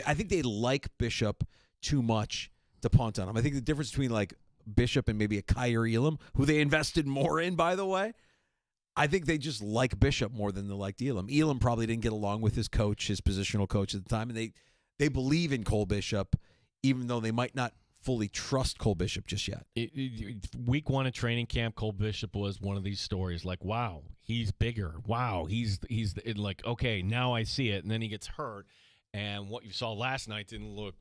I think they like Bishop too much to punt on him. I think the difference between Bishop and maybe a Kyer Elam, who they invested more in, by the way, I think they just like Bishop more than they liked Elam. Elam probably didn't get along with his coach, his positional coach at the time, and they believe in Cole Bishop, even though they might not fully trust Cole Bishop just yet. Week 1 of training camp, Cole Bishop was one of these stories. Wow, he's bigger. Wow, he's okay, now I see it. And then he gets hurt, and what you saw last night didn't look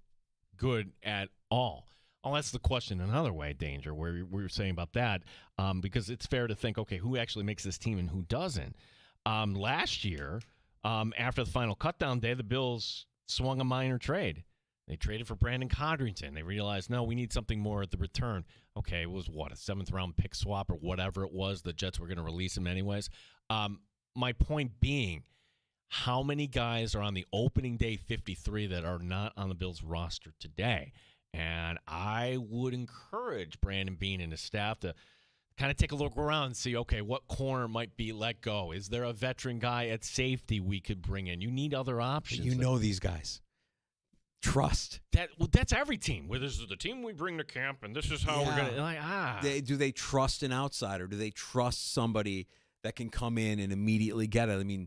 good at all. Oh, that's the question another way, Danger, where we were saying about that, because it's fair to think, okay, who actually makes this team and who doesn't? Last year, after the final cutdown day, the Bills swung a minor trade. They traded for Brandon Codrington. They realized, no, we need something more at the return. Okay, it was, a 7th-round pick swap or whatever it was. The Jets were going to release him anyways. My point being, how many guys are on the opening day 53 that are not on the Bills roster today? And I would encourage Brandon Beane and his staff to kind of take a look around and see, okay, what corner might be let go? Is there a veteran guy at safety we could bring in? You need other options. You know these guys. Trust. That's every team. Well, this is the team we bring to camp, and this is how we're going to Do they trust an outsider? Do they trust somebody that can come in and immediately get it? I mean,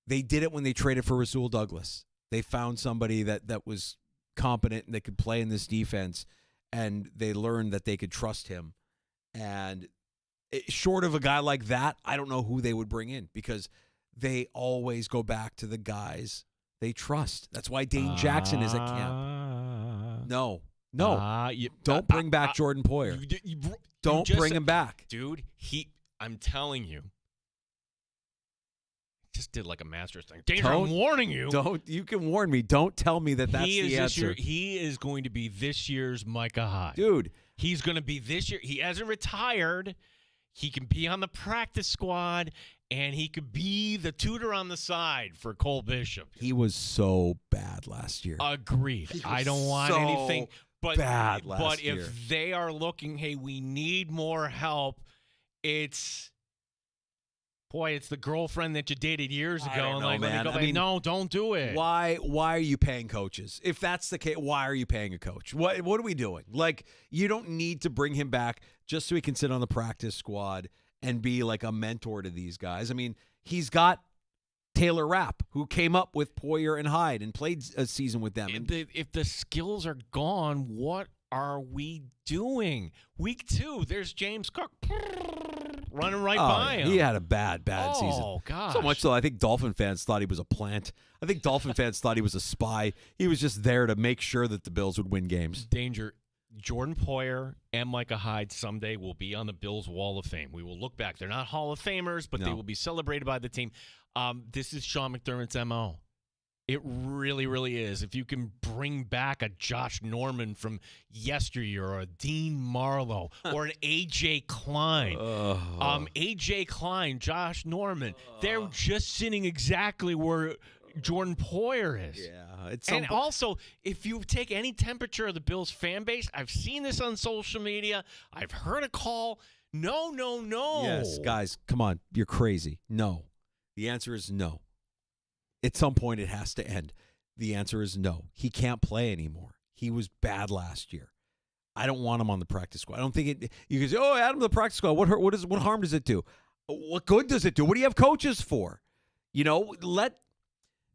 they did it when they traded for Rasul Douglas. They found somebody that was competent and that could play in this defense, and they learned that they could trust him. And short of a guy like that, I don't know who they would bring in, because they always go back to the guys they trust. That's why Dane Jackson is at camp. No. Don't bring back Jordan Poyer. Don't bring him back. Dude, I'm telling you. Just did like a master's thing. Danger, I'm warning you. You can warn me. Don't tell me that's the answer. He is going to be this year's Micah Hyde. Dude. He's going to be this year. He hasn't retired. He can be on the practice squad, and he could be the tutor on the side for Cole Bishop. He was so bad last year. Agreed. I don't want anything bad last year. But if they are looking, hey, we need more help, it's the girlfriend that you dated years ago. I don't know, man. No, don't do it. Why are you paying coaches? If that's the case, why are you paying a coach? What are we doing? You don't need to bring him back just so he can sit on the practice squad and be like a mentor to these guys. I mean, he's got Taylor Rapp, who came up with Poyer and Hyde and played a season with them. If the skills are gone, what are we doing? Week 2, there's James Cook. running right by him. He had a bad season. Oh, gosh. So much so, I think Dolphin fans thought he was a plant. I think Dolphin fans thought he was a spy. He was just there to make sure that the Bills would win games. Danger. Jordan Poyer and Micah Hyde someday will be on the Bills Wall of Fame. We will look back. They're not Hall of Famers, but they will be celebrated by the team. This is Sean McDermott's MO. It really, really is. If you can bring back a Josh Norman from yesteryear or a Dean Marlowe or an A.J. Klein. A.J. Klein, Josh Norman, they're just sitting exactly where Jordan Poyer is. Yeah. And also, if you take any temperature of the Bills fan base, I've seen this on social media. I've heard a call. No. Yes, guys, come on. You're crazy. No. The answer is no. At some point, it has to end. The answer is no. He can't play anymore. He was bad last year. I don't want him on the practice squad. I don't think it. You can say, "Oh, add him to the practice squad. What harm does it do? What good does it do? What do you have coaches for? Let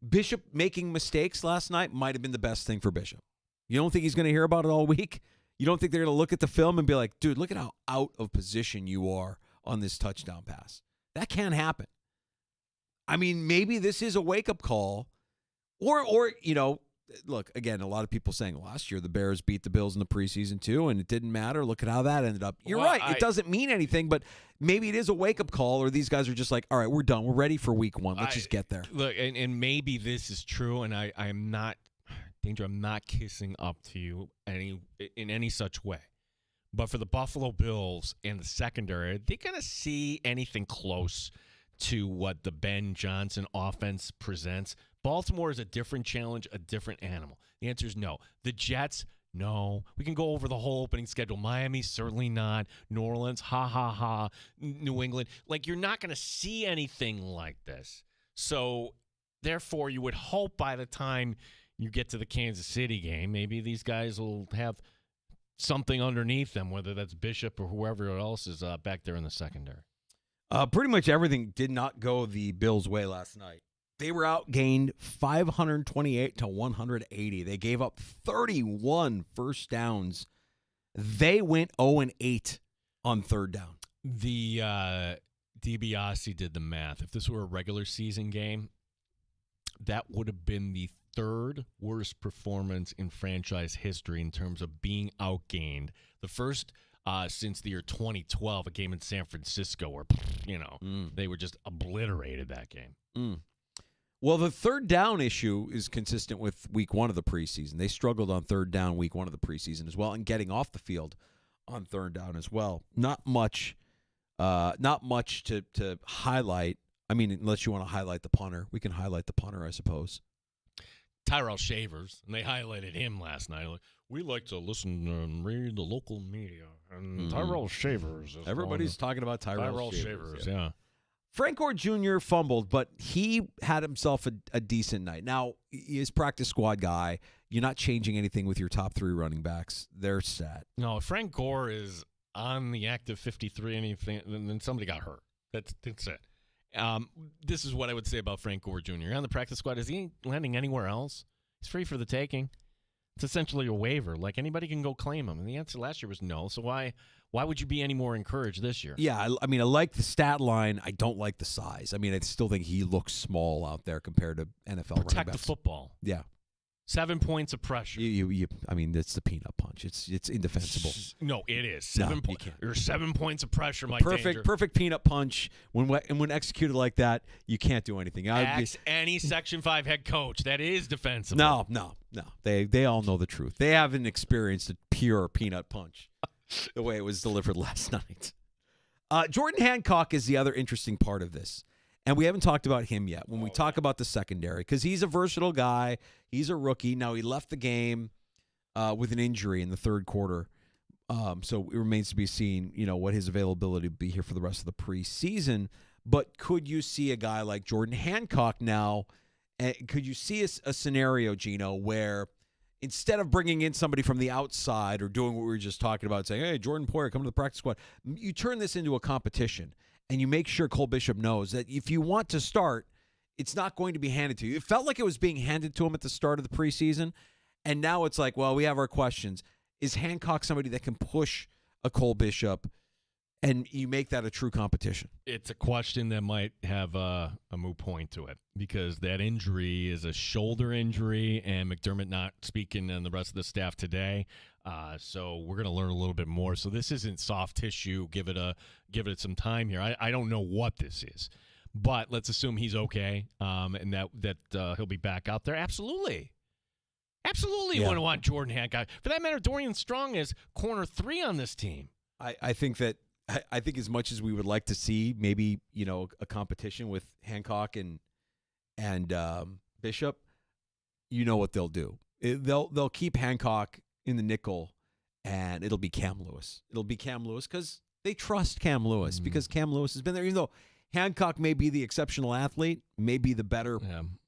Bishop making mistakes last night might have been the best thing for Bishop. You don't think he's going to hear about it all week? You don't think they're going to look at the film and be like, dude, look at how out of position you are on this touchdown pass? That can't happen. I mean, maybe this is a wake-up call. Or look, again, a lot of people saying last year the Bears beat the Bills in the preseason too, and it didn't matter. Look at how that ended up. You're right. It doesn't mean anything, but maybe it is a wake-up call, or these guys are just like, all right, we're done. We're ready for week one. Let's just get there. Look, and maybe this is true, and I'm not, Danger, I'm not kissing up to you in any such way. But for the Buffalo Bills and the secondary, are they going to see anything close to what the Ben Johnson offense presents? Baltimore is a different challenge, a different animal. The answer is no. The Jets, no. We can go over the whole opening schedule. Miami, certainly not. New Orleans, ha. New England. Like, you're not going to see anything like this. So, therefore, you would hope by the time you get to the Kansas City game, maybe these guys will have something underneath them, whether that's Bishop or whoever else is back there in the secondary. Pretty much everything did not go the Bills' way last night. They were outgained 528 to 180. They gave up 31 first downs. They went 0-8 on third down. The DiBiase did the math. If this were a regular season game, that would have been the third worst performance in franchise history in terms of being outgained. The first since the year 2012, a game in San Francisco where, they were just obliterated that game. Well, the third down issue is consistent with week one of the preseason. They struggled on third down week one of the preseason as well, and getting off the field on third down as well. Not much to highlight. I mean, unless you want to highlight the punter. We can highlight the punter, I suppose. Tyrell Shavers, and they highlighted him last night. We like to listen and read the local media. And Tyrell Shavers. Everybody's talking about Tyrell Shavers, yeah. Frank Gore Jr. fumbled, but he had himself a decent night. Now, he's practice squad guy. You're not changing anything with your top three running backs. They're set. No, if Frank Gore is on the active 53, anything, then somebody got hurt. That's it. This is what I would say about Frank Gore Jr. On the practice squad, is he landing anywhere else? He's free for the taking. It's essentially a waiver. Like, anybody can go claim him. And the answer last year was no. So why would you be any more encouraged this year? Yeah, I mean, I like the stat line. I don't like the size. I mean, I still think he looks small out there compared to NFL running backs. Protect the football. Yeah. 7 points of pressure. I mean, it's the peanut punch. It's indefensible. No, it is. You're 7 points of pressure, Mike Danger. Perfect peanut punch. When executed like that, you can't do anything. Ask any Section 5 head coach. That is defensible. No. They all know the truth. They haven't experienced a pure peanut punch the way it was delivered last night. Jordan Hancock is the other interesting part of this. And we haven't talked about him yet when we talk about the secondary, because he's a versatile guy. He's a rookie. Now, he left the game with an injury in the third quarter. So it remains to be seen, what his availability would be here for the rest of the preseason. But could you see a guy like Jordan Hancock now? Could you see a scenario, Gino, where instead of bringing in somebody from the outside or doing what we were just talking about, saying, hey, Jordan Poyer, come to the practice squad, you turn this into a competition? And you make sure Cole Bishop knows that if you want to start, it's not going to be handed to you. It felt like it was being handed to him at the start of the preseason, and now it's like, well, we have our questions. Is Hancock somebody that can push a Cole Bishop and you make that a true competition. It's a question that might have a moot point to it because that injury is a shoulder injury, and McDermott not speaking and the rest of the staff today. So we're going to learn a little bit more. So this isn't soft tissue. Give it some time here. I don't know what this is, but let's assume he's okay, and that he'll be back out there. Absolutely. You want to want Jordan Hancock. For that matter, Dorian Strong is corner 3 on this team. I think as much as we would like to see maybe, a competition with Hancock and Bishop, you know what they'll do. They'll keep Hancock in the nickel, and it'll be Cam Lewis. It'll be Cam Lewis because they trust Cam Lewis because Cam Lewis has been there. Even though Hancock may be the exceptional athlete, may be the better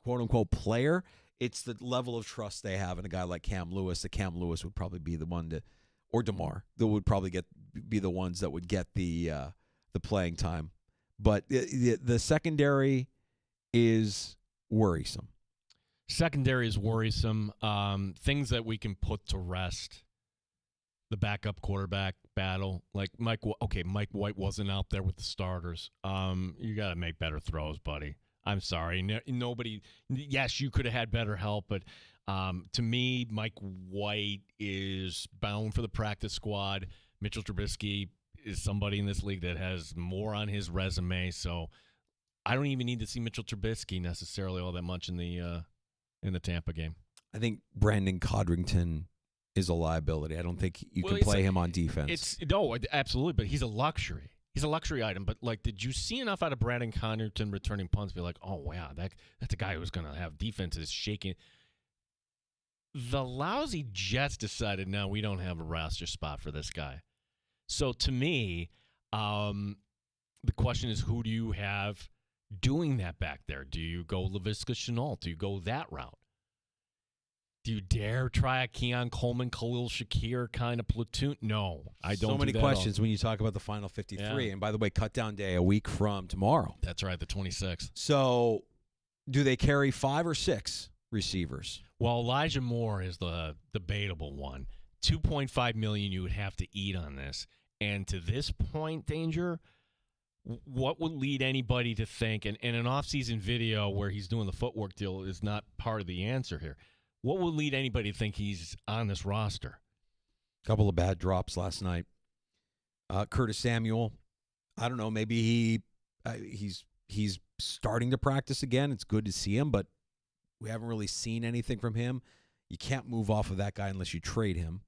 quote-unquote player, it's the level of trust they have in a guy like Cam Lewis that Cam Lewis would probably be the one or DeMar, that would probably be the ones that would get the playing time. But the secondary is worrisome. Secondary is worrisome. Things that we can put to rest. The backup quarterback battle. Like Mike White wasn't out there with the starters. You got to make better throws, buddy. I'm sorry. Nobody. Yes, you could have had better help, but to me, Mike White is bound for the practice squad. Mitchell Trubisky is somebody in this league that has more on his resume, so I don't even need to see Mitchell Trubisky necessarily all that much in the Tampa game. I think Brandon Codrington is a liability. I don't think you can play him on defense. Absolutely, but he's a luxury. He's a luxury item, but did you see enough out of Brandon Codrington returning punts to be like, oh wow, that's a guy who's going to have defenses shaking? The lousy Jets decided, no, we don't have a roster spot for this guy. So to me, the question is, who do you have doing that back there? Do you go Laviska Shenault? Do you go that route? Do you dare try a Keon Coleman, Khalil Shakir kind of platoon? No, I don't. So many questions when you talk about the final 53. Yeah. And by the way, cut down day a week from tomorrow. That's right, the 26th. So do they carry 5 or 6 receivers? Well, Elijah Moore is the debatable one. $2.5 million you would have to eat on this. And to this point, Danger, what would lead anybody to think, and an offseason video where he's doing the footwork deal is not part of the answer here. What would lead anybody to think he's on this roster? A couple of bad drops last night. Curtis Samuel, I don't know, maybe he's starting to practice again. It's good to see him, but we haven't really seen anything from him. You can't move off of that guy unless you trade him,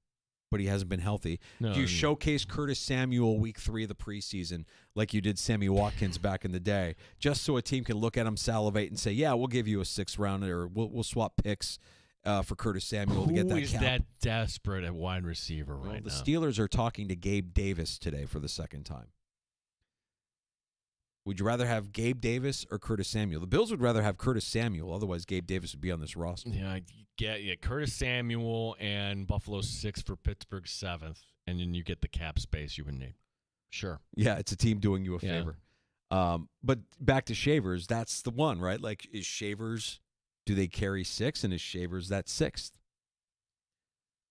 but he hasn't been healthy. Do you showcase Curtis Samuel week 3 of the preseason like you did Sammy Watkins back in the day, just so a team can look at him, salivate, and say, yeah, we'll give you a 6th rounder, or we'll swap picks for Curtis Samuel to get that cap? Who is that desperate at wide receiver right now? The now? Steelers are talking to Gabe Davis today for the 2nd time. Would you rather have Gabe Davis or Curtis Samuel? The Bills would rather have Curtis Samuel. Otherwise, Gabe Davis would be on this roster. Yeah, Curtis Samuel and Buffalo 6th for Pittsburgh 7th, and then you get the cap space you would need. Sure. Yeah, it's a team doing you a favor. But back to Shavers, that's the one, right? Like, is Shavers, do they carry 6, and is Shavers that 6th?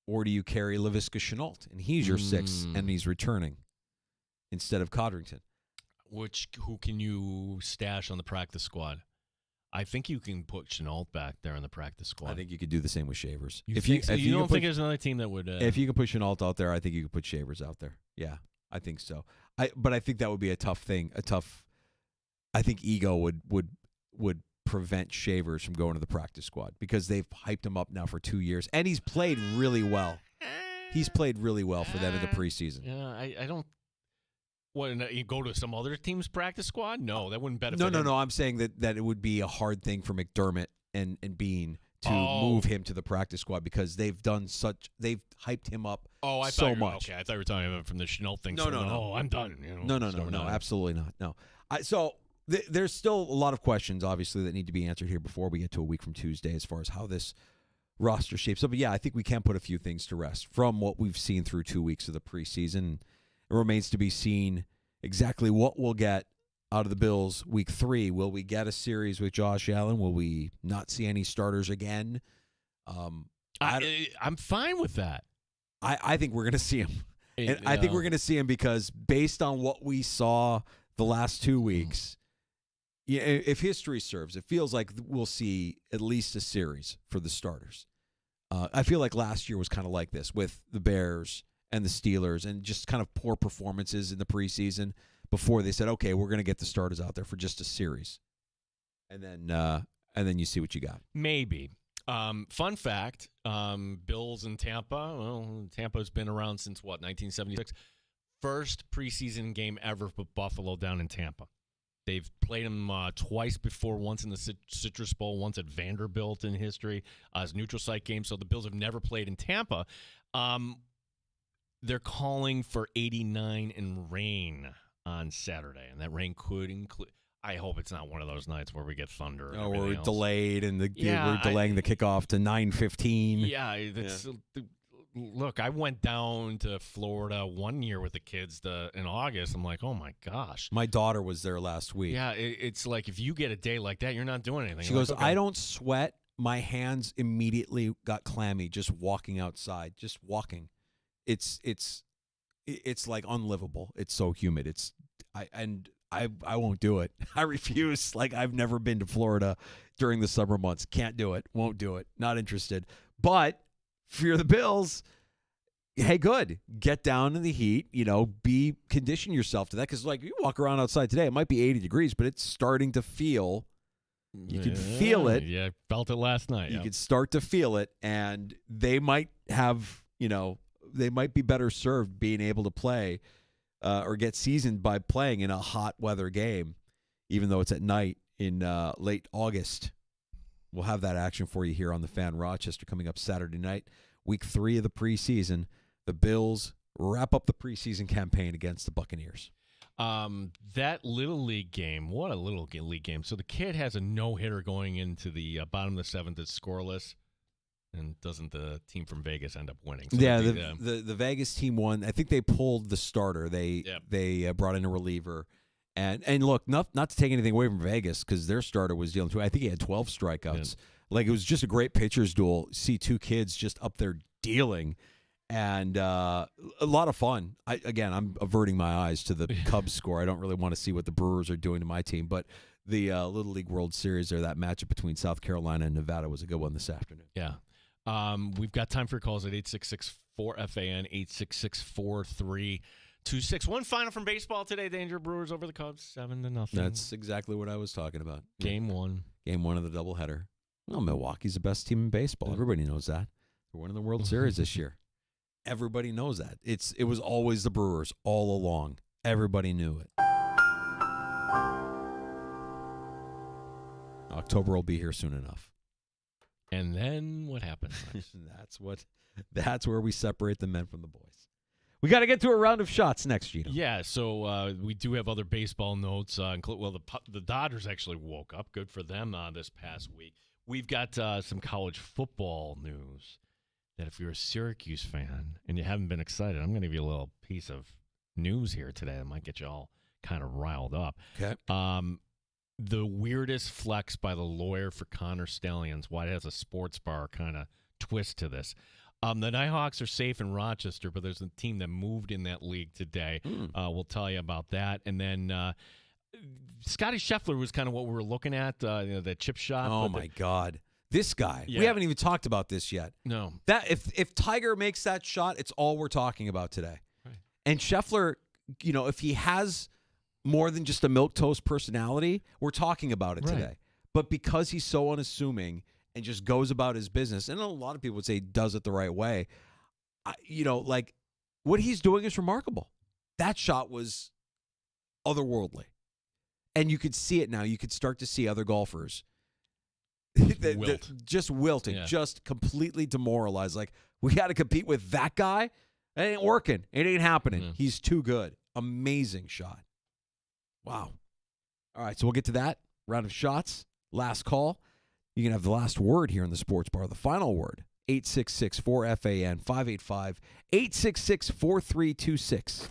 Or do you carry Laviska Shenault, and he's your 6th, and he's returning instead of Codrington? Who can you stash on the practice squad? I think you can put Shenault back there in the practice squad. I think you could do the same with Shavers. You don't think there's another team that would? If you can put Shenault out there, I think you could put Shavers out there. Yeah, I think so. But I think that would be a tough thing. I think ego would prevent Shavers from going to the practice squad because they've hyped him up now for 2 years, and he's played really well. He's played really well for them in the preseason. Yeah, I don't. What, you go to some other team's practice squad? No, that wouldn't benefit him. No. I'm saying that it would be a hard thing for McDermott and Bean to move him to the practice squad because they've hyped him up so much. Okay, I thought you were talking about from the Shenault thing. No. Oh, I'm done. No, absolutely not. No. There's still a lot of questions, obviously, that need to be answered here before we get to a week from Tuesday as far as how this roster shapes up. But, yeah, I think we can put a few things to rest from what we've seen through 2 weeks of the preseason. It remains to be seen exactly what we'll get out of the Bills week 3. Will we get a series with Josh Allen? Will we not see any starters again? I'm fine with that. I think we're going to see him. And I think we're going to see him because based on what we saw the last 2 weeks, if history serves, it feels like we'll see at least a series for the starters. I feel like last year was kind of like this with the Bears and the Steelers and just kind of poor performances in the preseason before they said, okay, we're going to get the starters out there for just a series. And then you see what you got. Maybe. Fun fact, Bills in Tampa. Well, Tampa's been around since, 1976? First preseason game ever for Buffalo down in Tampa. They've played them twice before, once in the Citrus Bowl, once at Vanderbilt in history as neutral site game. So the Bills have never played in Tampa. They're calling for 89 and rain on Saturday, and that rain could include. I hope it's not one of those nights where we get thunder. Oh, we're delayed, and we're delaying the kickoff to 9:15. Yeah, look, I went down to Florida one year with the kids in August. I'm like, oh my gosh. My daughter was there last week. Yeah, it's like if you get a day like that, you're not doing anything. She goes, okay. I don't sweat. My hands immediately got clammy just walking outside, just walking. It's like unlivable. It's so humid. I won't do it. I refuse. Like, I've never been to Florida during the summer months. Can't do it. Won't do it. Not interested. But if you're the Bills, hey, good. Get down in the heat. Condition yourself to that. Because, like, you walk around outside today, it might be 80 degrees, but it's starting to feel. You can feel it. Yeah, I felt it last night. You can start to feel it, and they might have, they might be better served being able to play or get seasoned by playing in a hot weather game, even though it's at night in late August. We'll have that action for you here on the Fan. Rochester coming up Saturday night, week 3 of the preseason. The Bills wrap up the preseason campaign against the Buccaneers. That Little League game, what a Little League game. So the kid has a no-hitter going into the bottom of the 7th. It's scoreless. And doesn't the team from Vegas end up winning? So the Vegas team won. I think they pulled the starter. They brought in a reliever. And look, not to take anything away from Vegas because their starter was dealing too. I think he had 12 strikeouts. Yeah. Like, it was just a great pitcher's duel. See two kids just up there dealing. And a lot of fun. I'm averting my eyes to the Cubs score. I don't really want to see what the Brewers are doing to my team. But the Little League World Series, or that matchup between South Carolina and Nevada, was a good one this afternoon. Yeah. We've got time for your calls at 866-4FAN, 866-4326. One final from baseball today. Danger Brewers over the Cubs, 7-0. That's exactly what I was talking about. Game 1. Game 1 of the doubleheader. Well, Milwaukee's the best team in baseball. Everybody knows that. They're winning the World Series this year. Everybody knows that. It was always the Brewers all along. Everybody knew it. October will be here soon enough. And then what happens? That's where we separate the men from the boys. We got to get to a round of shots next, Gino. Yeah, so we do have other baseball notes. The Dodgers actually woke up. Good for them this past week. We've got some college football news that if you're a Syracuse fan and you haven't been excited, I'm going to give you a little piece of news here today that might get you all kind of riled up. Okay. The weirdest flex by the lawyer for Connor Stallions, why it has a sports bar kind of twist to this. The Nighthawks are safe in Rochester, but there's a team that moved in that league today. We'll tell you about that. And then Scotty Scheffler was kind of what we were looking at, that chip shot. Oh, my God. This guy. Yeah. We haven't even talked about this yet. No. That if Tiger makes that shot, it's all we're talking about today. Right. And Scheffler, if he has more than just a milquetoast personality, we're talking about it today. But because he's so unassuming and just goes about his business, and a lot of people would say he does it the right way, what he's doing is remarkable. That shot was otherworldly. And you could see it now. You could start to see other golfers just wilting, just completely demoralized. Like, we got to compete with that guy? It ain't working. It ain't happening. Yeah. He's too good. Amazing shot. Wow. All right, so we'll get to that. Round of shots. Last call. You can have the last word here in the sports bar, the final word. 866-4FAN, 585-866-4326.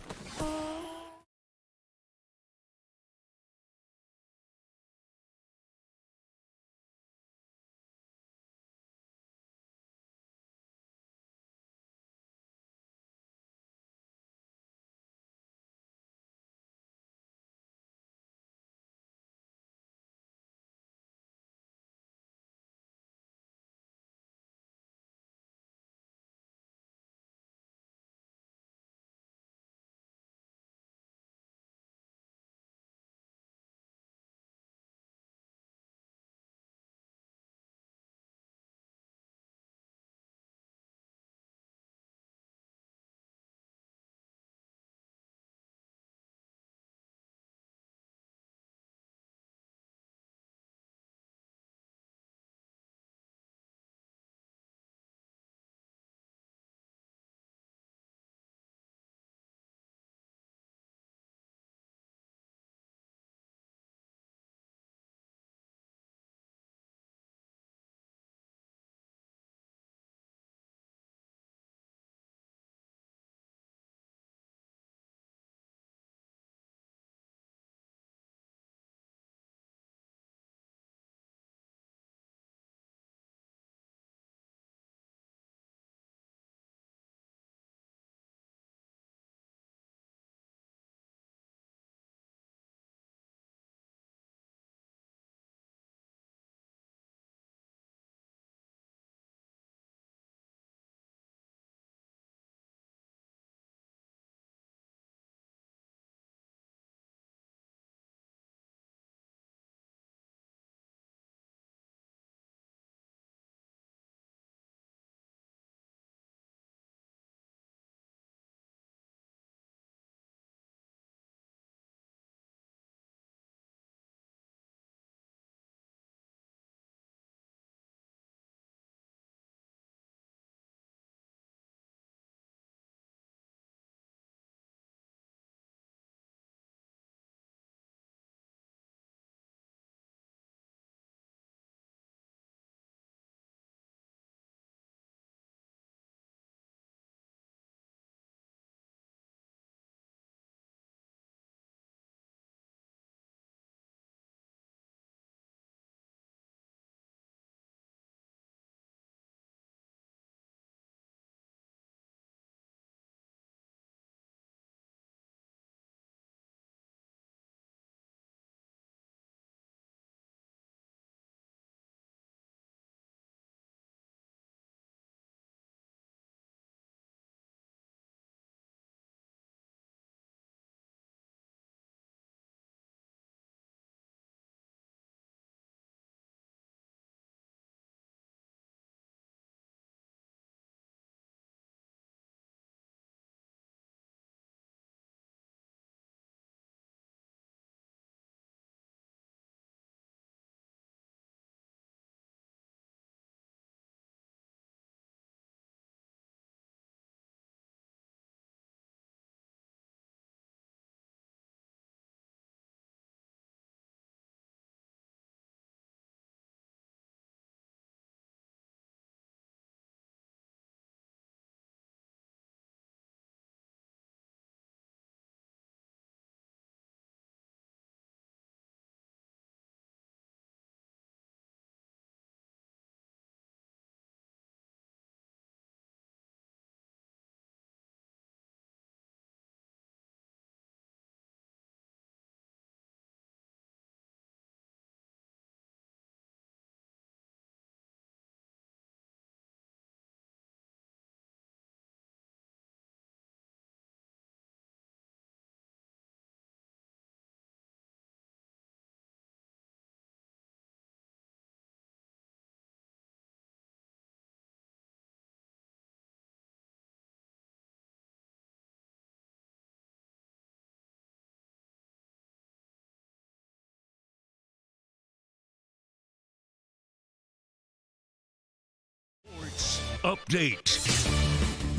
update.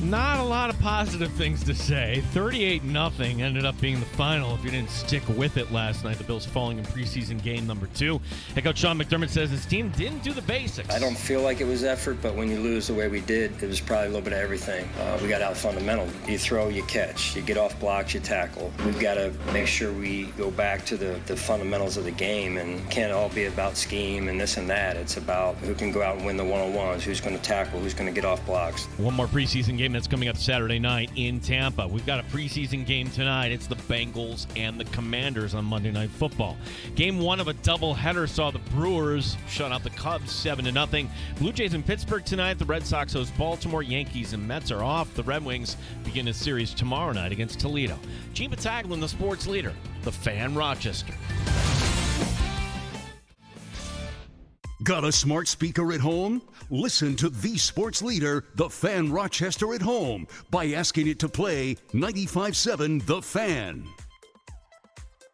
Not a lot of positive things to say. 38-0 ended up being the final if you didn't stick with it last night. The Bills falling in preseason game number 2. Head coach Sean McDermott says his team didn't do the basics. I don't feel like it was effort, but when you lose the way we did, it was probably a little bit of everything. We got out fundamental. You throw, you catch. You get off blocks, you tackle. We've got to make sure we go back to the fundamentals of the game, and it can't all be about scheme and this and that. It's about who can go out and win the one-on-ones, who's going to tackle, who's going to get off blocks. One more preseason game that's coming up Saturday night in Tampa. We've got a preseason game tonight. It's the Bengals and the Commanders on Monday Night Football. Game 1 of a doubleheader saw the Brewers shut out the Cubs 7-0. Blue Jays in Pittsburgh tonight. The Red Sox host Baltimore. Yankees and Mets are off. The Red Wings begin a series tomorrow night against Toledo. Gene Battaglin, the sports leader, the Fan Rochester. Got a smart speaker at home? Listen to the sports leader, the Fan Rochester at home, by asking it to play 95.7 The Fan.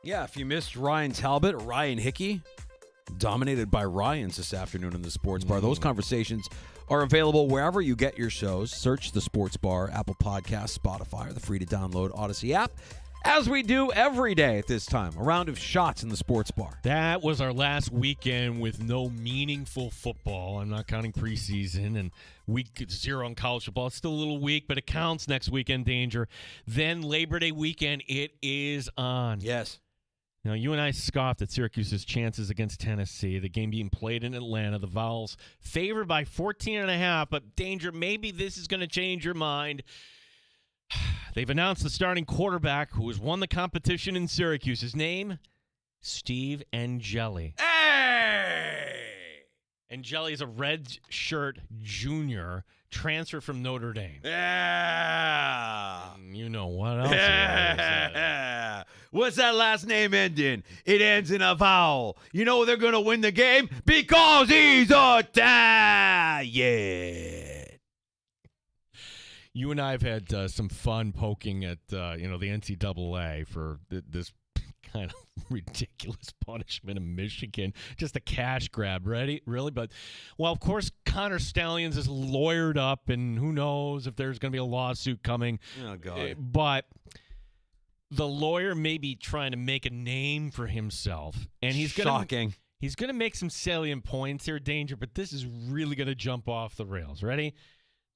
Yeah, if you missed Ryan Talbot, Ryan Hickey, dominated by Ryans this afternoon in the Sports Bar. Those conversations are available wherever you get your shows. Search the Sports Bar, Apple Podcasts, Spotify, or the free-to-download Odyssey app. As we do every day at this time, a round of shots in the Sports Bar. That was our last weekend with no meaningful football. I'm not counting preseason and week 0 in college football. It's still a little weak, but it counts next weekend, Danger. Then Labor Day weekend, it is on. Yes. Now, you and I scoffed at Syracuse's chances against Tennessee. The game being played in Atlanta. The Vols favored by 14.5, but Danger, maybe this is going to change your mind. They've announced the starting quarterback who has won the competition in Syracuse. His name, Steve Angeli. Hey! Angeli is a red shirt junior transfer from Notre Dame. Yeah. You know what else? Yeah. What's that last name ending? It ends in a vowel. You know they're going to win the game because he's Italian. You and I have had some fun poking at the NCAA for this kind of ridiculous punishment in Michigan. Just a cash grab, really? But, well, of course, Connor Stallions is lawyered up, and who knows if there's going to be a lawsuit coming. Oh, God. But the lawyer may be trying to make a name for himself, and he's going to He's going to make some salient points here, Danger, but this is really going to jump off the rails. Ready?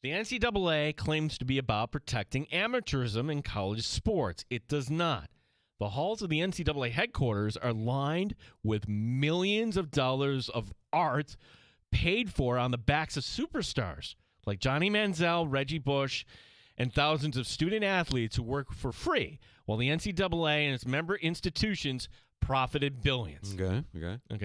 The NCAA claims to be about protecting amateurism in college sports. It does not. The halls of the NCAA headquarters are lined with millions of dollars of art paid for on the backs of superstars like Johnny Manziel, Reggie Bush, and thousands of student athletes who work for free, while the NCAA and its member institutions profited billions. Okay,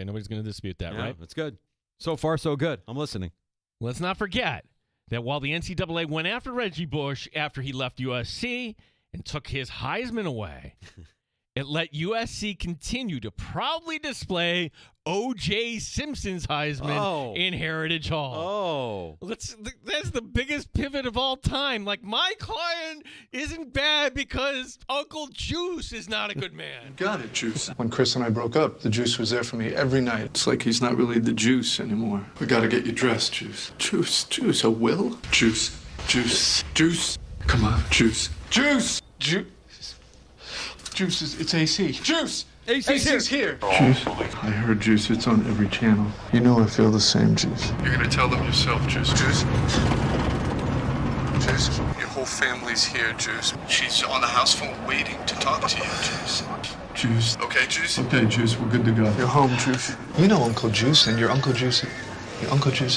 nobody's going to dispute that, right? That's good. So far, so good. I'm listening. Let's not forget that while the NCAA went after Reggie Bush after he left USC and took his Heisman away, it let USC continue to proudly display O.J. Simpson's Heisman in Heritage Hall. That's the biggest pivot of all time. Like, my client isn't bad because Uncle Juice is not a good man. Got it, Juice. When Chris and I broke up, the Juice was there for me every night. It's like he's not really the Juice anymore. We gotta get you dressed, Juice. Juice, a will? Juice. Come on, Juice. Juice, it's AC. Juice! AC's here. Juice, I heard Juice. It's on every channel. You know I feel the same, Juice. You're gonna tell them yourself, Juice. Juice, your whole family's here, Juice. She's on the house phone waiting to talk to you, Juice. Juice. Okay, Juice? Okay, Juice, we're good to go. You're home, Juice. You know Uncle Juice, and your Uncle Juice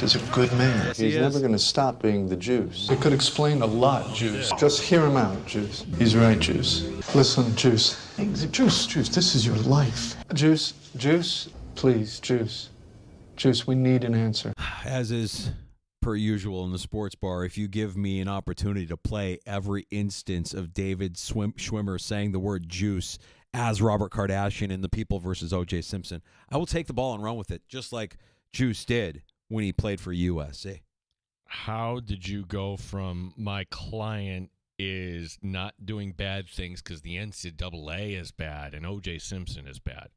is a good man. Yes, he's never going to stop being the Juice. It could explain a lot, Juice. Just hear him out, Juice. He's right, Juice. Listen, Juice. Hey, Juice, this is your life. Juice, please, Juice. Juice, we need an answer. As is per usual in the Sports Bar, if you give me an opportunity to play every instance of David Schwimmer saying the word juice as Robert Kardashian in The People versus O.J. Simpson, I will take the ball and run with it, just like Juice did when he played for USC. How did you go from my client is not doing bad things because the NCAA is bad and O.J. Simpson is bad?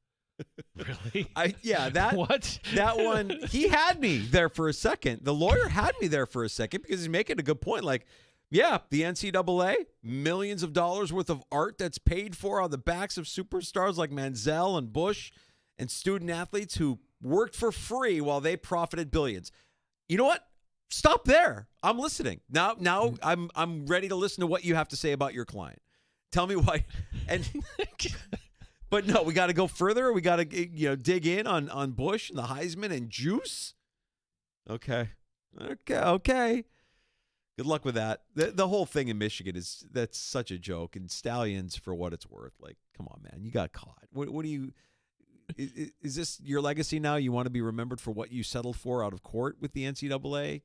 Really? What? That one, he had me there for a second. The lawyer had me there for a second because he's making a good point. Like, yeah, the NCAA, millions of dollars worth of art that's paid for on the backs of superstars like Manziel and Bush and student athletes who worked for free while they profited billions. You know what? Stop there. I'm listening. Now I'm ready to listen to what you have to say about your client. Tell me why. And but no, we got to go further. We got to dig in on Bush and the Heisman and Juice. Okay. Good luck with that. The whole thing in Michigan that's such a joke. And Stallions, for what it's worth, like, come on, man, you got caught. What do you? Is this your legacy now? You want to be remembered for what you settled for out of court with the NCAA?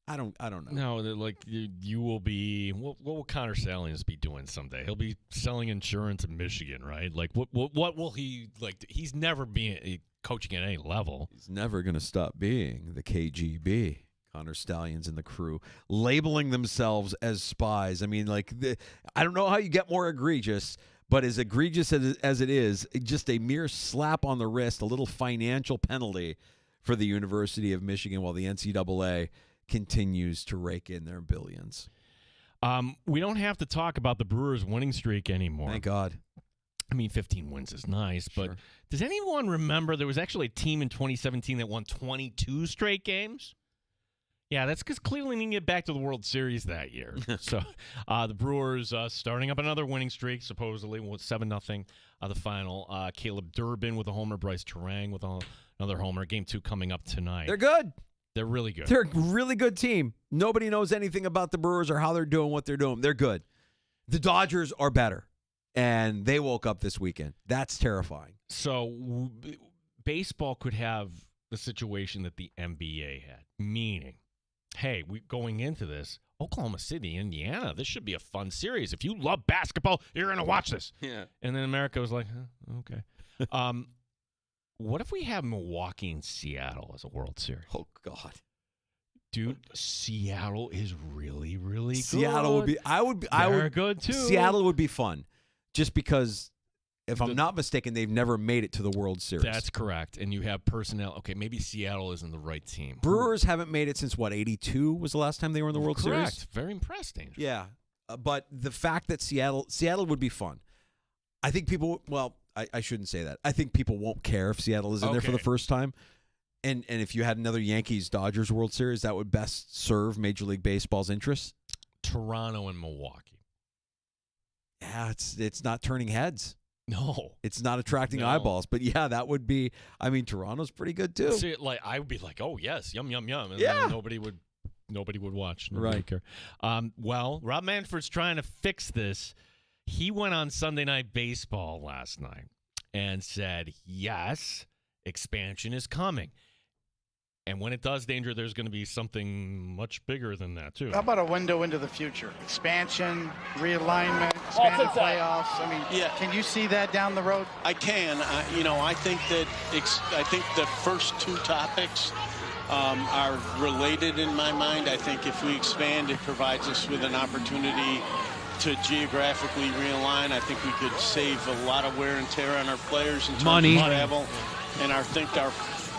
I don't know. No, like you will be. What will Connor Stallions be doing someday? He'll be selling insurance in Michigan, right? Like what will he like? He's never been coaching at any level. He's never going to stop being the KGB. Connor Stallions and the crew labeling themselves as spies. I mean, like, I don't know how you get more egregious, but as egregious as it is, just a mere slap on the wrist, a little financial penalty for the University of Michigan while the NCAA continues to rake in their billions. We don't have to talk about the Brewers' winning streak anymore. Thank God. I mean, 15 wins is nice, but does anyone remember there was actually a team in 2017 that won 22 straight games? Yeah, that's because Cleveland didn't get back to the World Series that year. So the Brewers starting up another winning streak, supposedly, with 7-0 the final. Caleb Durbin with a homer, Bryce Terang with another homer. Game 2 coming up tonight. They're good. They're really good. They're a really good team. Nobody knows anything about the Brewers or how they're doing what they're doing. They're good. The Dodgers are better, and they woke up this weekend. That's terrifying. So baseball could have the situation that the NBA had, meaning, hey, going into this, Oklahoma City, Indiana, this should be a fun series. If you love basketball, you're going to watch this. Yeah. And then America was like, okay. What if we have Milwaukee and Seattle as a World Series? Oh, God. Dude, Seattle is really, really good. Seattle would be good, too. Seattle would be fun just because, if I'm not mistaken, they've never made it to the World Series. That's correct. And you have personnel. Okay, maybe Seattle isn't the right team. Brewers haven't made it since, 82 was the last time they were in the World Series? Correct. Very impressed, Angel. Yeah. But the fact that Seattle would be fun. I think people, I shouldn't say that. I think people won't care if Seattle is in there for the first time. And if you had another Yankees-Dodgers World Series, that would best serve Major League Baseball's interests. Toronto and Milwaukee. Yeah, it's not turning heads. No. It's not attracting eyeballs. But, yeah, that would be – I mean, Toronto's pretty good, too. See, I would be like, oh, yes, yum, yum, yum. And yeah. then nobody would watch. Nobody would care. Well, Rob Manfred's trying to fix this. He went on Sunday Night Baseball last night and said, yes, expansion is coming. And when it does, Danger, there's going to be something much bigger than that, too. How about a window into the future? Expansion, realignment, expanded playoffs. I mean, can you see that down the road? I can. I think the first two topics are related in my mind. I think if we expand, it provides us with an opportunity to geographically realign. I think we could save a lot of wear and tear on our players in terms of travel. And I think our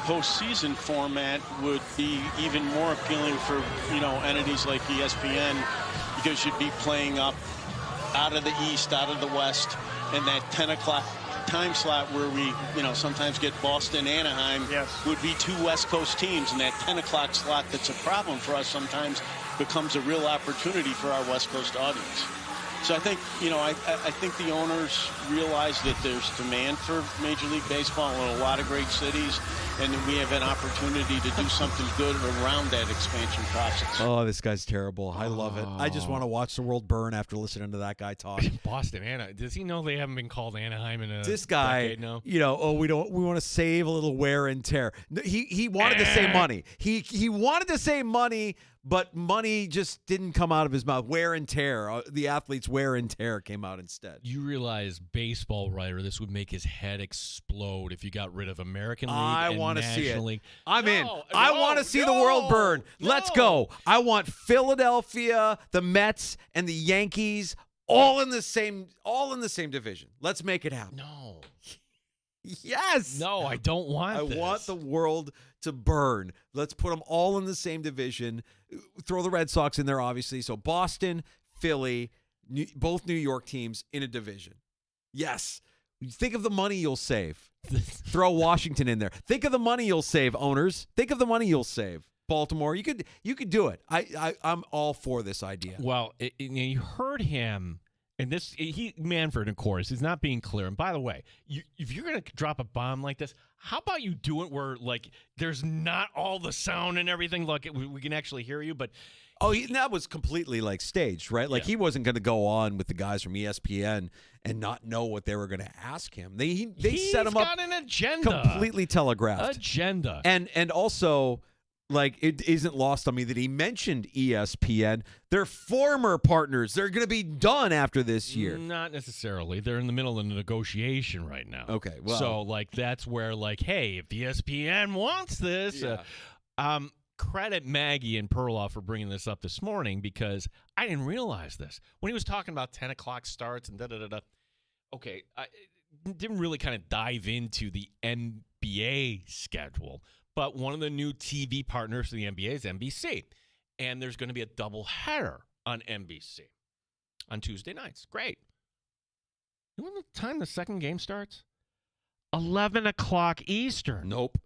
postseason format would be even more appealing for entities like ESPN, because you'd be playing up out of the East, out of the West, and that 10 o'clock time slot where we sometimes get Boston, Anaheim, would be two West Coast teams, and that 10 o'clock slot that's a problem for us sometimes becomes a real opportunity for our West Coast audience. So I think, I think the owners realize that there's demand for Major League Baseball in a lot of great cities, and we have an opportunity to do something good around that expansion process. Oh, this guy's terrible. I love it. I just want to watch the world burn after listening to that guy talk. Boston, Anaheim. Does he know they haven't been called Anaheim in a This guy, decade now? we want to save a little wear and tear. He wanted to say money. He wanted to say money, but money just didn't come out of his mouth. Wear and tear. The athlete's wear and tear came out instead. You realize, baseball writer, this would make his head explode if you got rid of American League I want to see it. League. I'm in. I want to see the world burn. Let's go. I want Philadelphia, the Mets, and the Yankees all in the same division. Let's make it happen. No. Yes. No, I don't want I this. want the world to burn. Let's put them all in the same division. Throw the Red Sox in there, obviously. So Boston, Philly, both New York teams in a division. Yes. Think of the money you'll save. Throw Washington in there. Think of the money you'll save, owners. Think of the money you'll save. Baltimore, you could do it. I'm all for this idea. Well, you heard him. And Manfred, of course, is not being clear. And by the way, if you're going to drop a bomb like this, how about you do it where, like, there's not all the sound and everything? Like, we can actually hear you, but... that was completely, like, staged, right? Like, he wasn't going to go on with the guys from ESPN and not know what they were going to ask him. They set him up... He's got an agenda. Completely telegraphed. Agenda. And also... Like, it isn't lost on me that he mentioned ESPN. They're former partners. They're going to be done after this year. Not necessarily. They're in the middle of a negotiation right now. Okay, well. So, like, that's where, like, hey, if ESPN wants this. Credit Maggie and Perloff for bringing this up this morning because I didn't realize this. When he was talking about 10 o'clock starts and da-da-da-da. Okay, I didn't really kind of dive into the NBA schedule. But one of the new TV partners for the NBA is NBC. And there's going to be a doubleheader on NBC on Tuesday nights. Great. You know what time the second game starts? 11 o'clock Eastern. Nope.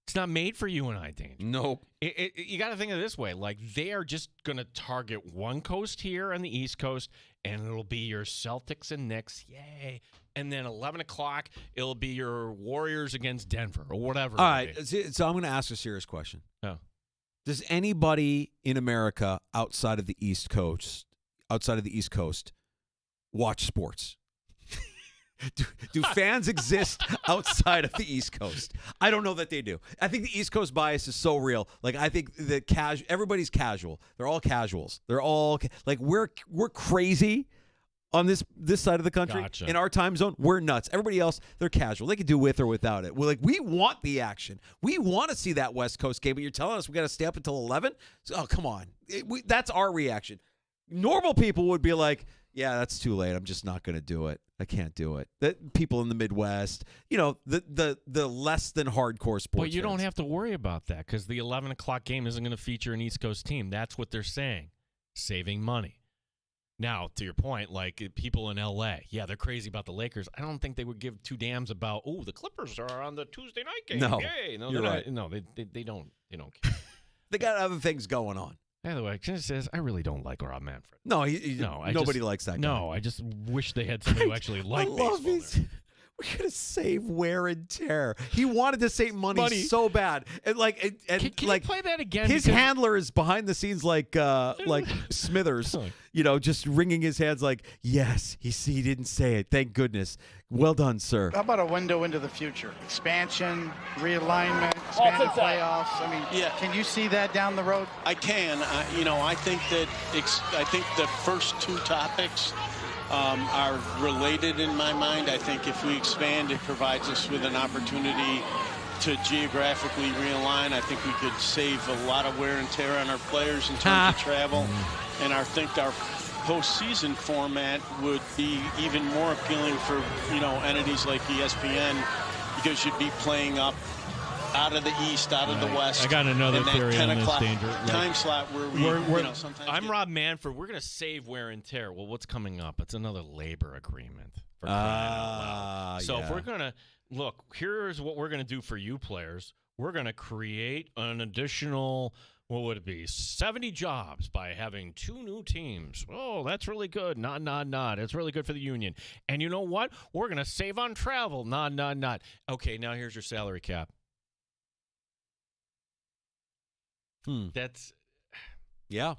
It's not made for you and I, Danger. Nope. You got to think of it this way. Like, they are just going to target one coast here on the East Coast, and it'll be your Celtics and Knicks. Yay. And then 11 o'clock, it'll be your Warriors against Denver or whatever. All right. So I'm going to ask a serious question. Oh. Does anybody in America outside of the East Coast, watch sports? Do fans exist outside of the East Coast? I don't know that they do. I think the East Coast bias is so real. Like, I think that everybody's casual. They're all casuals. They're all like we're crazy on this side of the country. Gotcha. In our time zone, we're nuts. Everybody else, they're casual. They can do with or without it. We want the action. We want to see that West Coast game, but you're telling us we got to stay up until 11? Oh, come on. That's our reaction. Normal people would be like, yeah, that's too late. I'm just not going to do it. I can't do it. People in the Midwest, the less than hardcore sports. But you don't have to worry about that because the 11 o'clock game isn't going to feature an East Coast team. That's what they're saying, saving money. Now, to your point, like people in L.A., yeah, they're crazy about the Lakers. I don't think they would give two damns about, the Clippers are on the Tuesday night game. No, yay. No, you're right. No, they don't care. They got other things going on. By the way, Ken says, I really don't like Rob Manfred. No, nobody likes that guy. No, I just wish they had somebody who actually liked baseball there. We're going to save wear and tear. He wanted to save money so bad. And can you play that again? His handler is behind the scenes like Smithers, just wringing his hands like, yes, he didn't say it. Thank goodness. Well done, sir. How about a window into the future? Expansion, realignment, expanded playoffs. I mean, can you see that down the road? I can. I think that the first two topics are related in my mind. I think if we expand, it provides us with an opportunity to geographically realign. I think we could save a lot of wear and tear on our players in terms of travel. And I think our postseason format would be even more appealing for, entities like ESPN because you'd be playing up out of the East, out of the West. I got another theory on this, Danger. Time slot where sometimes I'm Rob Manfred. We're going to save wear and tear. Well, what's coming up? It's another labor agreement. For crying out loud. So if we're going to look, here's what we're going to do for you players. We're going to create an additional, what would it be, 70 jobs by having 2 new teams. Oh, that's really good. Nod. It's really good for the union. And you know what? We're going to save on travel. Nod. Okay, now here's your salary cap. That's yeah.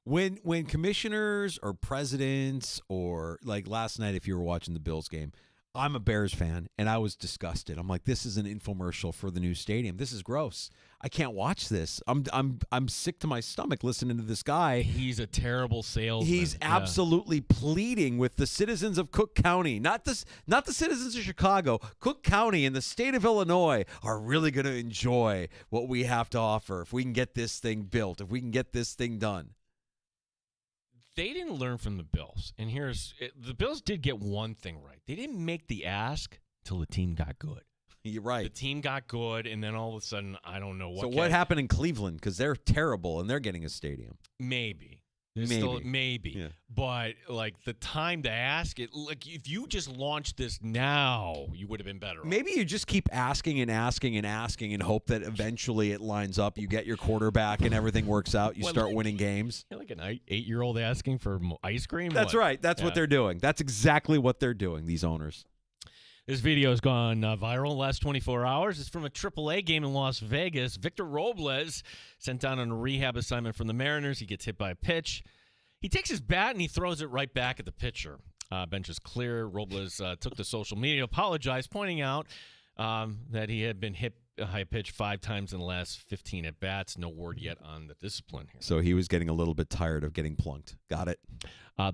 When commissioners or presidents or like last night, if you were watching the Bills game, I'm a Bears fan and I was disgusted. I'm like, this is an infomercial for the new stadium. This is gross. I can't watch this. I'm sick to my stomach listening to this guy. He's a terrible salesman. He's absolutely pleading with the citizens of Cook County, not the citizens of Chicago. Cook County and the state of Illinois are really going to enjoy what we have to offer if we can get this thing built, if we can get this thing done. they didn't learn from the Bills, and the Bills did get one thing right. They didn't make the ask till the team got good. You're right. The team got good, and then all of a sudden, I don't know what. So what happened in Cleveland? Because they're terrible, and they're getting a stadium. Maybe. Maybe. Yeah. But, like, the time to ask it, like, if you just launched this now, you would have been better. Maybe you just keep asking and asking and asking and hope that eventually it lines up. You get your quarterback and everything works out. You start winning games. You're like an 8-year-old asking for ice cream? That's right. That's what they're doing. That's exactly what they're doing, these owners. This video has gone viral in the last 24 hours. It's from a AAA game in Las Vegas. Victor Robles sent down on a rehab assignment from the Mariners. He gets hit by a pitch. He takes his bat and he throws it right back at the pitcher. Bench is clear. Robles took to social media, apologized, pointing out that he had been hit a high pitch 5 times in the last 15 at-bats. No word yet on the discipline here. So he was getting a little bit tired of getting plunked. Got it.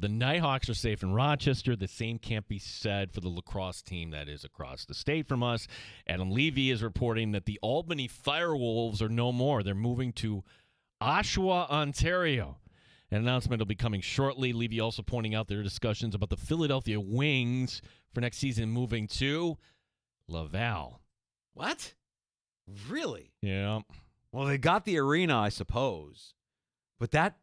The Nighthawks are safe in Rochester. The same can't be said for the lacrosse team that is across the state from us. Adam Levy is reporting that the Albany Firewolves are no more. They're moving to Oshawa, Ontario. An announcement will be coming shortly. Levy also pointing out there are discussions about the Philadelphia Wings for next season moving to Laval. What? Really? Yeah. Well, they got the arena, I suppose. But that,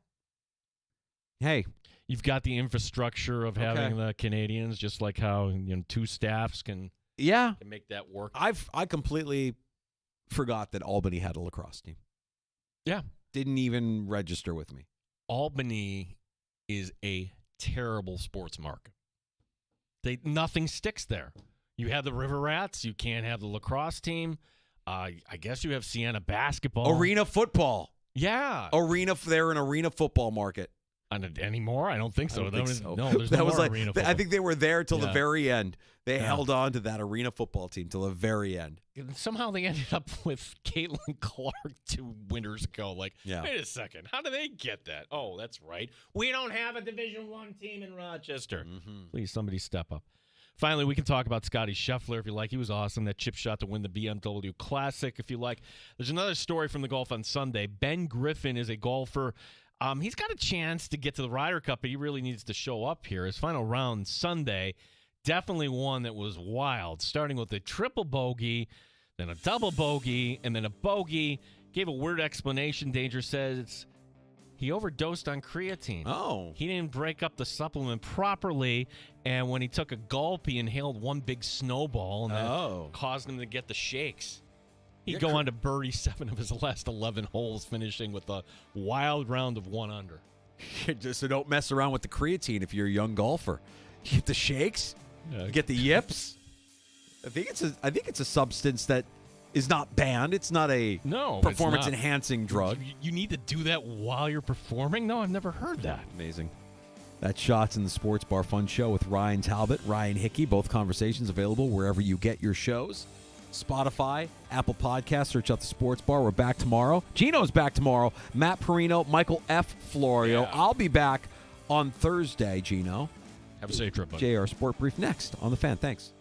hey. You've got the infrastructure of having the Canadians, just like how 2 staffs can make that work. I completely forgot that Albany had a lacrosse team. Yeah. Didn't even register with me. Albany is a terrible sports market. Nothing sticks there. You have the River Rats. You can't have the lacrosse team. I guess you have Siena basketball. Arena football. Yeah. They're an arena football market. Anymore? I don't think so. I don't think so. No, there's no more arena football. I think they were there till the very end. They held on to that arena football team till the very end. Somehow they ended up with Caitlin Clark 2 winters ago. Like, wait a second. How do they get that? Oh, that's right. We don't have a Division I team in Rochester. Mm-hmm. Please, somebody step up. Finally, we can talk about Scotty Scheffler if you like. He was awesome. That chip shot to win the BMW Classic if you like. There's another story from the golf on Sunday. Ben Griffin is a golfer. He's got a chance to get to the Ryder Cup, but he really needs to show up here. His final round Sunday, definitely one that was wild, starting with a triple bogey, then a double bogey, and then a bogey. Gave a weird explanation. Danger says he overdosed on creatine. Oh. He didn't break up the supplement properly, and when he took a gulp, he inhaled one big snowball, and that caused him to get the shakes. He'd go on to birdie 7 of his last 11 holes, finishing with a wild round of 1 under. So don't mess around with the creatine if you're a young golfer. You get the shakes, you get the yips. I think it's a substance that is not banned. It's not a performance-enhancing drug. You need to do that while you're performing? No, I've never heard that. Amazing. That's Shots in the Sports Bar Fun Show with Ryan Talbot, Ryan Hickey. Both conversations available wherever you get your shows. Spotify, Apple Podcasts, search out the Sports Bar. We're back tomorrow. Gino's back tomorrow. Matt Perino, Michael F. Florio. Yeah. I'll be back on Thursday, Gino. Have a safe trip, buddy. JR Sport Brief next on The Fan. Thanks.